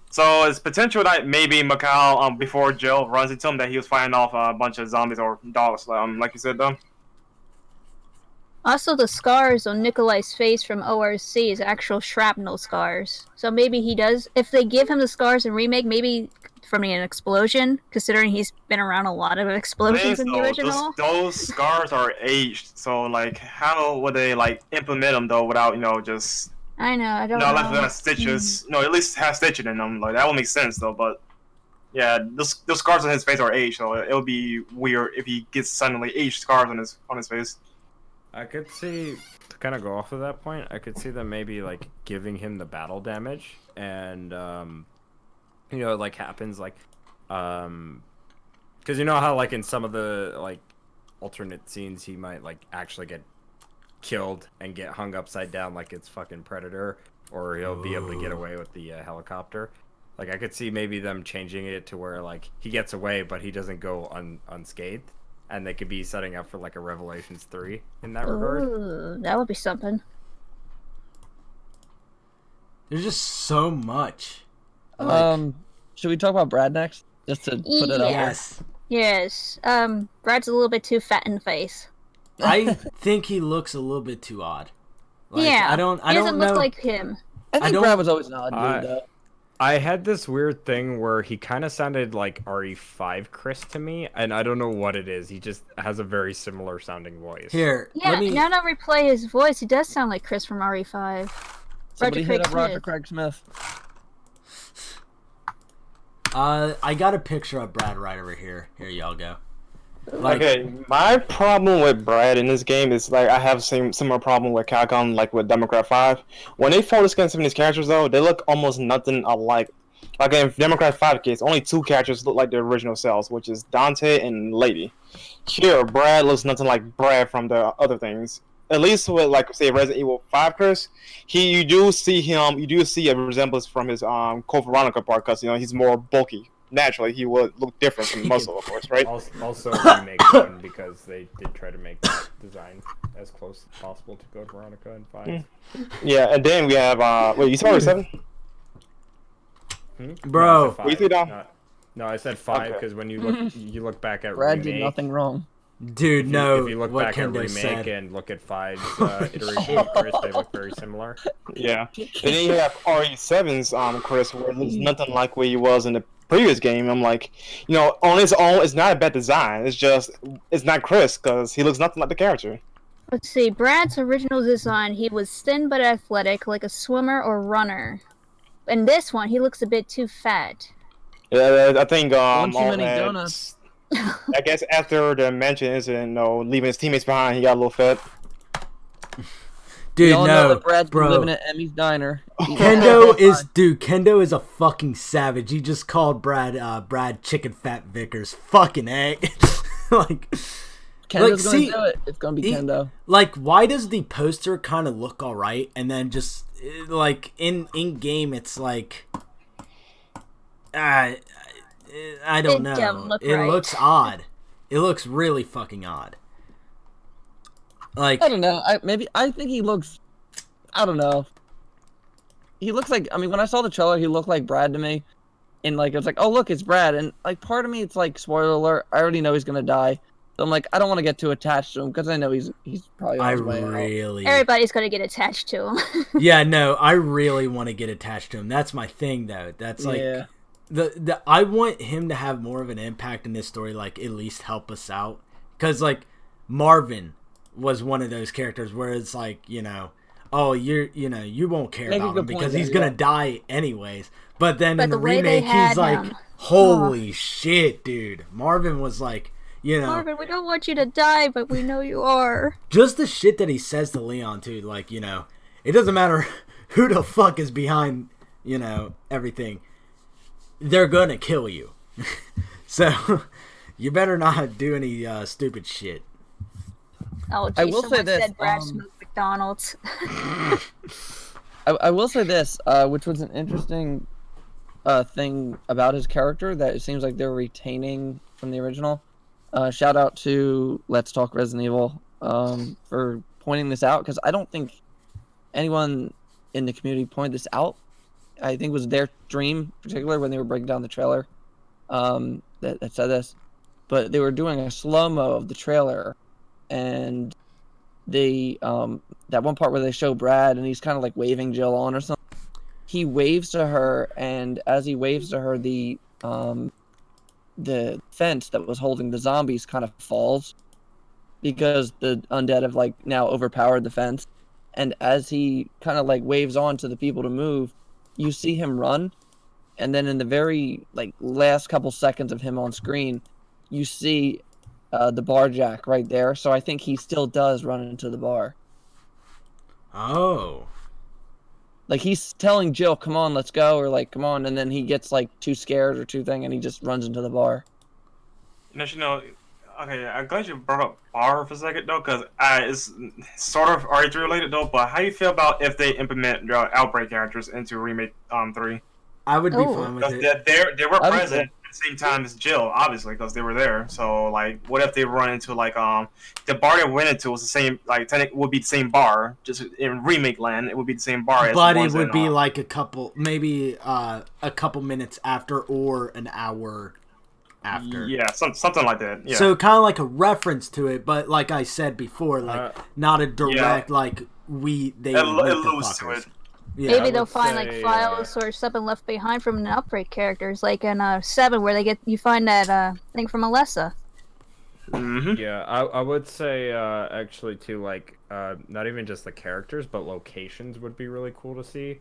So it's potential that maybe Mikhail before Jill runs into him that he was fighting off a bunch of zombies or dogs, like you said, though. Also, the scars on Nikolai's face from ORC is actual shrapnel scars. So maybe he does. If they give him the scars in remake, maybe from an explosion, considering he's been around a lot of explosions in the original. Those scars are aged, so like how would they like implement them though without just I know. I don't not know. left them stitches? No, at least have stitching in them. Like that would make sense though, but. Yeah, the scars on his face are aged, so it would be weird if he gets suddenly aged scars on his face. I could see, to kind of go off of that point, I could see them maybe like giving him the battle damage, and it like happens like, because you know how like in some of the like alternate scenes he might like actually get killed and get hung upside down like it's fucking Predator, or he'll be able to get away with the helicopter. Like I could see maybe them changing it to where like he gets away but he doesn't go unscathed. And they could be setting up for like a Revelations 3 in that regard. Ooh, that would be something. There's just so much. Like, Should we talk about Brad next? Just to put it out there. yes. Yes. Brad's a little bit too fat in the face. I think he looks a little bit too odd. Like, Yeah. I He don't doesn't know. look like him. I think don't- Brad was always an odd dude, though. I had this weird thing where he kind of sounded like RE5 Chris to me, and I don't know what it is. He just has a very similar sounding voice. Here, Yeah, let me. now that I replay his voice, he does sound like Chris from RE5. Somebody Roger hit Craig up Roger Smith. Craig Smith. I got a picture of Brad right over here. Here, y'all go. Like, Okay, my problem with Brad in this game is like I have similar problem with Capcom, like with Democrat 5. When they focus against some of these characters, though, they look almost nothing alike. Like in Democrat 5 case, only 2 characters look like the original selves, which is Dante and Lady. Here, Brad looks nothing like Brad from the other things. At least with, like, say, Resident Evil 5 Chris, you do see a resemblance from his Code Veronica part, because, you know, he's more bulky. Naturally, he would look different from muscle, of course, right? Also Remake 1, because they did try to make that design as close as possible to Code Veronica and 5. Yeah, and then we have, wait, you saw RE7? Bro. What you see, Dom? No, I said 5 Okay. because when you look back at Brad Remake, did nothing wrong. Dude, no. if you look what back at Kendo Remake said. and look at 5's iteration of Chris, they look very similar. Yeah. And then you have RE7's Chris, where it looks nothing like where he was in the previous game. I'm like, you know, on its own, it's not a bad design. It's just, it's not Chris, because he looks nothing like the character. Let's see, Brad's original design, he was thin but athletic, like a swimmer or runner. In this one, he looks a bit too fat. Yeah, I think One too all many that- donuts. I guess after the mention incident, leaving his teammates behind, he got a little fat. Dude, we all know no, that Brad's been bro. living at Emmy's Diner. Kendo is a fucking savage. He just called Brad Chicken Fat Vickers. Fucking A. Like, Kendo's gonna see, do it. It's gonna be Kendo. Like, why does the poster kind of look alright, and then just, like, in game, it's like, I don't know. don't look It right. looks odd. It looks really fucking odd. Like, I don't know. I think he looks. I don't know. He looks like. I mean, when I saw the trailer, he looked like Brad to me, and like it was like, oh look, it's Brad, and like part of me, it's like spoiler alert. I already know he's gonna die, so I'm like, I don't want to get too attached to him because I know he's probably on I his way out. really. Everybody's gonna get attached to him. Yeah, no, I really want to get attached to him. That's my thing, though. That's like. Yeah. The I want him to have more of an impact in this story, like at least help us out, because like Marvin was one of those characters where it's like, you won't care Make a about good him because point there, he's gonna yeah. die anyways. But then But in the the way they remake, had he's like, him. holy shit, dude. Marvin was like, Marvin, we don't want you to die, but we know you are. just the shit that he says to Leon too, like, it doesn't matter who the fuck is behind, everything. They're gonna kill you. So you better not do any stupid shit. Oh, geez, I will say someone this, said Brad smoked McDonald's. I will say this, which was an interesting thing about his character that it seems like they're retaining from the original. Shout out to Let's Talk Resident Evil for pointing this out, because I don't think anyone in the community pointed this out. I think it was their dream, in particular, when they were breaking down the trailer, that said this. But they were doing a slow-mo of the trailer, and they that one part where they show Brad and he's kind of like waving Jill on or something. He waves to her, and as he waves to her, the fence that was holding the zombies kind of falls because the undead have like now overpowered the fence. And as he kind of like waves on to the people to move, you see him run, and then in the very like last couple seconds of him on screen, you see the bar jack right there. So I think he still does run into the bar. Oh. Like he's telling Jill, "Come on, let's go," or like, "Come on," and then he gets like too scared or too thing, and he just runs into the bar. Okay, I'm glad you brought up bar for a second though, because it's sort of RE3 related though. But how do you feel about if they implement Outbreak characters into Remake 3? I would be Oh. fine with Because it. they were I would- present at the same time as Jill, obviously, because they were there. So like, what if they run into like the bar they went into was the same, like technically would be the same bar, just in Remake land it would be the same bar. But as the it ones would in, be like a couple minutes after or an hour after. yeah, something like that. Yeah. So kind of like a reference to it, but like I said before, like not a direct like it went the alludes to fuckers. it. Yeah. Maybe would they'll find like say, files or something left behind from an Outbreak characters, like in 7, where you find that thing from Alessa. Mm-hmm. Yeah, I would say actually too, like not even just the characters, but locations would be really cool to see.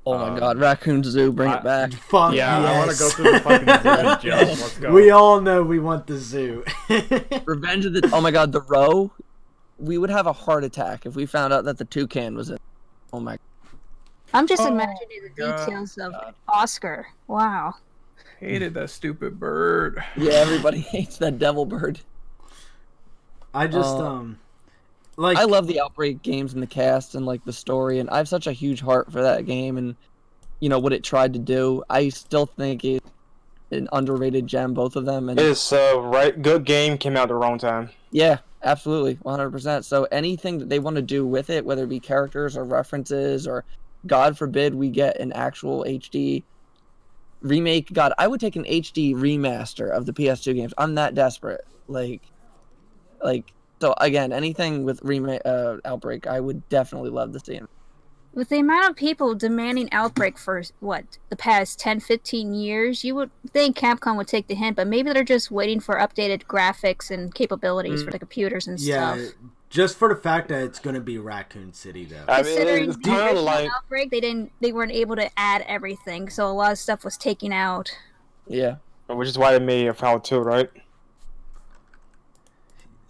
Oh my God, Raccoon Zoo, bring it back. Fuck Yeah, I want to yes. go through the fucking zoo with Jill. Let's go. We all know we want the zoo. Revenge of the. Oh my God, the row. We would have a heart attack if we found out that the toucan was in. Oh my. I'm just Oh imagining the God. details of Oscar. Wow. Hated that stupid bird. Yeah, everybody hates that devil bird. I just like I love the Outbreak games and the cast and like the story, and I have such a huge heart for that game and what it tried to do. I still think it's an underrated gem, both of them. And It's good game came out at the wrong time. yeah, absolutely, 100%. So anything that they want to do with it, whether it be characters or references, or God forbid we get an actual HD remake. God, I would take an HD remaster of the PS2 games. I'm that desperate. Like. So again, anything with remake Outbreak, I would definitely love to see. With the amount of people demanding Outbreak for, the past 10, 15 years, you would think Capcom would take the hint, but maybe they're just waiting for updated graphics and capabilities for the computers and stuff. Just for the fact that it's going to be Raccoon City, though. I mean, Considering it's the kind of original like Outbreak, they weren't able to add everything, so a lot of stuff was taken out. Yeah. which is why they made a Fallout 2, right?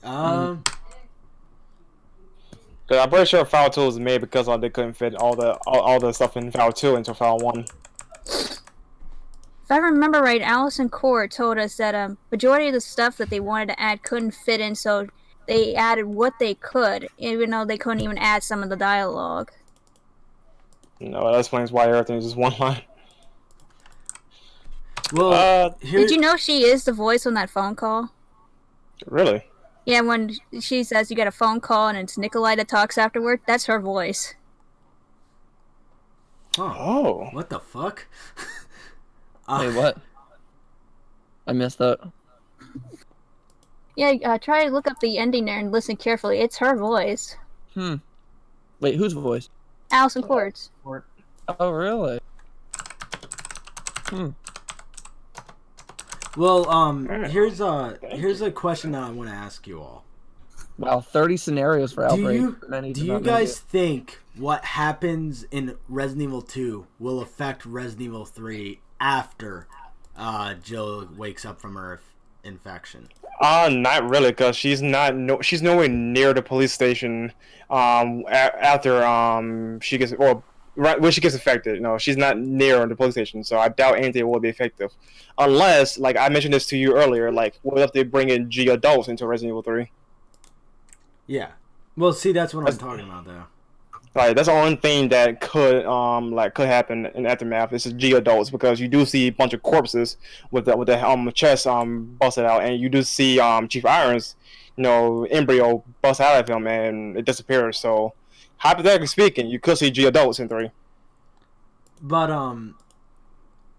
Um, Cause I'm pretty sure Fallout 2 was made because they couldn't fit all the stuff in Fallout 2 into Fallout 1. If I remember right, Allison Core told us that majority of the stuff that they wanted to add couldn't fit in, so they added what they could, even though they couldn't even add some of the dialogue. No, that explains why everything is just one line. well, Did you know she is the voice on that phone call? Really? Yeah, when she says you got a phone call and it's Nikolai that talks afterward, that's her voice. Oh. What the fuck? Wait, what? I missed that. Yeah, try to look up the ending there and listen carefully. It's her voice. Wait, whose voice? Allison Quartz. Oh, really? Well, here's a question that I want to ask you all. Wow, 30 scenarios for Outbreak. Do you guys think what happens in Resident Evil 2 will affect Resident Evil 3 after Jill wakes up from her infection? Not really, cause she's nowhere near the police station. After she gets right when she gets affected, she's not near the police station. So I doubt anything will be effective, unless, like I mentioned this to you earlier, like what if they bring in G adults into Resident Evil 3? Yeah. Well, see, that's what I'm talking about, though. Right, that's the only thing that could happen in Aftermath. This is G adults, because you do see a bunch of corpses with the chest busted out, and you do see Chief Irons, embryo bust out of him and it disappears. So hypothetically speaking, you could see G adults in 3. But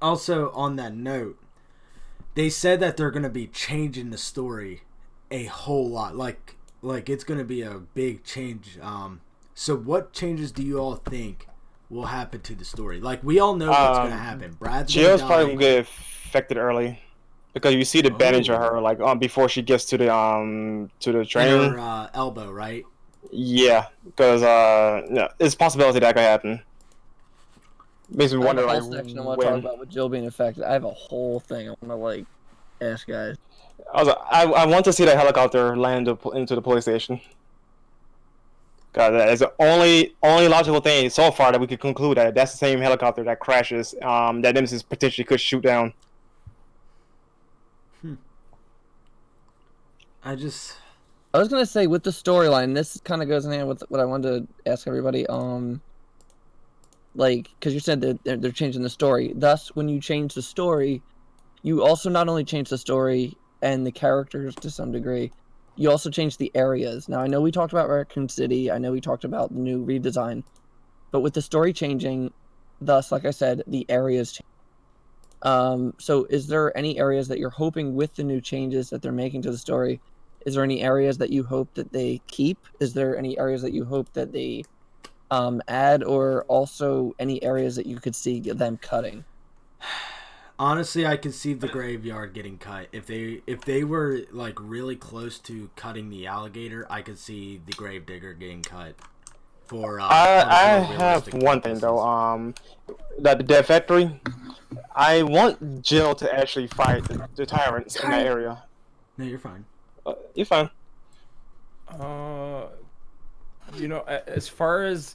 also on that note, they said that they're gonna be changing the story a whole lot. Like it's gonna be a big change. So what changes do you all think will happen to the story? Like, we all know what's going to happen. Brad's Jill's gonna probably going to get affected early, because you see the bandage of her, like, before she gets to the training. Her elbow, right? Yeah, because it's a possibility that could happen. Makes me wonder, like, section I want to talk about with Jill being affected. I have a whole thing I want to ask guys. I want to see that helicopter land into the police station. God, that is the only logical thing so far that we could conclude that that's the same helicopter that crashes, that Nemesis potentially could shoot down. I was gonna say, with the storyline, this kind of goes in hand with what I wanted to ask everybody. Because you said that they're changing the story. Thus, when you change the story, you also not only change the story and the characters to some degree, you also change the areas. Now, I know we talked about Raccoon City. I know we talked about the new redesign. But with the story changing, thus, like I said, the areas change. So is there any areas that you're hoping with the new changes that they're making to the story? Is there any areas that you hope that they keep? Is there any areas that you hope that they add? Or also any areas that you could see them cutting? Honestly, I can see the graveyard getting cut. If they were like really close to cutting the alligator, I could see the gravedigger getting cut. For I have one thing though. The Death Factory. I want Jill to actually fight the tyrants in that area. No, you're fine. You're fine. As far as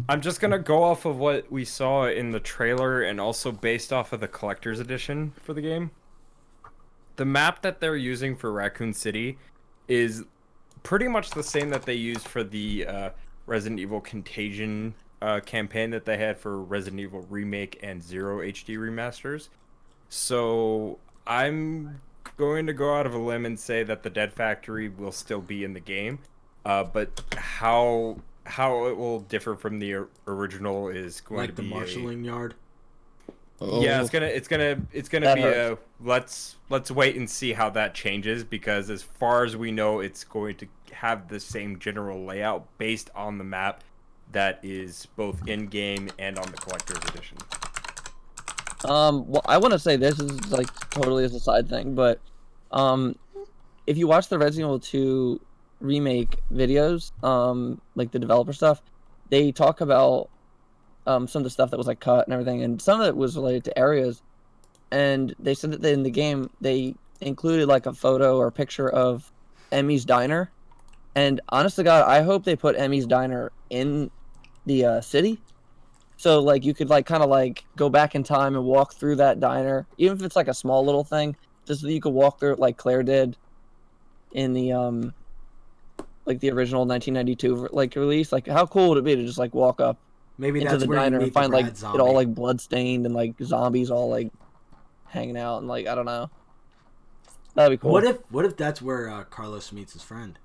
I'm just gonna go off of what we saw in the trailer and also based off of the collector's edition for the game. The map that they're using for Raccoon City is pretty much the same that they used for the Resident Evil Contagion campaign that they had for Resident Evil Remake and Zero HD remasters. So I'm going to go out of a limb and say that the Dead Factory will still be in the game, but how it will differ from the original is going Like to the be marshalling yard. yeah, it's gonna That be hurts. let's wait and see how that changes, because as far as we know, it's going to have the same general layout based on the map that is both in game and on the collector's edition. Well, I want to say this is like totally as a side thing, but if you watch the Resident Evil 2 remake videos, like the developer stuff, they talk about some of the stuff that was like cut and everything, and some of it was related to areas. And they said that in the game they included like a photo or picture of Emmy's Diner. And honest to God, I hope they put Emmy's Diner in the city, so like you could like kind of like go back in time and walk through that diner, even if it's like a small little thing, just so that you could walk through it like Claire did in the like the original 1992 like release. Like how cool would it be to just like walk up Maybe into that's the where you diner meet and find the like Brad zombie. it all like bloodstained and like zombies all like hanging out and like I don't know. That'd be cool. What if that's where Carlos meets his friend,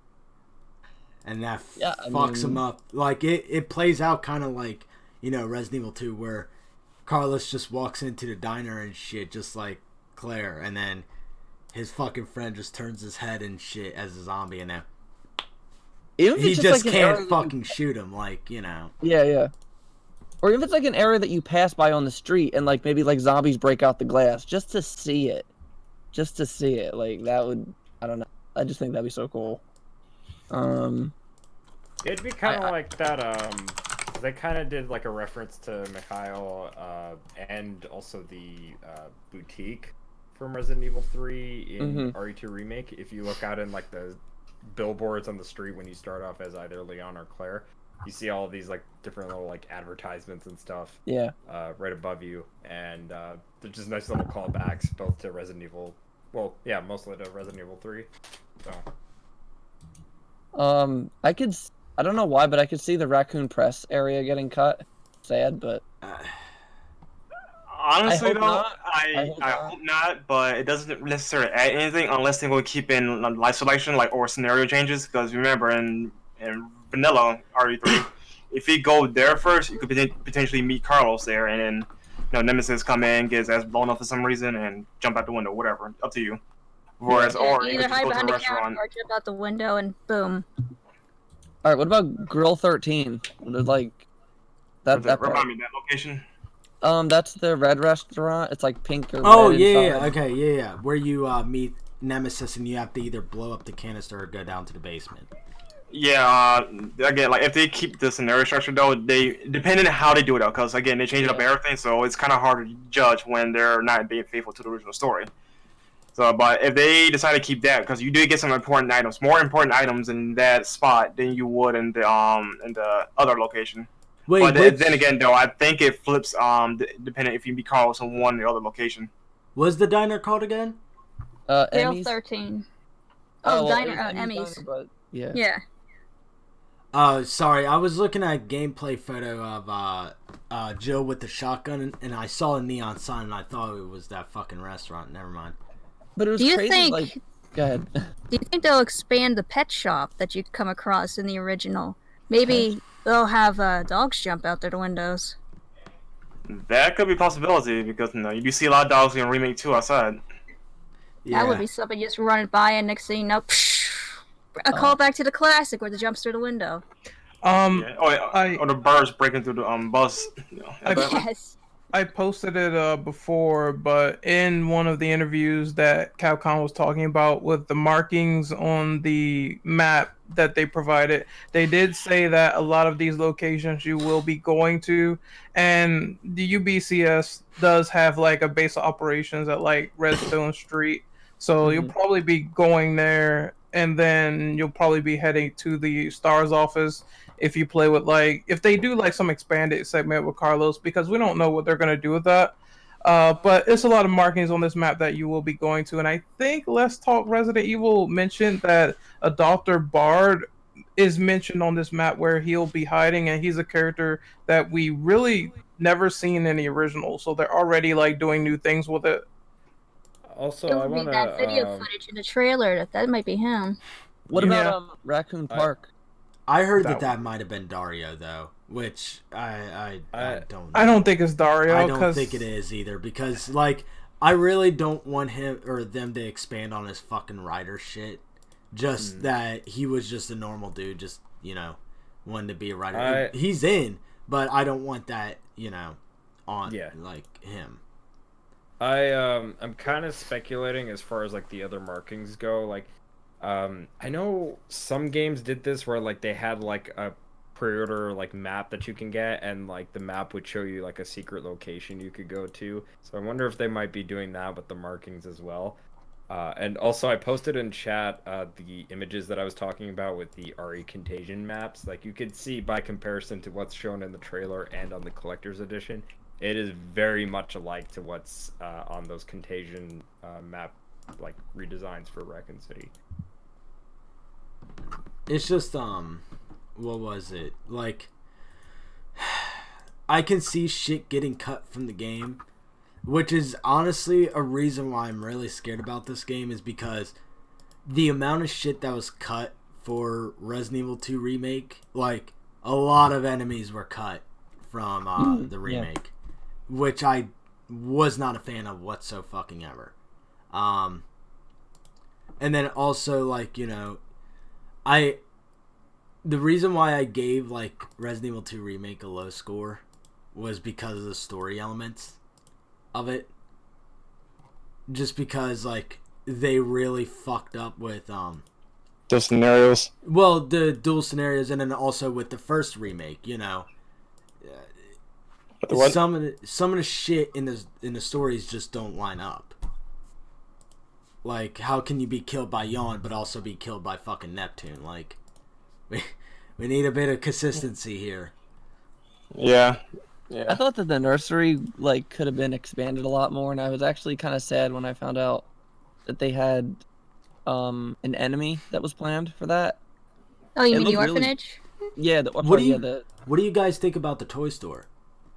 and that fucks him up? Like it plays out kind of like, you know, Resident Evil 2, where Carlos just walks into the diner and shit, just like Claire, and then his fucking friend just turns his head and shit as a zombie, and then Even if he it's just like an area can't that fucking shoot him, like, you know. Yeah. Or if it's like an area that you pass by on the street and like maybe like zombies break out the glass just to see it. Just to see it. Like that would, I don't know. I just think that'd be so cool. It'd be kind of like that. They kind of did like a reference to Mikhail, and also the boutique from Resident Evil 3 in RE2 Remake. If you look out in like the billboards on the street when you start off as either Leon or Claire, you see all of these like different little like advertisements and stuff. Yeah. Right above you, and they're just nice little callbacks both to Resident Evil. Well, yeah, mostly to Resident Evil 3. So. I don't know why, but I could see the Raccoon Press area getting cut. Sad, but Honestly, hope though, not. I hope not, but it doesn't necessarily add anything unless they're going to keep in life selection, like, or scenario changes. Because remember, in vanilla RE3, if you go there first, you could potentially meet Carlos there, and then, you know, Nemesis come in, gets ass blown up for some reason, and jump out the window, whatever. Up to you. Whereas, or you either could just hide go to a behind the counter restaurant. or jump out the window and boom. all right. What about Grill 13? Like that part. Remind me that location. That's the red restaurant. It's like pink or Oh red yeah, inside. okay, yeah. Where you meet Nemesis and you have to either blow up the canister or go down to the basement. Yeah, again, like if they keep the scenario structure though, they depending on how they do it though, because again they change up everything, so it's kind of hard to judge when they're not being faithful to the original story. So, but if they decide to keep that, because you do get some important items, more important items in that spot than you would in the other location. Wait, But then again, though, I think it flips depending if you be Carlos on one or the other location. was the diner called again? Dale Emmys? 13. Oh, well, Diner, it was Emmys. Diner, but yeah. Yeah. Sorry, I was looking at a gameplay photo of Jill with the shotgun, and I saw a neon sign, and I thought it was that fucking restaurant. Never mind. But it was Do you crazy. think- Like, go ahead. Do you think they'll expand the pet shop that you come across in the original? Maybe they'll have dogs jump out their windows. That could be a possibility because you do see a lot of dogs in Remake 2 outside. Yeah. That would be something. You just run it by, and next thing you know, a callback to the classic where the jumps through the window. Yeah. Or the birds breaking through the bus. Yes. I posted it before, but in one of the interviews that Capcom was talking about with the markings on the map that they provided, they did say that a lot of these locations you will be going to, and the UBCS does have like a base of operations at like Redstone Street, so you'll probably be going there, and then you'll probably be heading to the STARS office if you play with like if they do like some expanded segment with Carlos, because we don't know what they're gonna do with that. But it's a lot of markings on this map that you will be going to, and I think Let's Talk Resident Evil mentioned that a Dr. Bard is mentioned on this map where he'll be hiding, and he's a character that we really never seen in the original, so they're already like doing new things with it. Also, It I would be want that video to. footage in the trailer. That might be him. What Yeah. about Raccoon Park? I heard That that might have been Dario though, which I don't know. I don't think it's Dario. I don't 'cause- think it is either, because like I really don't want him or them to expand on his fucking writer shit. Just that he was just a normal dude, just wanted to be a writer. He's in, but I don't want that on like him. I'm kind of speculating as far as like the other markings go. Like, I know some games did this where like they had like a pre-order like map that you can get, and like the map would show you like a secret location you could go to. So I wonder if they might be doing that with the markings as well. And also I posted in chat the images that I was talking about with the RE Contagion maps. Like you could see by comparison to what's shown in the trailer and on the collector's edition, it is very much alike to what's on those Contagion map like redesigns for Raccoon City. It's just what was it? Like I can see shit getting cut from the game, which is honestly a reason why I'm really scared about this game, is because the amount of shit that was cut for Resident Evil 2 Remake, like a lot of enemies were cut from the remake, which I was not a fan of whatsoever. And then also like, the reason why I gave like Resident Evil 2 Remake a low score was because of the story elements of it. Just because like they really fucked up with The scenarios. well, the dual scenarios, and then also with the first remake, What? some of the shit in the stories just don't line up. Like, how can you be killed by Yawn but also be killed by fucking Neptune? Like, we need a bit of consistency here. Yeah. I thought that the nursery like could have been expanded a lot more, and I was actually kind of sad when I found out that they had an enemy that was planned for that. Oh, you It mean the looked really- orphanage? Yeah, What do you guys think about the toy store?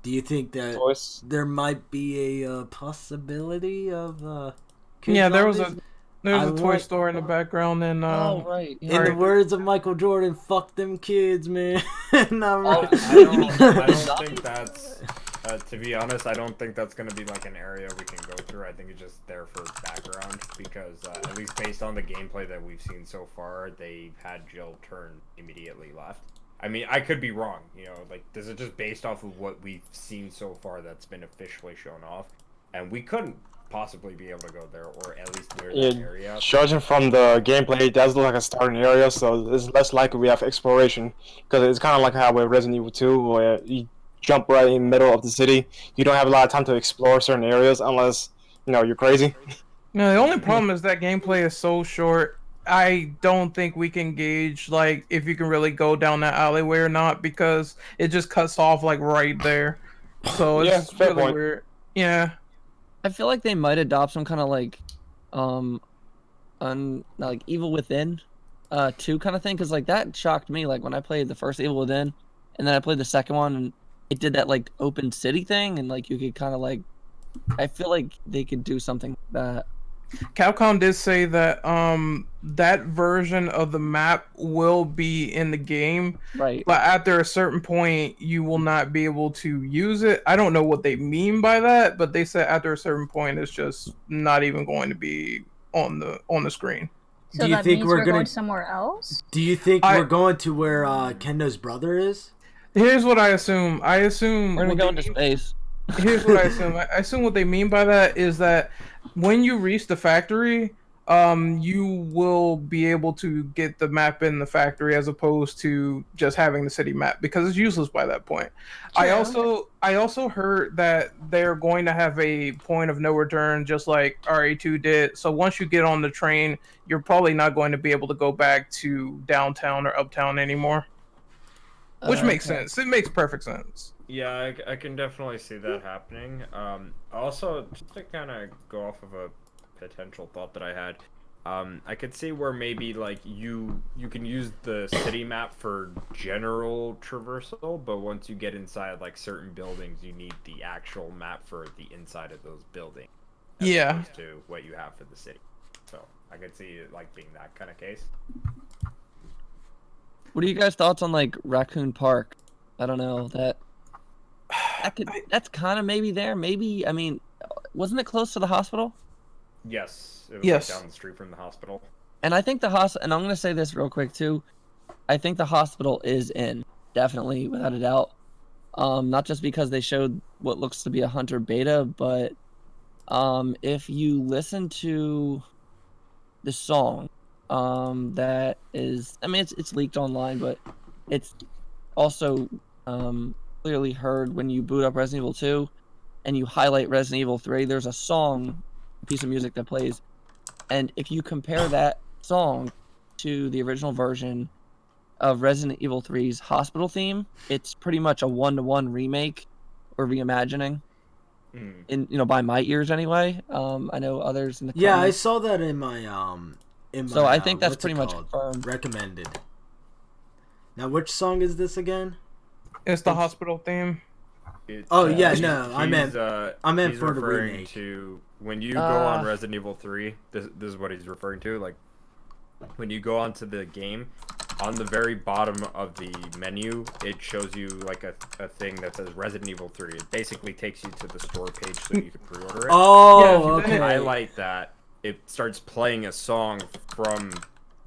Do you think that Toys. there might be a possibility of Yeah, there was kids a toy store in the background, and oh right, yeah. in the words of Michael Jordan, fuck them kids, man. Not I right. don't think that's. To be honest, I don't think that's gonna be like an area we can go through. I think it's just there for background because at least based on the gameplay that we've seen so far, they've had Jill turn immediately left. I mean, I could be wrong. Like this is just based off of what we've seen so far that's been officially shown off, and we couldn't possibly be able to go there or at least near that area. Judging from the gameplay, it does look like a starting area, so it's less likely we have exploration. Because it's kind of like how with Resident Evil 2, where you jump right in the middle of the city. You don't have a lot of time to explore certain areas unless, you're crazy. No, the only problem is that gameplay is so short. I don't think we can gauge like if you can really go down that alleyway or not, because it just cuts off like right there. So Yeah, it's fair really point. weird. Yeah. I feel like they might adopt some kind of like, like Evil Within, 2 kind of thing, because like that shocked me. Like when I played the first Evil Within, and then I played the second one, and it did that like open city thing, and like you could kind of like, I feel like they could do something like that. Capcom did say that that version of the map will be in the game, Right. but after a certain point you will not be able to use it. I don't know what they mean by that, but they said after a certain point it's just not even going to be on the screen. So Do you that think means we're we're gonna- going somewhere else? Do you think we're going to where Kendo's brother is? Here's what I assume. I assume We're gonna what go they into mean- space. Here's what I assume. I assume what they mean by that is that when you reach the factory, you will be able to get the map in the factory as opposed to just having the city map, because it's useless by that point. I also heard that they're going to have a point of no return, just like RE2 did. So once you get on the train, you're probably not going to be able to go back to downtown or uptown anymore. Which makes Okay. sense. It makes perfect sense. Yeah, I can definitely see that happening. Also, just to kind of go off of a potential thought that I had, I could see where maybe like you can use the city map for general traversal, but once you get inside like certain buildings, you need the actual map for the inside of those buildings. As Yeah. opposed to what you have for the city. So I could see it like being that kind of case. What are you guys' thoughts on like Raccoon Park? I don't know that's kind of maybe there. Maybe I mean, wasn't it close to the hospital? Yes, it was Yes. like down the street from the hospital. And I think the hospital. And I'm gonna say this real quick too. I think the hospital is in definitely without a doubt. Not just because they showed what looks to be a hunter beta, but if you listen to the song, that is, I mean, it's leaked online, but it's also clearly heard when you boot up Resident Evil 2 and you highlight Resident Evil 3. There's a song, a piece of music that plays, and if you compare that song to the original version of Resident Evil 3's hospital theme, it's pretty much a 1-to-1 remake or reimagining. In by my ears anyway. I know others in the Yeah, I comments. saw that in my So I think that's what's it pretty much called? confirmed. Recommended. Now, which song is this again? It's the hospital theme. Oh, yeah, he's- no, I meant he's for the referring remake. to when you go on Resident Evil 3. This is what he's referring to. Like when you go onto the game, on the very bottom of the menu, it shows you like a thing that says Resident Evil 3. It basically takes you to the store page so you can pre-order it. Oh, Yeah, if you okay. Highlight that. It starts playing a song from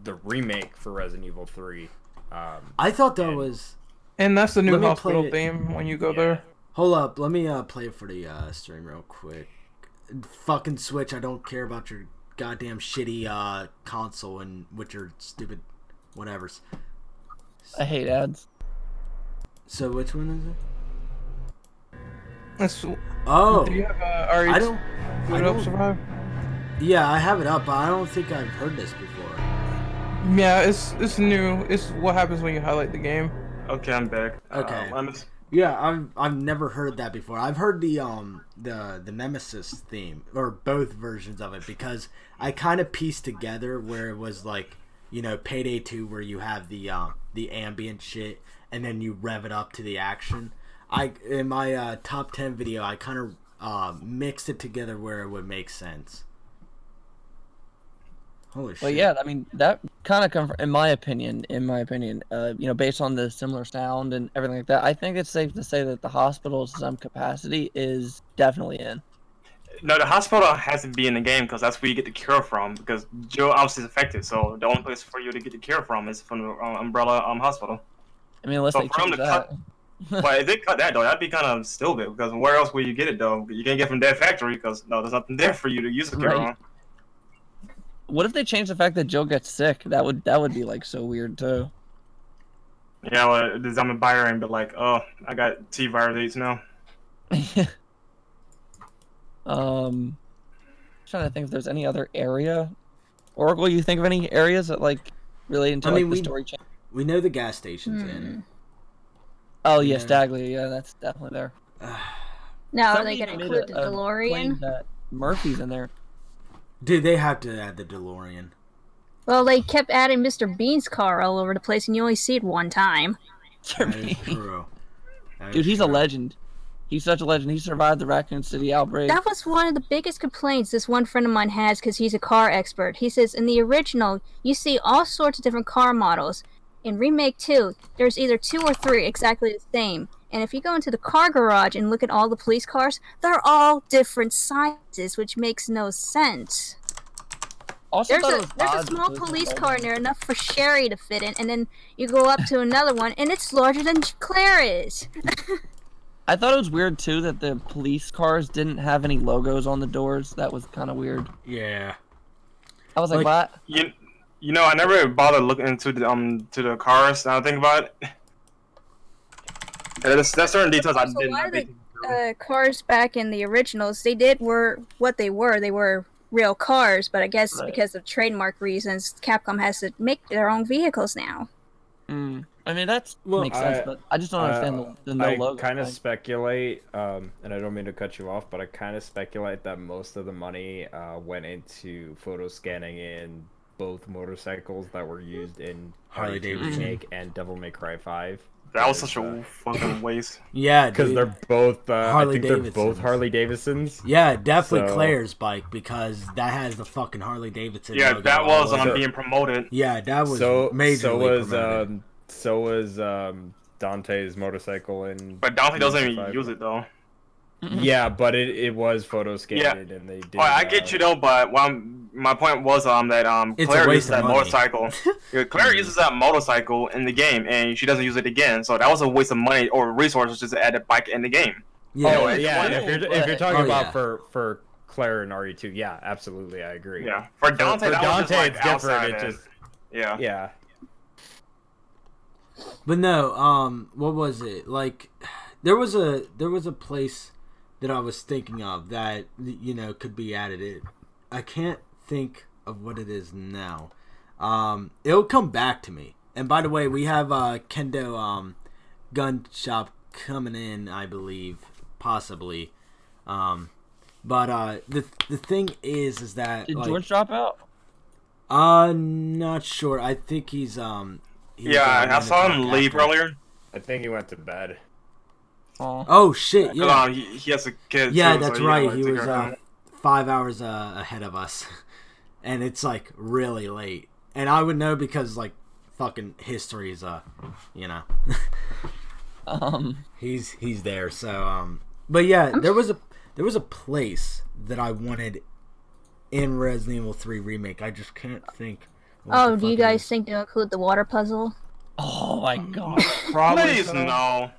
the remake for Resident Evil 3. I thought that was. And that's the new Let me hospital play it. theme when you go there. Hold up, let me play it for the stream real quick. Fucking Switch, I don't care about your goddamn shitty console and with your stupid whatevers. I hate ads. So which one is it? That's, Oh, do you have RE3 I don't. boot up survive? Yeah, I have it up, but I don't think I've heard this before. Yeah, it's new. It's what happens when you highlight the game. Okay, I'm back. Okay. I'm Yeah, I've never heard that before. I've heard the Nemesis theme or both versions of it because I kind of pieced together where it was like, Payday 2 where you have the ambient shit and then you rev it up to the action. In my top 10 video, I kind of mixed it together where it would make sense. Holy shit. But yeah, I mean that kind of in my opinion, based on the similar sound and everything like that, I think it's safe to say that the hospital's capacity is definitely in. No, the hospital has to be in the game because that's where you get the cure from. Because Joe obviously is affected, so the only place for you to get the cure from is from the Umbrella Hospital. I mean, unless So they for them change to that. Well, if they cut that though, that'd be kind of stupid. Because where else will you get it though? You can't get from Dead Factory because there's nothing there for you to use the cure Right. on. What if they change the fact that Joe gets sick? That would be like so weird too. Yeah, well, the zombie buyer and be like, oh, I got T-virus AIDS now. Trying to think if there's any other area. Oracle, you think of any areas that like relating to the story chain? We know the gas station's in. Oh yeah, Yeah. Staglia. Yeah, that's definitely there. Now, are Somebody they going to even made include the a claim DeLorean? that Murphy's in there. Dude, they have to add the DeLorean. Well, they kept adding Mr. Bean's car all over the place, and you only see it one time. That is true. Dude, he's a legend. He's such a legend. He survived the Raccoon City outbreak. That was one of the biggest complaints this one friend of mine has because he's a car expert. He says in the original, you see all sorts of different car models. In Remake 2, there's either 2 or 3 exactly the same. And if you go into the car garage and look at all the police cars, they're all different sizes, which makes no sense. Also, There's a small police car in there, enough for Sherry to fit in, and then you go up to another one, and it's larger than Claire is. I thought it was weird too that the police cars didn't have any logos on the doors. That was kind of weird. Yeah. I was like, what? You know, I never bothered looking into the to the cars. Now I think about it. There's certain details I So did a lot not of think. the cars back in the originals, they were what they were. They were real cars, but I guess because of trademark reasons, Capcom has to make their own vehicles now. I mean, that's Well, makes sense, but I just don't understand the no I logo. kind of thing. speculate, and I don't mean to cut you off, but I kind of speculate that most of the money went into photo scanning in both motorcycles that were used in Harley RE2 Davidson. Remake and Devil May Cry 5. That was such a fucking waste. Yeah, Because dude. they're both, Harley I think they're both Davidsons. Harley Davidsons. Yeah, definitely So- Claire's bike because that has the fucking Harley Davidson. Yeah, logo that all was over it. being promoted. Yeah, that was So majorly was promoted. so was Dante's motorcycle in. But Dante doesn't even 5. use it though. Yeah, but it was photo scanned Yeah. and they did. Oh, I get you though, but my point was that It's a Claire waste uses of that money. motorcycle. Yeah, Claire uses that motorcycle in the game, and she doesn't use it again. So that was a waste of money or resources just to add a bike in the game. Yeah, Oh, Yeah, yeah. If you're talking Oh, about yeah. for Claire and RE2, yeah, absolutely, I agree. Yeah, for Dante, for that was just, Dante, like, it's different. outside It's and- just yeah. yeah. But no, what was it? Like there was a place that I was thinking of that could be added in. I can't think of what it is now. It'll come back to me. And by the way, we have Kendo gun shop coming in, I believe, possibly. But the thing is that Did George drop out? not sure. I think he's Yeah, I saw him leave earlier. I think he went to bed. Oh. Oh shit! Yeah, He has a kid. yeah, too, that's so right. gotta He take was care of him. 5 hours ahead of us, and it's like really late. And I would know because like fucking history is he's there. So but yeah, there was a place that I wanted in Resident Evil 3 Remake. I just can't think. what Oh, the do you fuck it guys is. think to include the water puzzle? Oh my god. Probably Please so. no.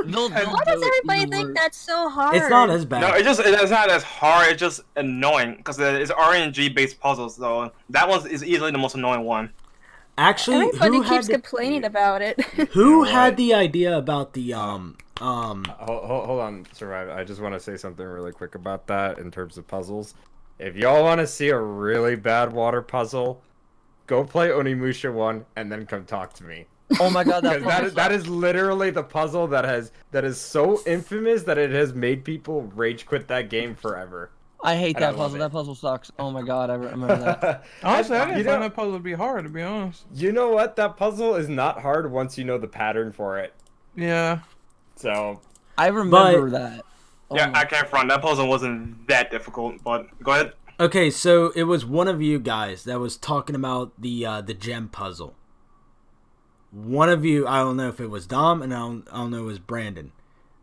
They'll Why do does it everybody even think worse. that's so hard? It's not as bad. No, it's not as hard. It's just annoying because it's RNG based puzzles. So that one is easily the most annoying one. Actually, Everybody who keeps had complaining about it. who know had what? the idea about the Hold on, Survive. I just want to say something really quick about that in terms of puzzles. If y'all want to see a really bad water puzzle, go play Onimusha 1 and then come talk to me. Oh my god, Because that is literally the puzzle that is so infamous that it has made people rage quit that game forever. I hate And I that love puzzle. it. That puzzle sucks. Oh my god, I remember that. Honestly, I didn't you find know, that puzzle to be hard, to be honest. you know what? That puzzle is not hard once you know the pattern for it. Yeah. So I remember that. Oh Yeah, my- I can't front. That puzzle wasn't that difficult, but go ahead. Okay, so it was one of you guys that was talking about the gem puzzle. One of you, I don't know if it was Dom, and I don't know if it was Brandon,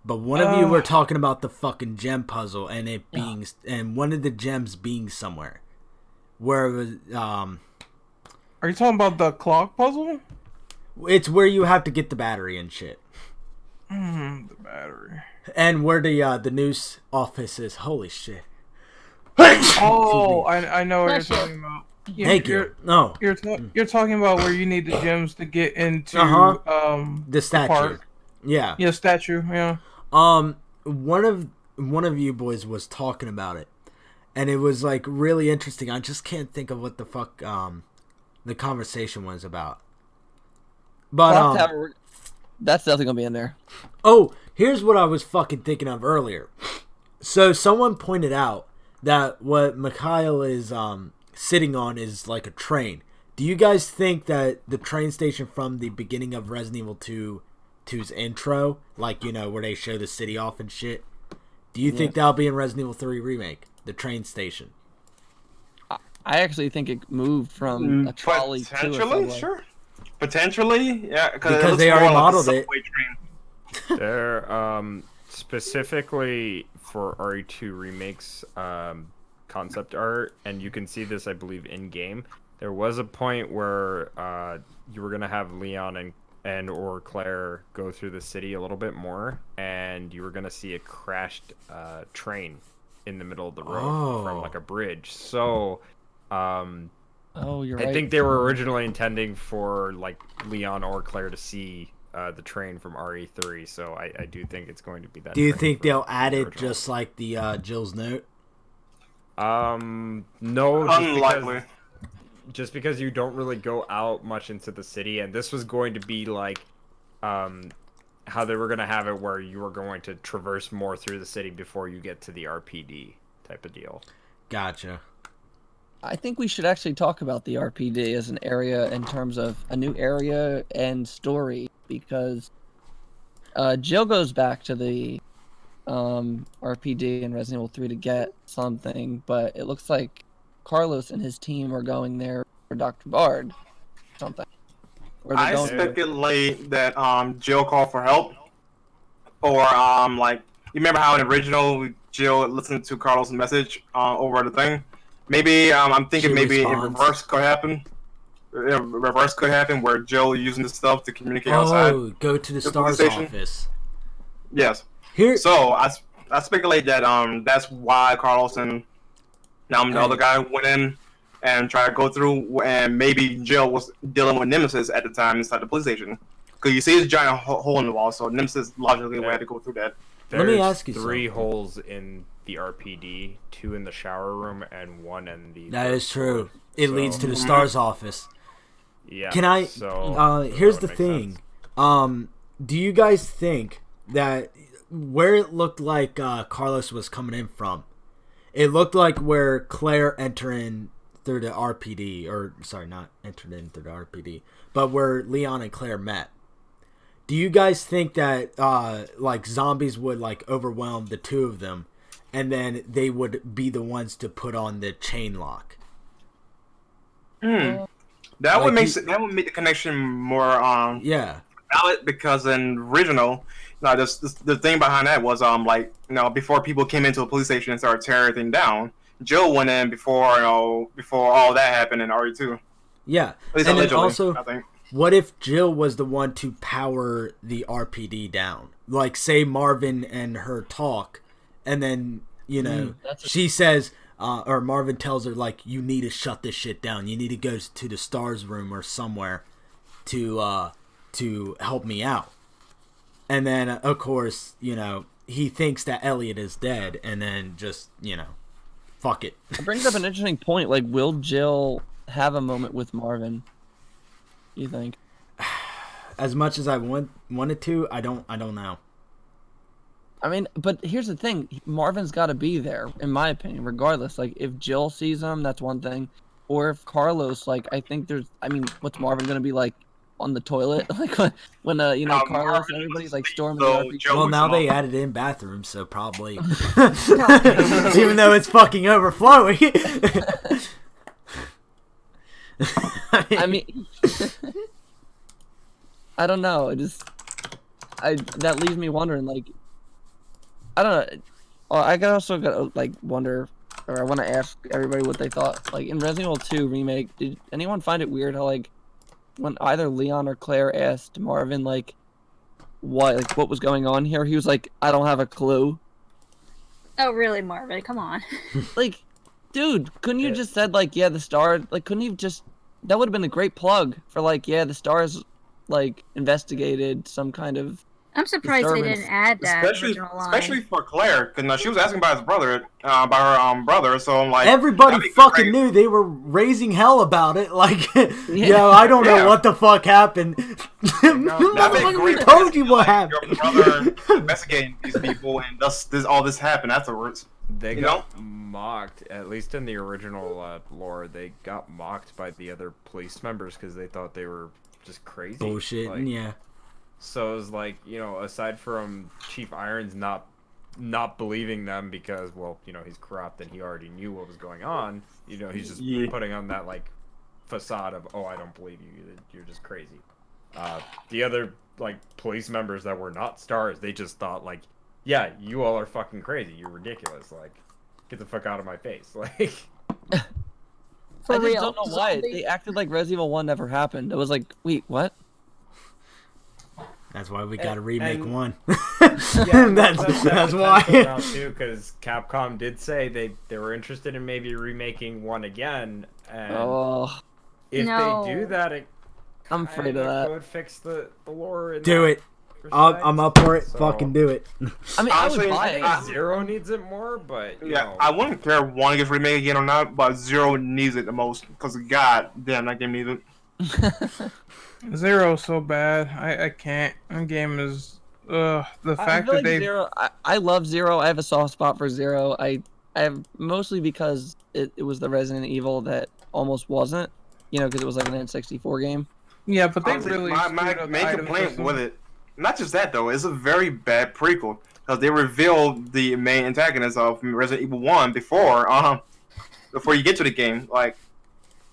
but one of you were talking about the fucking gem puzzle and it being and one of the gems being somewhere, where it was Are you talking about the clock puzzle? it's where you have to get the battery and shit, The battery. and where the news office is. Holy shit! Oh, I know what Bless you're you. talking about. Thank you. No, You're talking about where you need the gems to get into the statue. park. Yeah. Yeah, statue. Yeah. One of you boys was talking about it, and it was like really interesting. I just can't think of what the fuck the conversation was about. But Clock Tower, that's definitely gonna be in there. oh, here's what I was fucking thinking of earlier. So someone pointed out that what Mikhail is sitting on is like a train. Do you guys think that the train station from the beginning of Resident Evil 2's intro, like, where they show the city off and shit, do you think that'll be in Resident Evil 3 Remake? The train station? I actually think it moved from a trolley to a Potentially, subway. sure. Potentially, yeah. Because they already modeled it. there, specifically for RE2 Remake's concept art, and you can see this, I believe, in game. There was a point where you were gonna have Leon and or Claire go through the city a little bit more, and you were gonna see a crashed train in the middle of the road from like a bridge. So, Oh, you're right. I think they were originally intending for like Leon or Claire to see the train from RE3. So I do think it's going to be that. Do you train think from they'll add the it original. just like the Jill's note? No, Unlikely. just because you don't really go out much into the city, and this was going to be like how they were gonna have it where you were going to traverse more through the city before you get to the RPD type of deal. Gotcha. I think we should actually talk about the RPD as an area in terms of a new area and story, because Jill goes back to the RPD in Resident Evil 3 to get something, but it looks like Carlos and his team are going there for Dr. Bard something. I speculate that Jill called for help, or like you remember how in the original Jill listened to Carlos' message over the thing. Maybe I'm thinking maybe in reverse could happen. Reverse could happen where Jill using the stuff to communicate outside. Oh, go to the STARS office. Yes. Here. So I speculate that that's why Carlos and the other guy went in and tried to go through, and maybe Jill was dealing with Nemesis at the time inside the police station. Because you see this giant hole in the wall, so Nemesis logically had to go through that. Let me ask you three something. holes in the RPD, 2 in the shower room, and 1 in the... That is true. It leads to the STARS office. Yeah. Can I... So, here's the thing. Do you guys think that where it looked like Carlos was coming in from, it looked like where Claire entered in through the RPD, or sorry, not entered in through the RPD, but where Leon and Claire met. Do you guys think that like zombies would like overwhelm the two of them, and then they would be the ones to put on the chain lock? That Like would make the connection more valid, because in original, the thing behind that was like before people came into a police station and started tearing everything down, Jill went in before all that happened in RE2. Yeah, At least and then allegedly, also, I think. what if Jill was the one to power the RPD down? Like, say Marvin and her talk, and then she says, or Marvin tells her, like, you need to shut this shit down. You need to go to the STARS room or somewhere to help me out. And then, of course, he thinks that Elliot is dead, and then just, fuck it. It brings up an interesting point. Like, will Jill have a moment with Marvin? You think? As much as I wanted to, I don't know. I mean, but here's the thing: Marvin's got to be there, in my opinion. Regardless, like if Jill sees him, that's one thing, or if Carlos, like I think there's. I mean, what's Marvin gonna be like on the toilet, like when Carlos Marvin and everybody's like storming so the RP? Well, now they added in bathrooms, so probably. Even though it's fucking overflowing. I mean, I don't know. That leaves me wondering. Like, I don't know. I also got like wonder, or I want to ask everybody what they thought. Like in Resident Evil 2 remake, did anyone find it weird how like when either Leon or Claire asked Marvin like what was going on here, he was like, I don't have a clue. Oh really, Marvin? Come on. Like, dude, couldn't you just said like, yeah, the STARS, like, couldn't you just, that would have been a great plug for like, yeah, the STARS like investigated some kind of I'm surprised they didn't add that original line. Especially for Claire, because she was asking about his brother, by her brother. So I'm like, everybody fucking knew they were raising hell about it. Like, I don't know what the fuck happened. We told you what happened. Your brother investigating these people, and all this happened afterwards. They got mocked, at least in the original lore. They got mocked by the other police members because they thought they were just crazy. Bullshit. Like, yeah. So it was like, aside from Chief Irons not believing them because, well, he's corrupt and he already knew what was going on, he's just putting on that, like, facade of, oh, I don't believe you, you're just crazy. The other, like, police members that were not STARS, they just thought, like, yeah, you all are fucking crazy, you're ridiculous, like, get the fuck out of my face, like... I just don't know why. They acted like Resident Evil 1 never happened. It was like, wait, what? That's why we got to remake 1. Yeah, that's why. Now too, because Capcom did say they were interested in maybe remaking 1 again, and if they do that, I'm afraid of that. Would fix the lore. Do it. I'm up for it. So, fucking do it. I mean, honestly, I would buy it. Zero needs it more, but I wouldn't care if 1 gets remade again or not, but 0 needs it the most because god damn that game needs it. Zero's so bad. I can't. That game is. The I fact feel that like they. Zero. I love Zero. I have a soft spot for Zero. I have mostly because it was the Resident Evil that almost wasn't. You know, because it was like an N64 game. Yeah, but they Honestly, really. my screwed up the main item complaint system. with it, not just that though, it's a very bad prequel because they revealed the main antagonist of Resident Evil 1 before you get to the game. Like,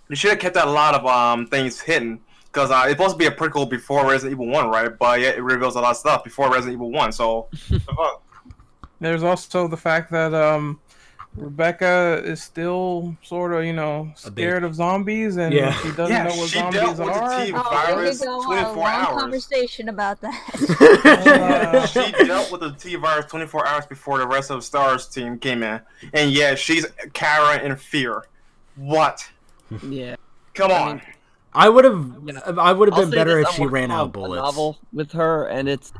you should have kept a lot of things hidden because it's supposed to be a prequel before Resident Evil 1, right? But yeah, it reveals a lot of stuff before Resident Evil 1. So, the fuck? There's also the fact that Rebecca is still sort of, scared of zombies, and Yeah. she doesn't know what she zombies dealt with the are. T Oh, here we virus go. A 24 long hours. conversation about that. She dealt with the T virus 24 hours before the rest of the Stars team came in. And yeah, she's Kara in fear. What? Yeah. Come I on. mean, I would have I'll been say better this, if I'm she working ran on out of a bullets. novel with her, and it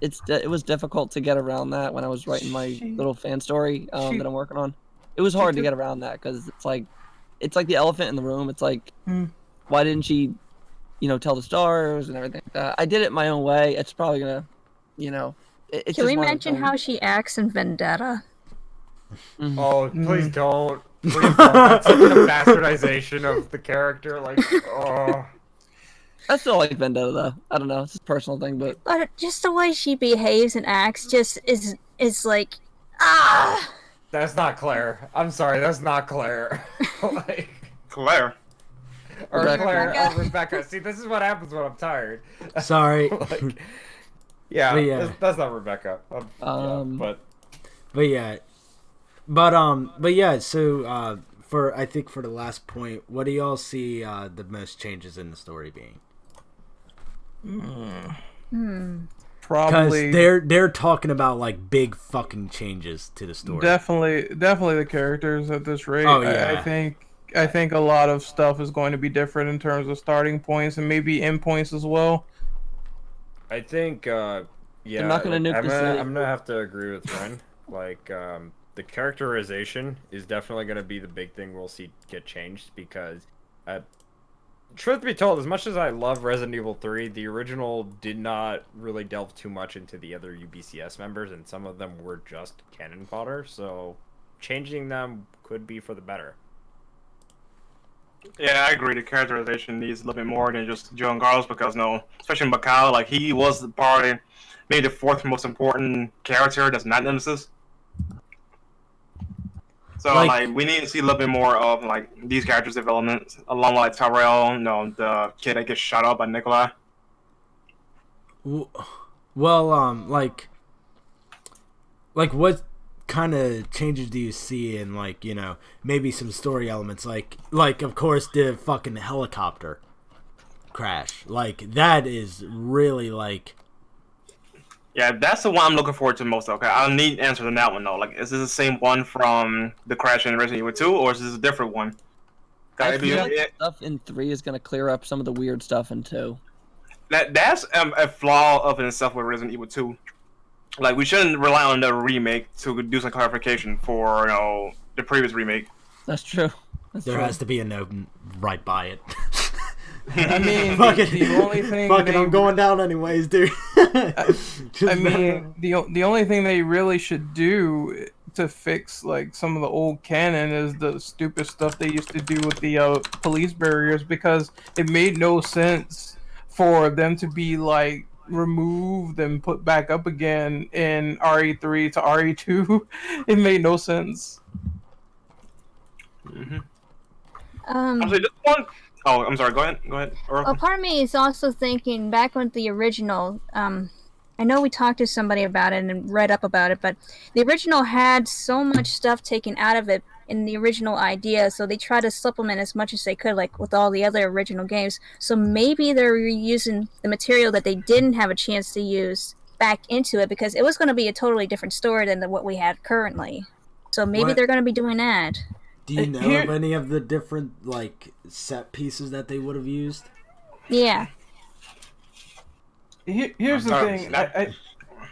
was difficult to get around that when I was writing my little fan story that I'm working on. It was hard to get around that because it's like the elephant in the room. It's like, why didn't she, tell the Stars and everything like that? I did it my own way. It's probably gonna, it's Can just we one of mention those how she acts in Vendetta? Oh, please don't. Please don't. That's such a bastardization of the character. Like, oh. I still like Vendetta though. I don't know. It's just a personal thing, but Just the way she behaves and acts just is like, ah. That's not Claire. I'm sorry, that's not Claire. Like, Claire. or Rebecca. Claire, or Rebecca. See, this is what happens when I'm tired. Sorry. Like, yeah, But yeah. That's not Rebecca. But But yeah. So I think for the last point, what do y'all see the most changes in the story being? Probably. Because they're talking about like big fucking changes to the story. Definitely the characters at this rate. Oh, yeah. I think a lot of stuff is going to be different in terms of starting points and maybe end points as well. I think, yeah, They're not gonna nuke the city. I'm gonna have to agree with Ren. Like, the characterization is definitely gonna be the big thing we'll see get changed because, truth be told, as much as I love Resident Evil 3, the original did not really delve too much into the other UBCS members, and some of them were just cannon fodder. So, changing them could be for the better. Yeah, I agree. The characterization needs a little bit more than just Joe and Carlos because, especially Macau, like, he was probably maybe the fourth most important character that's not Nemesis. So, like, we need to see a little bit more of, like, these characters' development, along with, like, Tyrell, the kid that gets shot up by Nikolai. Well, like what kind of changes do you see in, like, maybe some story elements, like of course the fucking helicopter crash, like that is really like. Yeah, that's the one I'm looking forward to most. Okay, I'll need answers on that one though. Like, is this the same one from the crash in Resident Evil 2, or is this a different one? I feel like stuff in 3 is gonna clear up some of the weird stuff in 2. That's a flaw of itself with Resident Evil 2. Like, we shouldn't rely on the remake to do some clarification for the previous remake. That's true. There has to be a note right by it. I mean, the only thing. I'm going down anyways, dude. I mean, the only thing they really should do to fix like some of the old canon is the stupid stuff they used to do with the police barriers, because it made no sense for them to be like removed and put back up again in RE3 to RE2. It made no sense. Actually, this one. Oh, I'm sorry. Go ahead. Well, part of me is also thinking back with the original. I know we talked to somebody about it and read up about it, but the original had so much stuff taken out of it in the original idea, so they tried to supplement as much as they could, like with all the other original games. So maybe they're reusing the material that they didn't have a chance to use back into it, because it was going to be a totally different story than what we had currently. So maybe they're going to be doing that. Do you know of any of the different like set pieces that they would have used? Yeah. Here's the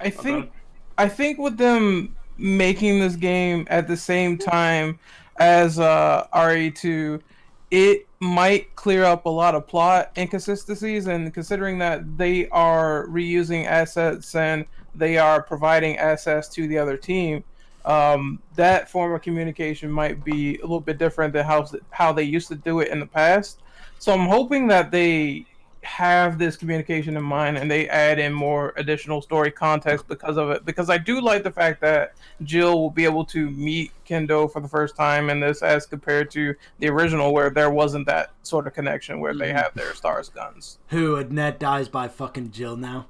thing. I think with them making this game at the same time as RE2, it might clear up a lot of plot inconsistencies, and considering that they are reusing assets and they are providing assets to the other team, that form of communication might be a little bit different than how they used to do it in the past. So I'm hoping that they have this communication in mind and they add in more additional story context because of it. Because I do like the fact that Jill will be able to meet Kendo for the first time in this, as compared to the original where there wasn't that sort of connection where they have their stars guns. Who, Annette dies by fucking Jill now?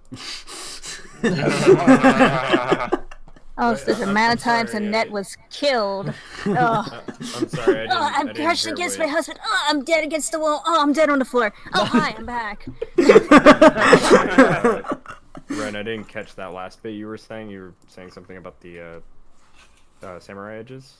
Oh, so the amount of times Annette was killed. Oh, I'm sorry. I'm crushed against my husband. Oh, I'm dead against the wall. Oh, I'm dead on the floor. Oh, hi, I'm back. Ren, I didn't catch that last bit you were saying. You were saying something about the samurai edges.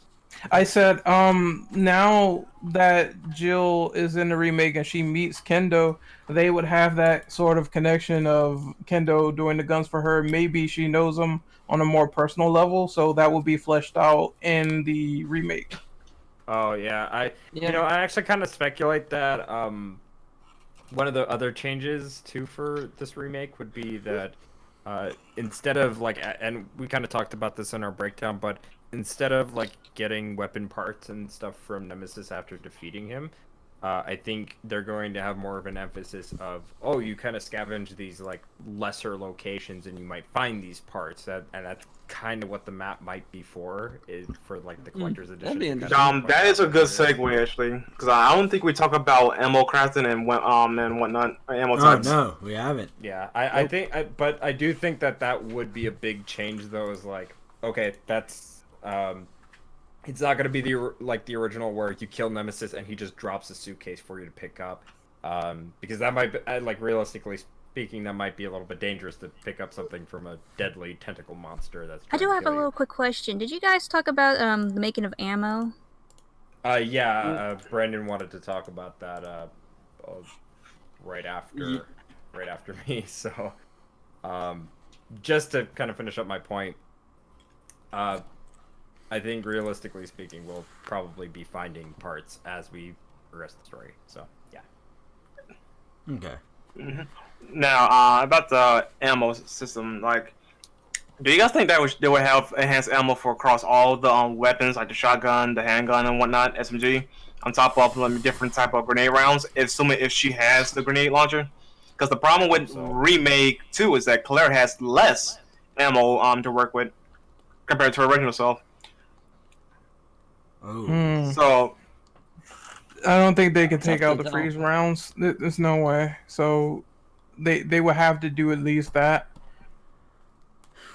I said, now that Jill is in the remake and she meets Kendo, they would have that sort of connection of Kendo doing the guns for her. Maybe she knows him on a more personal level, so that will be fleshed out in the remake. Oh yeah, you know, I actually kind of speculate that one of the other changes too for this remake would be that instead of like, and we kind of talked about this in our breakdown, but instead of like getting weapon parts and stuff from Nemesis after defeating him, I think they're going to have more of an emphasis of, oh, you kind of scavenge these like lesser locations and you might find these parts, and that's kind of what the map might be for, is for like the collector's edition. That'd be interesting. That is a good segue actually, because I don't think we talk about ammo crafting and whatnot, ammo types. No, we haven't. Yeah, I think, but I do think that would be a big change though. Is like, okay, that's it's not going to be the original where you kill Nemesis and he just drops a suitcase for you to pick up, because that might be, like, realistically speaking, that might be a little bit dangerous to pick up something from a deadly tentacle monster. I do have a little quick question. Did you guys talk about the making of ammo? Yeah, Brandon wanted to talk about that right after me. So, just to kind of finish up my point, I think realistically speaking, we'll probably be finding parts as we progress the story. So, yeah. Okay. Now, about the ammo system, like, do you guys think that they would have enhanced ammo for across all the weapons, like the shotgun, the handgun, and whatnot, SMG, on top of different type of grenade rounds, assuming if she has the grenade launcher? Because the problem with Remake 2 is that Claire has less ammo to work with compared to her original self. Oh. So I don't think they can take out the freeze rounds. There's no way. So they would have to do at least that.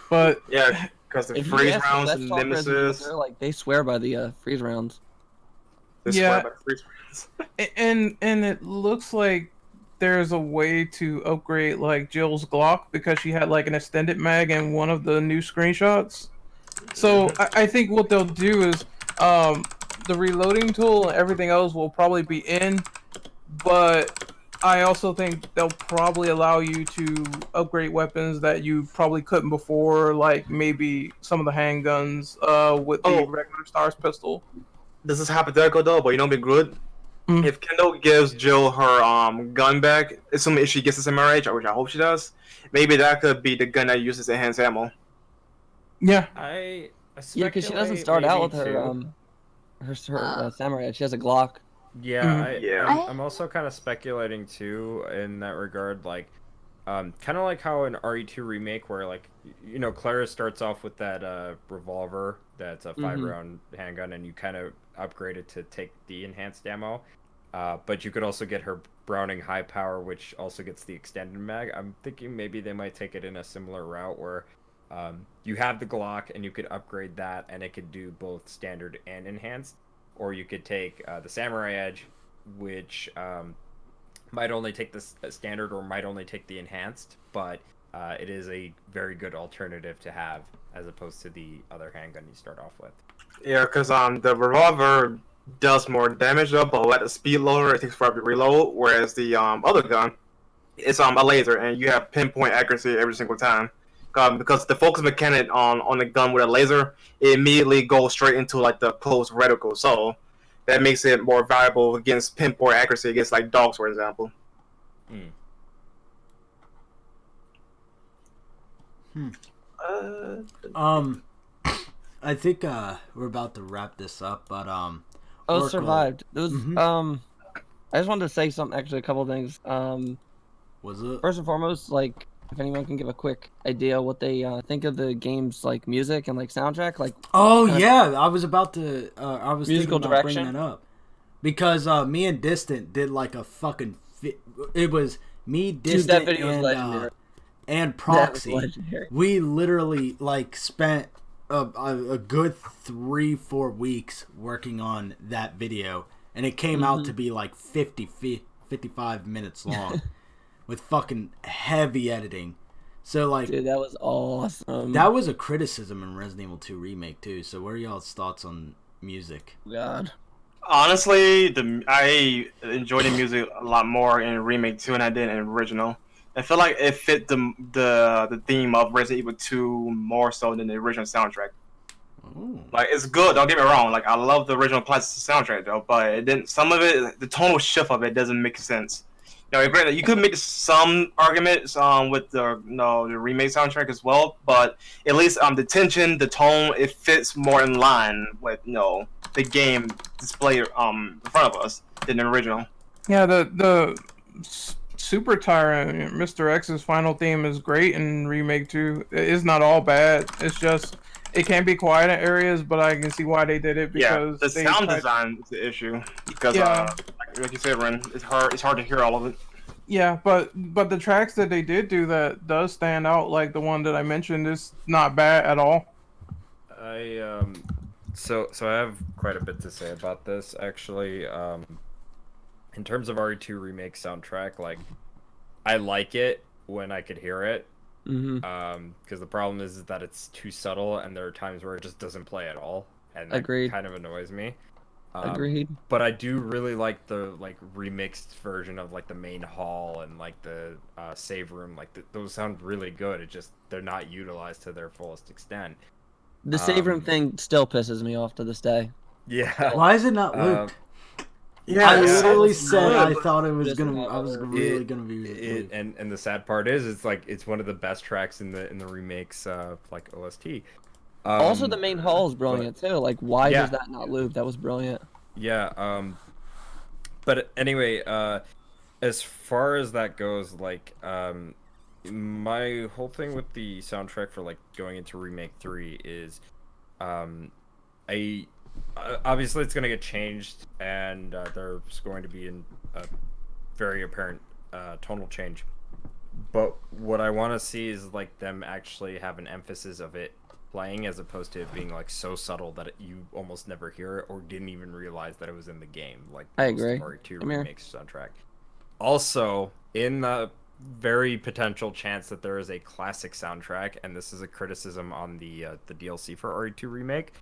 But yeah, because the freeze rounds and Nemesis, like, they swear by the freeze rounds. They swear by the freeze rounds. and it looks like there's a way to upgrade like Jill's Glock, because she had like an extended mag in one of the new screenshots. So I think what they'll do is the reloading tool and everything else will probably be in, but I also think they'll probably allow you to upgrade weapons that you probably couldn't before, like maybe some of the handguns with the regular Stars pistol. This is hypothetical though, but you know, be good. If Kendall gives Jill her gun back, assuming if she gets this MRH, which I hope she does, maybe that could be the gun that uses enhanced ammo. Yeah. Yeah, because she doesn't start out with her samurai. She has a Glock. Yeah, I'm also kind of speculating too in that regard, like, kind of like how in RE2 Remake, where, like, you know, Clara starts off with that revolver that's a 5-round handgun, and you kind of upgrade it to take the enhanced ammo, but you could also get her Browning high power, which also gets the extended mag. I'm thinking maybe they might take it in a similar route where you have the Glock and you could upgrade that and it could do both standard and enhanced, or you could take the Samurai Edge, which might only take the standard or might only take the enhanced, but it is a very good alternative to have as opposed to the other handgun you start off with. Yeah, because the revolver does more damage though, but at the speed loader it takes forever to reload, whereas the other gun, it's a laser and you have pinpoint accuracy every single time. Because the focus mechanic on the gun with a laser, it immediately goes straight into like the closed reticle. So that makes it more valuable against pinpoint accuracy against like dogs, for example. I think we're about to wrap this up, but Oh, Oracle- survived. Those I just wanted to say something. Actually, a couple of things. Was it? First and foremost, like, if anyone can give a quick idea what they think of the game's like music and like soundtrack, like. Oh yeah, I was about to. I was Musical thinking about direction? bringing that up because me and Distant did like a fucking. It was me, Dude, that Distant, video was legendary. and That was Proxy. legendary. We literally like spent a good 3-4 weeks working on that video, and it came out to be like 55 minutes long with fucking heavy editing. So like, Dude, that was awesome. that was a criticism in Resident Evil 2 Remake too. So what are y'all's thoughts on music? God. Honestly, I enjoyed the music a lot more in Remake 2 than I did in original. I feel like it fit the theme of Resident Evil 2 more so than the original soundtrack. Ooh. Like, it's good, don't get me wrong. Like, I love the original classic soundtrack though, but it didn't. Some of it, the tonal shift of it doesn't make sense. You know, granted, you could make some arguments with the remake soundtrack as well, but at least the tension, the tone, it fits more in line with the game displayed in front of us than the original. Yeah, the Super Tyrant, Mr. X's final theme is great in Remake 2. It's not all bad. It's just it can be quiet in areas, but I can see why they did it because the sound design is the issue because like you said, Ren, it's hard to hear all of it. Yeah, but the tracks that they did do that does stand out, like the one that I mentioned, is not bad at all. So I have quite a bit to say about this actually. In terms of RE2 Remake soundtrack, like, I like it when I could hear it. Because the problem is that it's too subtle, and there are times where it just doesn't play at all, and that Agreed. kind of annoys me. Agreed. But I do really like the remixed version of like the main hall and like the save room. Like those sound really good. It just they're not utilized to their fullest extent. The save room thing still pisses me off to this day. Yeah. Why is it not looped? I literally said I thought it was gonna. I was really gonna be. And the sad part is, it's one of the best tracks in the remakes, like OST. Also, the main hall is brilliant too. Like, why Yeah. does that not loop? That was brilliant. Yeah. But anyway, as far as that goes, like, my whole thing with the soundtrack for like going into Remake 3 is, obviously it's going to get changed, and there's going to be a very apparent tonal change. But what I want to see is like them actually have an emphasis of it playing, as opposed to it being like so subtle that you almost never hear it or didn't even realize that it was in the game. Like I agree. RE2 Remake's soundtrack. Also, in the very potential chance that there is a classic soundtrack, and this is a criticism on the DLC for RE2 Remake,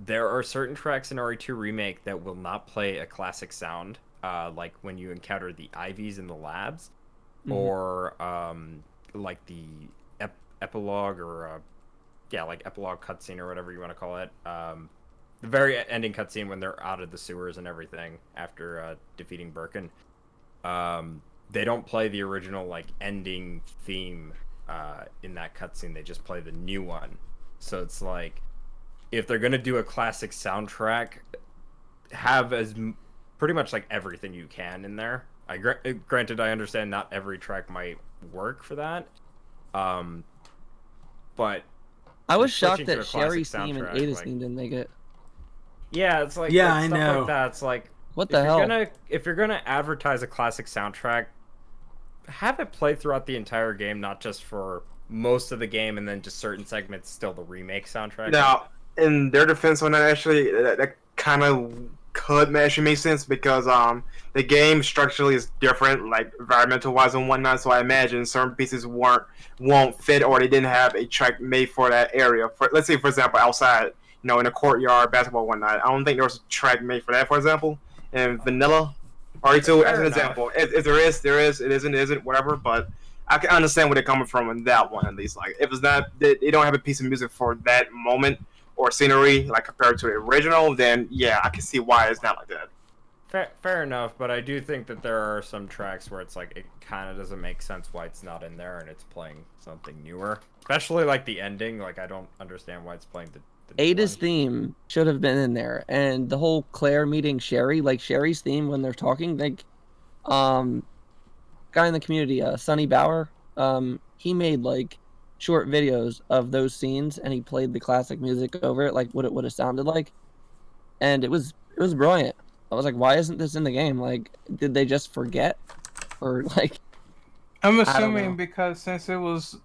there are certain tracks in RE2 Remake that will not play a classic sound, like when you encounter the IVs in the labs, or like the epilogue, or like epilogue cutscene, or whatever you want to call it. The very ending cutscene when they're out of the sewers and everything after defeating Birkin. They don't play the original like ending theme in that cutscene. They just play the new one. So it's like, if they're gonna do a classic soundtrack, have as pretty much like everything you can in there. Granted, I understand not every track might work for that. But I was shocked switching to that a classic Sherry's theme and soundtrack, Ada's like- theme didn't make it. Yeah, it's like Yeah, stuff I know. like that. It's like, What the hell? if you're gonna advertise a classic soundtrack, have it play throughout the entire game, not just for most of the game and then just certain segments still the remake soundtrack. Now, in their defense on that, actually, that kind of could actually make sense because the game structurally is different, like environmental wise and whatnot. So I imagine certain pieces won't fit, or they didn't have a track made for that area. For, let's say, for example, outside, in a courtyard, basketball, whatnot. I don't think there was a track made for that. For example, in Vanilla, RE2 as an example. If there is, it isn't, whatever. But I can understand where they're coming from in that one, at least. Like, if it's not, they don't have a piece of music for that moment, or scenery like compared to the original, then yeah, I can see why it's not like that. Fair enough, but I do think that there are some tracks where it's like it kind of doesn't make sense why it's not in there and it's playing something newer. Especially like the ending, like I don't understand why it's playing the Ada's one. theme should have been in there, and the whole Claire meeting Sherry, like Sherry's theme when they're talking, like, guy in the community, Sonny Bauer, he made like short videos of those scenes, and he played the classic music over it, like what it would have sounded like, and it was brilliant. I was like, why isn't this in the game? Like, did they just forget, or like? I'm I don't assuming know. because since it was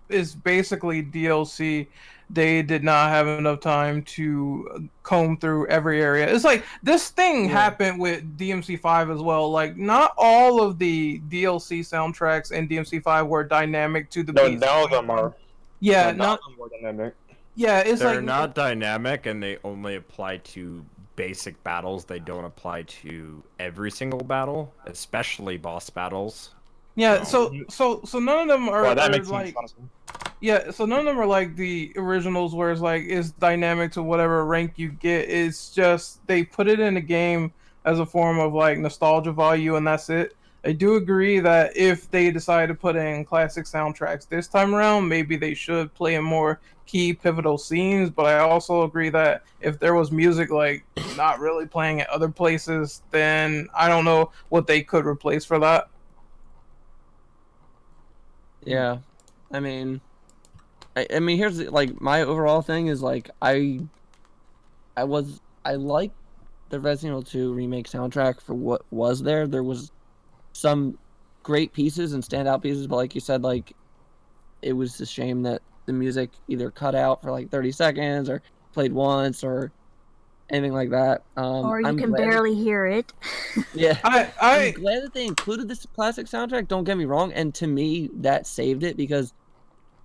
is basically DLC, they did not have enough time to comb through every area. It's like this thing happened with DMC5 as well. Like not all of the DLC soundtracks in DMC5 were dynamic to the No, beats. none of them are. Yeah, None of them were dynamic. yeah, it's They're like not dynamic and they only apply to basic battles. They don't apply to every single battle, especially boss battles. yeah. So none of them are, Well, that are makes like sense, honestly. yeah. So none of them are like the originals, where it's like it's dynamic to whatever rank you get. It's just they put it in the game as a form of like nostalgia value, and that's it. I do agree that if they decide to put in classic soundtracks this time around, maybe they should play in more key pivotal scenes. But I also agree that if there was music like not really playing at other places, then I don't know what they could replace for that. Yeah, I mean, here's like my overall thing is like I like the Resident Evil 2 remake soundtrack for what was there. There was some great pieces and standout pieces, but like you said, like it was a shame that the music either cut out for like 30 seconds or played once or anything like that. Or you I'm can glad barely hear it. yeah. I'm I glad that they included this classic soundtrack, don't get me wrong, and to me that saved it because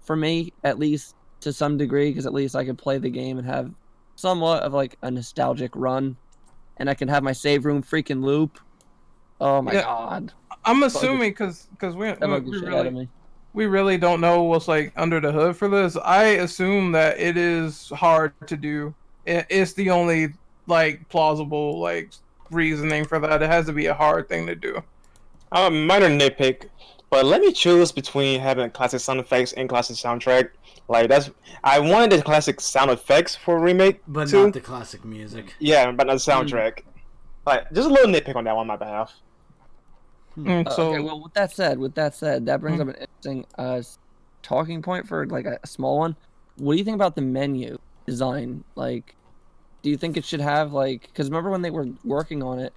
for me, at least to some degree, because at least I could play the game and have somewhat of like a nostalgic run, and I can have my save room freaking loop. Oh my god. I'm assuming because That bugged the shit out of me. we really don't know what's like under the hood for this. I assume that it is hard to do. It's the only like plausible like reasoning for that. It has to be a hard thing to do. Minor nitpick, but let me choose between having classic sound effects and classic soundtrack. Like I wanted the classic sound effects for remake, But too. not the classic music. Yeah, but not the soundtrack. Like just a little nitpick on that one, on my behalf. So Okay, well, with that said, that brings up an interesting talking point for like a small one. What do you think about the menu design? Like, do you think it should have like? Because remember when they were working on it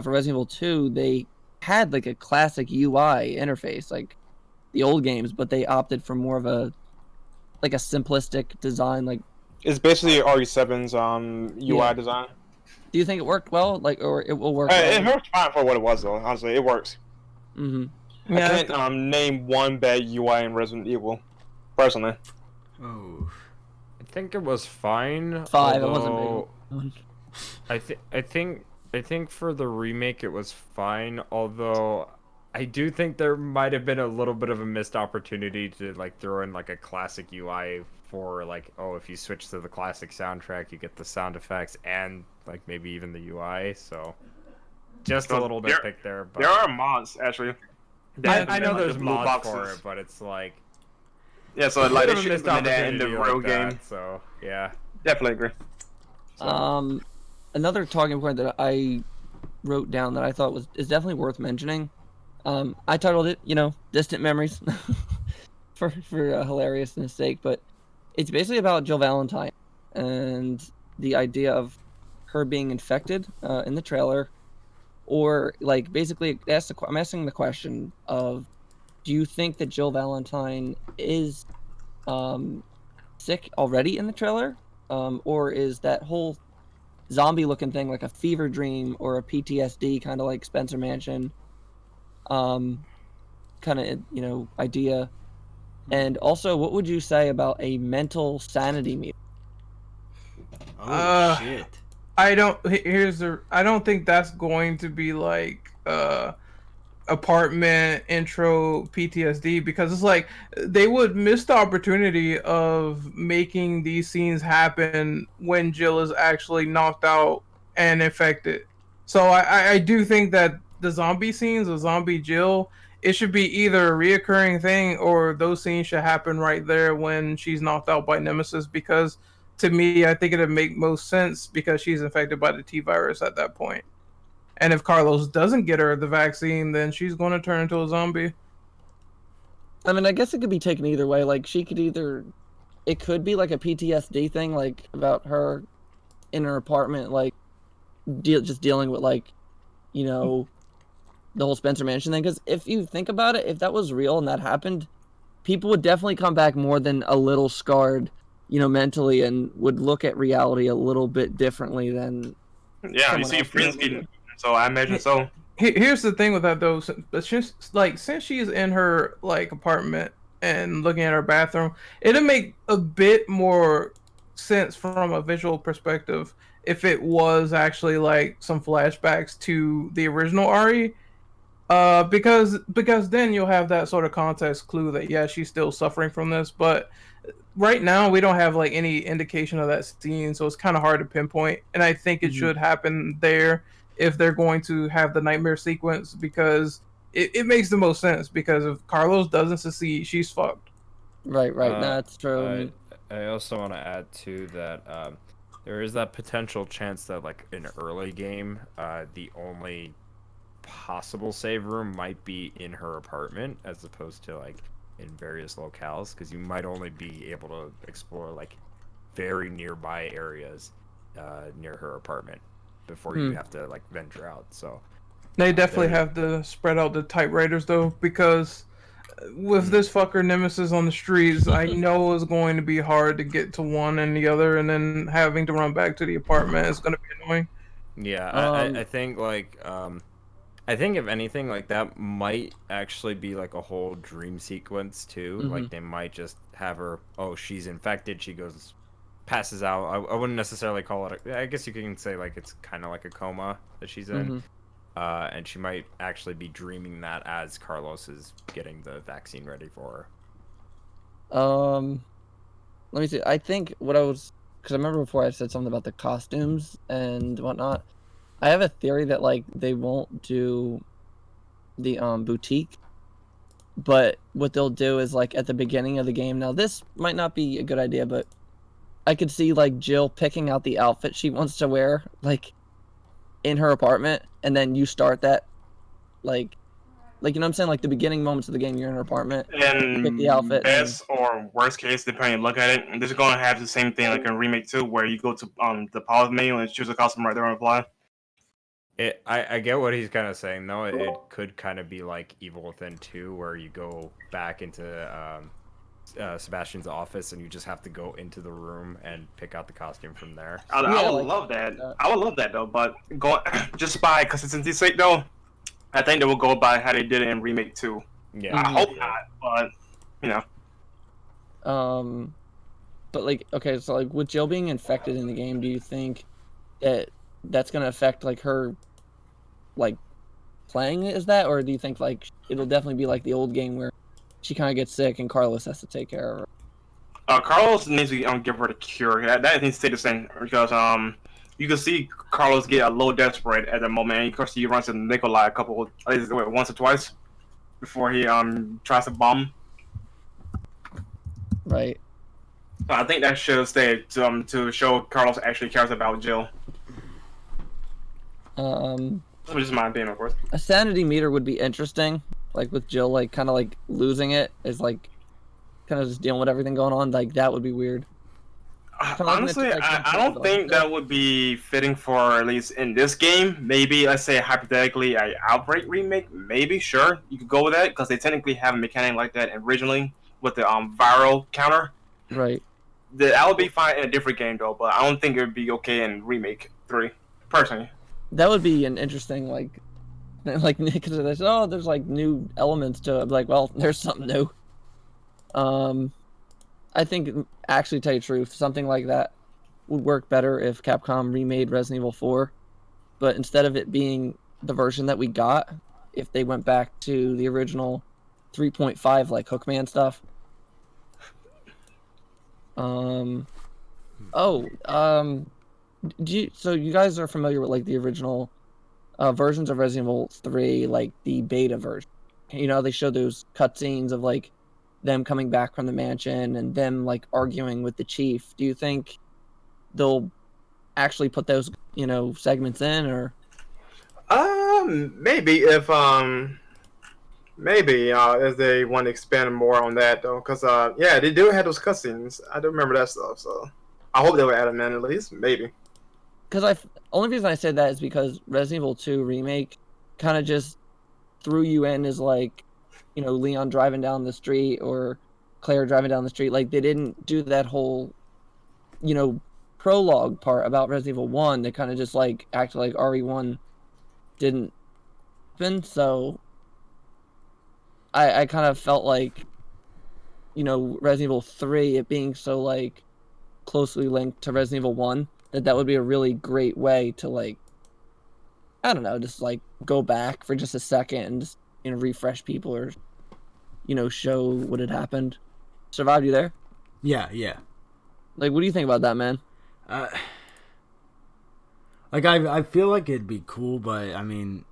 for Resident Evil 2, they had like a classic UI interface, like the old games, but they opted for more of a like a simplistic design. Like, It's basically RE7's UI Yeah. design. do you think it worked well? Like, or it will work? It works fine for what it was, though. Honestly, it works. Mm-hmm. yeah, I can't name one bad UI in Resident Evil, personally. Oh. I think it was fine. 5. It wasn't although big. I think for the remake it was fine, although I do think there might have been a little bit of a missed opportunity to like throw in like a classic UI for like, oh, if you switch to the classic soundtrack you get the sound effects and like maybe even the UI, so just a little nitpick there. But There are mods, actually. I know there's Just little mods for boxes. it, but it's like Yeah, so like bit they of a should missed implement that in the opportunity real like game. that, so yeah. Definitely agree. Another talking point that I wrote down that I thought is definitely worth mentioning. I titled it, Distant Memories, for hilariousness sake, but it's basically about Jill Valentine and the idea of her being infected in the trailer, or like basically I'm asking the question of, do you think that Jill Valentine is sick already in the trailer, or is that whole zombie looking thing like a fever dream or a PTSD kind of like Spencer Mansion kind of idea? And also, what would you say about a mental sanity meter? Oh shit. I don't think that's going to be like apartment intro PTSD, because it's like they would miss the opportunity of making these scenes happen when Jill is actually knocked out and infected. So I do think that the zombie scenes of zombie Jill, it should be either a reoccurring thing or those scenes should happen right there when she's knocked out by Nemesis, because to me I think it'd make most sense because she's infected by the T virus at that point. And if Carlos doesn't get her the vaccine, then she's going to turn into a zombie. I mean, I guess it could be taken either way. Like, she could either... It could be like a PTSD thing, like, about her in her apartment, like, just dealing with, like, you know, the whole Spencer Mansion thing. Because if you think about it, if that was real and that happened, people would definitely come back more than a little scarred, you know, mentally, and would look at reality a little bit differently than... Yeah, you see your friends getting... So I imagine so. Here's the thing with that though, but since she's in her like apartment and looking at her bathroom, it'll make a bit more sense from a visual perspective if it was actually like some flashbacks to the original RE. Because then you'll have that sort of context clue that yeah, she's still suffering from this, but right now we don't have like any indication of that scene, so it's kind of hard to pinpoint. And I think it should happen there if they're going to have the nightmare sequence, because it makes the most sense, because if Carlos doesn't succeed, she's fucked. Right, no, that's true. I also want to add too that there is that potential chance that like in early game, the only possible save room might be in her apartment as opposed to like in various locales, because you might only be able to explore like very nearby areas near her apartment before you have to like venture out. So they definitely have to spread out the typewriters though, because with this fucker Nemesis on the streets, I know it's going to be hard to get to one and the other, and then having to run back to the apartment is going to be annoying. Yeah, I think like I think if anything like that might actually be like a whole dream sequence too. Like they might just have her, oh, she's infected, she goes passes out. I wouldn't necessarily call it I guess you can say like it's kind of like a coma that she's in. And she might actually be dreaming that as Carlos is getting the vaccine ready for her. Let me see. I think what I was, because I remember before I said something about the costumes and whatnot. I have a theory that like they won't do the boutique, but what they'll do is like at the beginning of the game. Now this might not be a good idea, but I could see like Jill picking out the outfit she wants to wear like in her apartment, and then you start that like you know what I'm saying, like the beginning moments of the game, you're in her apartment and pick the outfit, best or worst case depending on look at it, this is going to have the same thing like in Remake 2 where you go to the pause menu and choose a costume right there on the fly. I get what he's kind of saying though. It could kind of be like Evil Within 2 where you go back into Sebastian's office and you just have to go into the room and pick out the costume from there. I would love that. I would love that though, but go just by consistency's sake though, I think they will go by how they did it in Remake 2. Yeah, I hope not, but you know. But like, okay, so like with Jill being infected in the game, do you think that that's gonna affect like her, like playing it as that, or do you think like it'll definitely be like the old game where she kind of gets sick and Carlos has to take care of her? Carlos needs to give her the cure. That needs to stay the same, because you can see Carlos get a little desperate at the moment. And of course, he runs into Nikolai once or twice before he tries to bomb. Right. So I think that should stay to show Carlos actually cares about Jill. Which is my opinion, of course. A sanity meter would be interesting, like with Jill, like kind of like losing it is like kind of just dealing with everything going on. Like that would be weird. Honestly, I don't think that would be fitting for at least in this game. Maybe let's say hypothetically, a Outbreak remake. Maybe sure you could go with that because they technically have a mechanic like that originally with the viral counter. Right. That would be fine in a different game though, but I don't think it would be okay in Remake 3, personally. That would be an interesting like because they said, oh, there's like new elements to it. I'm like, well, there's something new. I think, actually, tell you the truth, something like that would work better if Capcom remade Resident Evil 4, but instead of it being the version that we got, if they went back to the original 3.5 like Hookman stuff. So you guys are familiar with like the original versions of Resident Evil 3, like the beta version? You know, they show those cutscenes of like them coming back from the mansion and them like arguing with the chief. Do you think they'll actually put those, you know, segments in, or? Maybe if they want to expand more on that though, because yeah, they do have those cutscenes. I do remember that stuff, so I hope they will add them in at least, maybe. Because only reason I said that is because Resident Evil 2 Remake kind of just threw you in as like, you know, Leon driving down the street or Claire driving down the street. Like they didn't do that whole, you know, prologue part about Resident Evil 1. They kind of just like acted like RE1 didn't happen. So I kind of felt like, you know, Resident Evil 3, it being so like closely linked to Resident Evil 1, that would be a really great way to like, I don't know, just like go back for just a second and just, you know, refresh people or, you know, show what had happened. Survived, you there? Yeah. Like, what do you think about that, man? Like I feel like it'd be cool, but I mean,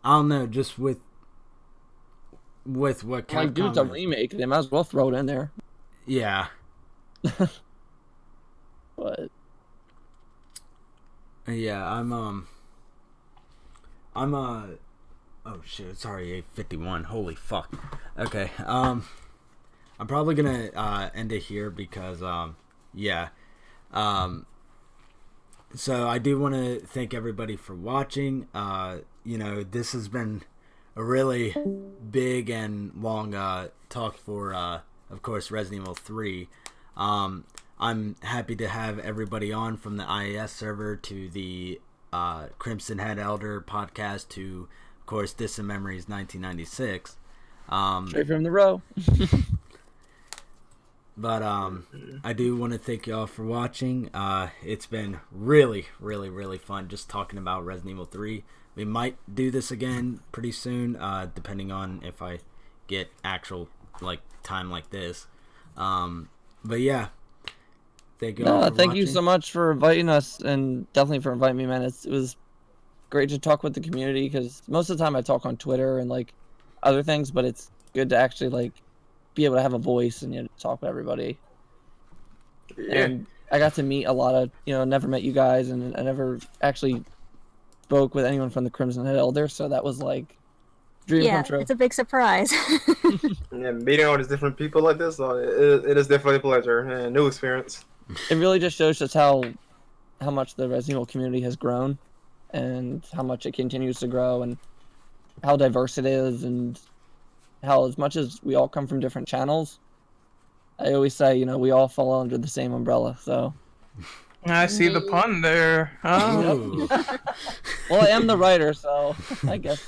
I don't know, just with what Capcom Like, dude, it's a remake. They might as well throw it in there. Yeah. But yeah, I'm oh shit, sorry, 8:51. Holy fuck. Okay. I'm probably gonna end it here because yeah. So I do want to thank everybody for watching. You know, this has been a really big and long talk for of course Resident Evil 3. I'm happy to have everybody on, from the IAS server to the Crimson Head Elder podcast to, of course, DistantMemories1996. straight from the row. But I do want to thank y'all for watching. It's been really, really, really fun just talking about Resident Evil 3. We might do this again pretty soon, depending on if I get actual like time like this. But yeah. Thank you all for thank you watching. so much for inviting us, and definitely for inviting me, man. It was great to talk with the community, because most of the time I talk on Twitter and like other things, but it's good to actually like be able to have a voice and, you know, talk with everybody. Yeah. And I got to meet a lot of, you know, never met you guys, and I never actually spoke with anyone from the Crimson Head Elder, so that was like dream Yeah, come true. it's a big surprise. Yeah, meeting all these different people like this, it is definitely a pleasure and a new experience. It really just shows just how much the Resident Evil community has grown, and how much it continues to grow, and how diverse it is, and how, as much as we all come from different channels, I always say, you know, we all fall under the same umbrella. So I see the pun there. Ooh. well, I am the writer, so I guess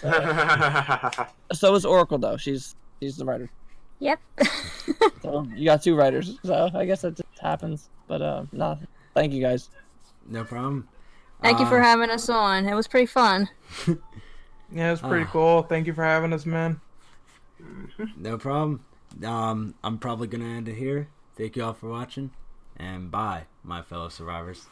so is Oracle, though. She's the writer. Yep. So you got two writers, so I guess that just happens. But no, thank you guys. No problem. Thank you for having us on. It was pretty fun. Yeah, it's pretty cool. Thank you for having us, man. No problem. I'm probably gonna end it here. Thank you all for watching, and bye, my fellow survivors.